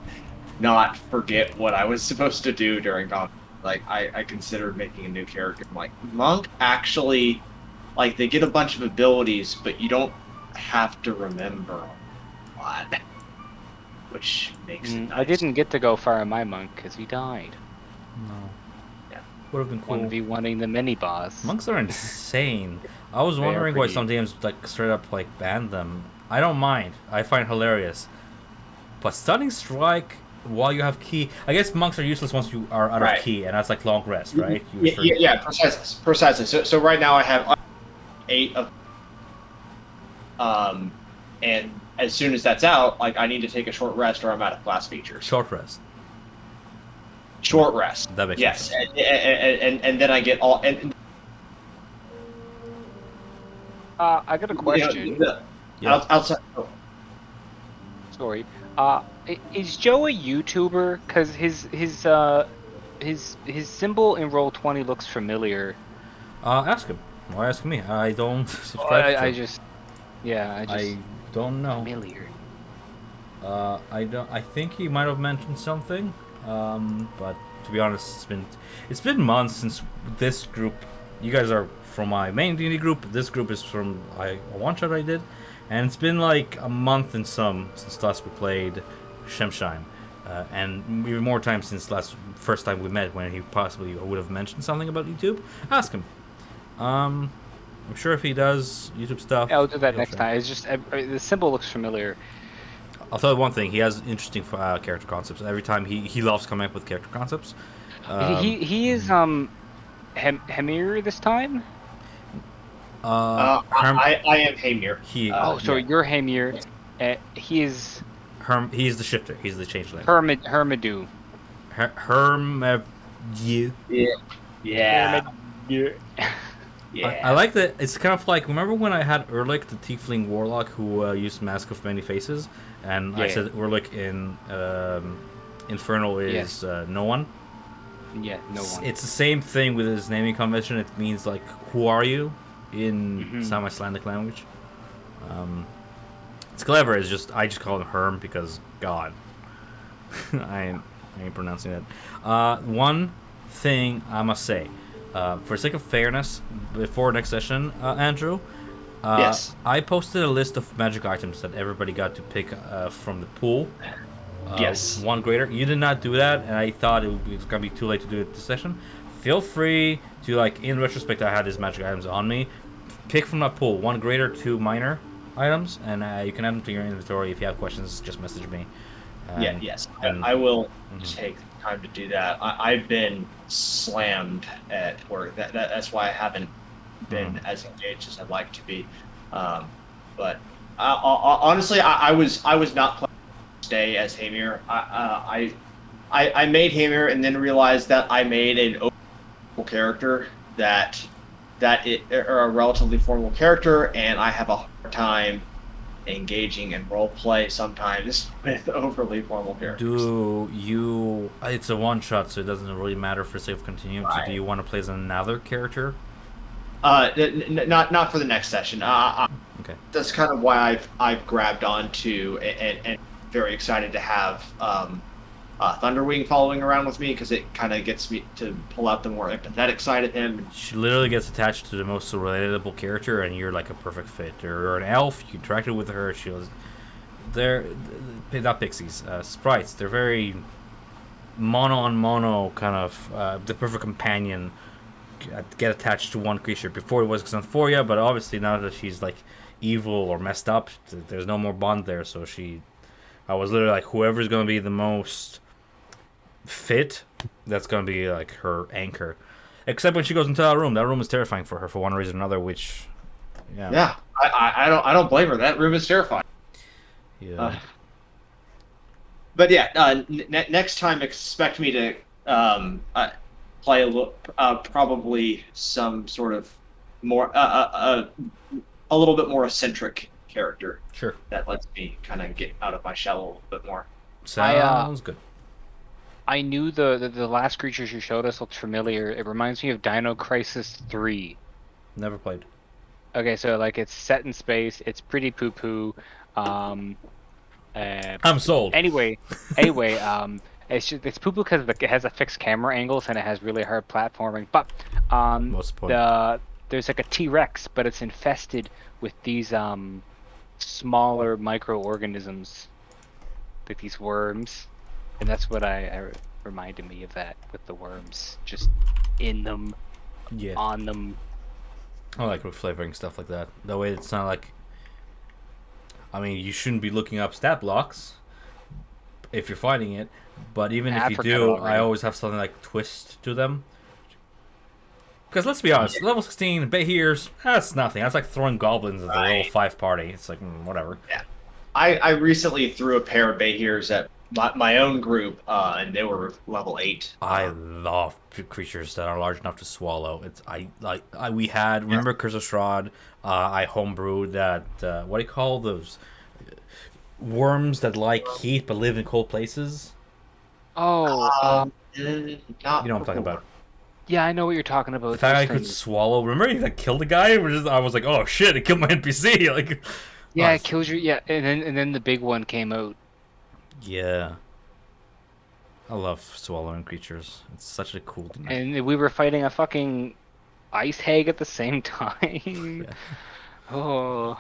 not forget what I was supposed to do during combat. Like I considered making a new character. I'm like, monk actually, like they get a bunch of abilities, but you don't have to remember a lot, which makes it nice. I didn't get to go far in my monk because he died. No. Yeah. Would have been cool. 1v1ing the mini boss. Monks are insane. I was They are wondering why pretty- some games like straight up like banned them. I don't mind. I find it hilarious. But stunning strike while you have key, I guess monks are useless once you are out Right. of key, and that's like long rest, right? Yeah, precisely. So right now I have 8 of, and as soon as that's out, like I need to take a short rest or I'm out of class features. Short rest. Short rest. That makes Yes, sense. and then I get all. And I got a question. Yeah. Outside. Oh, Sorry. Is Joe a YouTuber? Cause his symbol in Roll20 looks familiar. Ask him. Why ask me? I don't subscribe to I him. just I don't know. familiar. I don't. I think he might have mentioned something. But to be honest, it's been months since this group. You guys are from my main D&D group. This group is from a one-shot I did, and it's been like a month and some since last we played Shemsheim, and even more time since first time we met when he possibly would have mentioned something about YouTube. Ask him. I'm sure if he does YouTube stuff, Yeah, I'll do that he'll next share. time. It's just the symbol looks familiar. I'll tell you one thing. He has interesting character concepts. Every time he loves coming up with character concepts. He is Hemir this time. Herm- I am Hamir. he. Sorry, yeah. you're Hemir. He is He's the shifter. He's the changeling. Hermadu. You. Yeah. I like that. It's kind of like, remember when I had Erlich, the tiefling warlock who used Mask of Many Faces, and I Yeah. said Erlich in Infernal is no one. Yeah, no one. It's the same thing with his naming convention. It means like, who are you, in Mhm. some Icelandic language. It's clever. It's just I just call him Herm because God, I ain't pronouncing that. One thing I must say, for sake of fairness, before next session, Andrew, Yes. I posted a list of magic items that everybody got to pick from the pool. Yes. One greater. You did not do that, and I thought it was gonna be too late to do it this session. Feel free to, like, in retrospect, I had these magic items on me. Pick from that pool, one greater, two minor items, and you can add them to your inventory. If you have questions, just message me. Yes. and- I will Mhm. take time to do that. I've been slammed at work. That's why I haven't been as engaged as I'd like to be. But honestly, I was not planning to stay as Hamir. I made Hamir and then realized that I made an open character or a relatively formal character, and I have a hard time engaging in role play sometimes with overly formal characters. It's a one shot, so it doesn't really matter for sake of continuity. Right. Do you want to play as another character? Not for the next session. Okay. That's kind of why I've grabbed onto and very excited to have Thunderwing following around with me, because it kind of gets me to pull out the more empathetic side of him. She literally gets attached to the most relatable character, and you're like a perfect fit. You're an elf. You interacted with her. They're not pixies, sprites. They're very mono on mono kind of the perfect companion. Get attached to one creature. Before it was Xanthoria, but obviously now that she's like evil or messed up, there's no more bond there. So I was literally like, whoever's gonna be the most fit, that's gonna be like her anchor. Except when she goes into that room is terrifying for her for one reason or another. Which, Yeah, I don't blame her. That room is terrifying. yeah. But yeah, next time expect me to play probably some sort of more a little bit more eccentric character Sure. that lets me kind of get out of my shell a little bit more. Sounds good. I knew the last creatures you showed us looked familiar. It reminds me of Dino Crisis 3. Never played. Okay, so like it's set in space. It's pretty poo poo. I'm sold. Anyway, it's poo poo because it has a fixed camera angles and it has really hard platforming. But What's the point? there's like a T-Rex, but it's infested with these smaller microorganisms, like these worms, and that's what I reminded me of, that with the worms just in them, Yeah. on them. I like flavoring stuff like that. That way it's not like... I mean, you shouldn't be looking up stat blocks if you're fighting it, but even if you forgot do, already. I always have something like twist to them. Because let's be honest, level 16, Behirs, that's nothing. That's like throwing goblins at the level 5 party. It's like, whatever. I recently threw a pair of Behirs at my own group, and they were level 8. I love creatures that are large enough to swallow. We had, remember Curse of Strahd, I homebrewed that, what do you call those? Worms that like heat but live in cold places? Oh, You know what I'm talking about. yeah, I know what you're talking about. The fact I Those could things. swallow. Remember he like killed a guy? I was like, oh shit! It killed my NPC. Like, Yeah, oh, it kills you. Yeah, and then the big one came out. yeah. I love swallowing creatures. It's such a cool thing. And we were fighting a fucking ice hag at the same time. Yeah. Oh,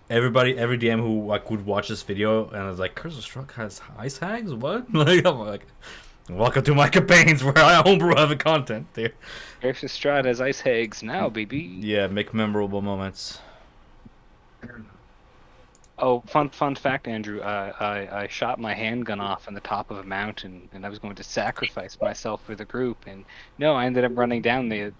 Every DM who like would watch this video and was like, Curse of Strahd has ice hags? What? Like, I'm like, welcome to my campaigns where I homebrew heavy content. There. Curse of Strahd has ice hags now, baby. Yeah, make memorable moments. Oh, fun fact, Andrew. I shot my handgun off on the top of a mountain, and I was going to sacrifice myself for the group, and no, I ended up running down the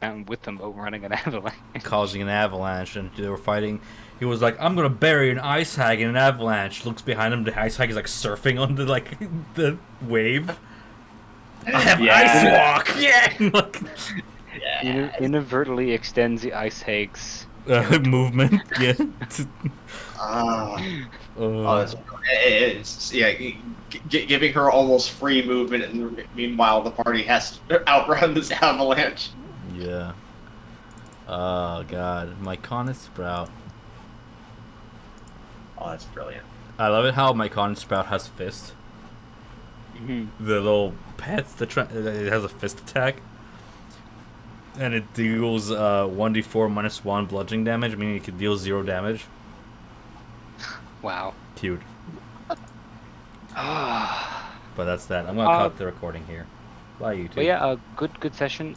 mountain with them, overrunning an avalanche. Causing an avalanche, and they were fighting. He was like, I'm gonna bury an ice hag in an avalanche. Looks behind him, the ice hag is like surfing on the like the wave. I have ice walk! Yeah! Like, Inadvertently extends the ice hag's movement, yeah. It's giving her almost free movement, and meanwhile the party has to outrun this avalanche. Yeah. Oh god, Myconic Sprout. Oh, that's brilliant. I love it how Myconic Sprout has fist. Mhm. The little pet, it has a fist attack. And it deals 1d4 minus 1 bludgeoning damage, meaning it can deal 0 damage. Wow. Cute. But But that's that. I'm gonna cut the recording here. Bye, YouTube. yeah, good session.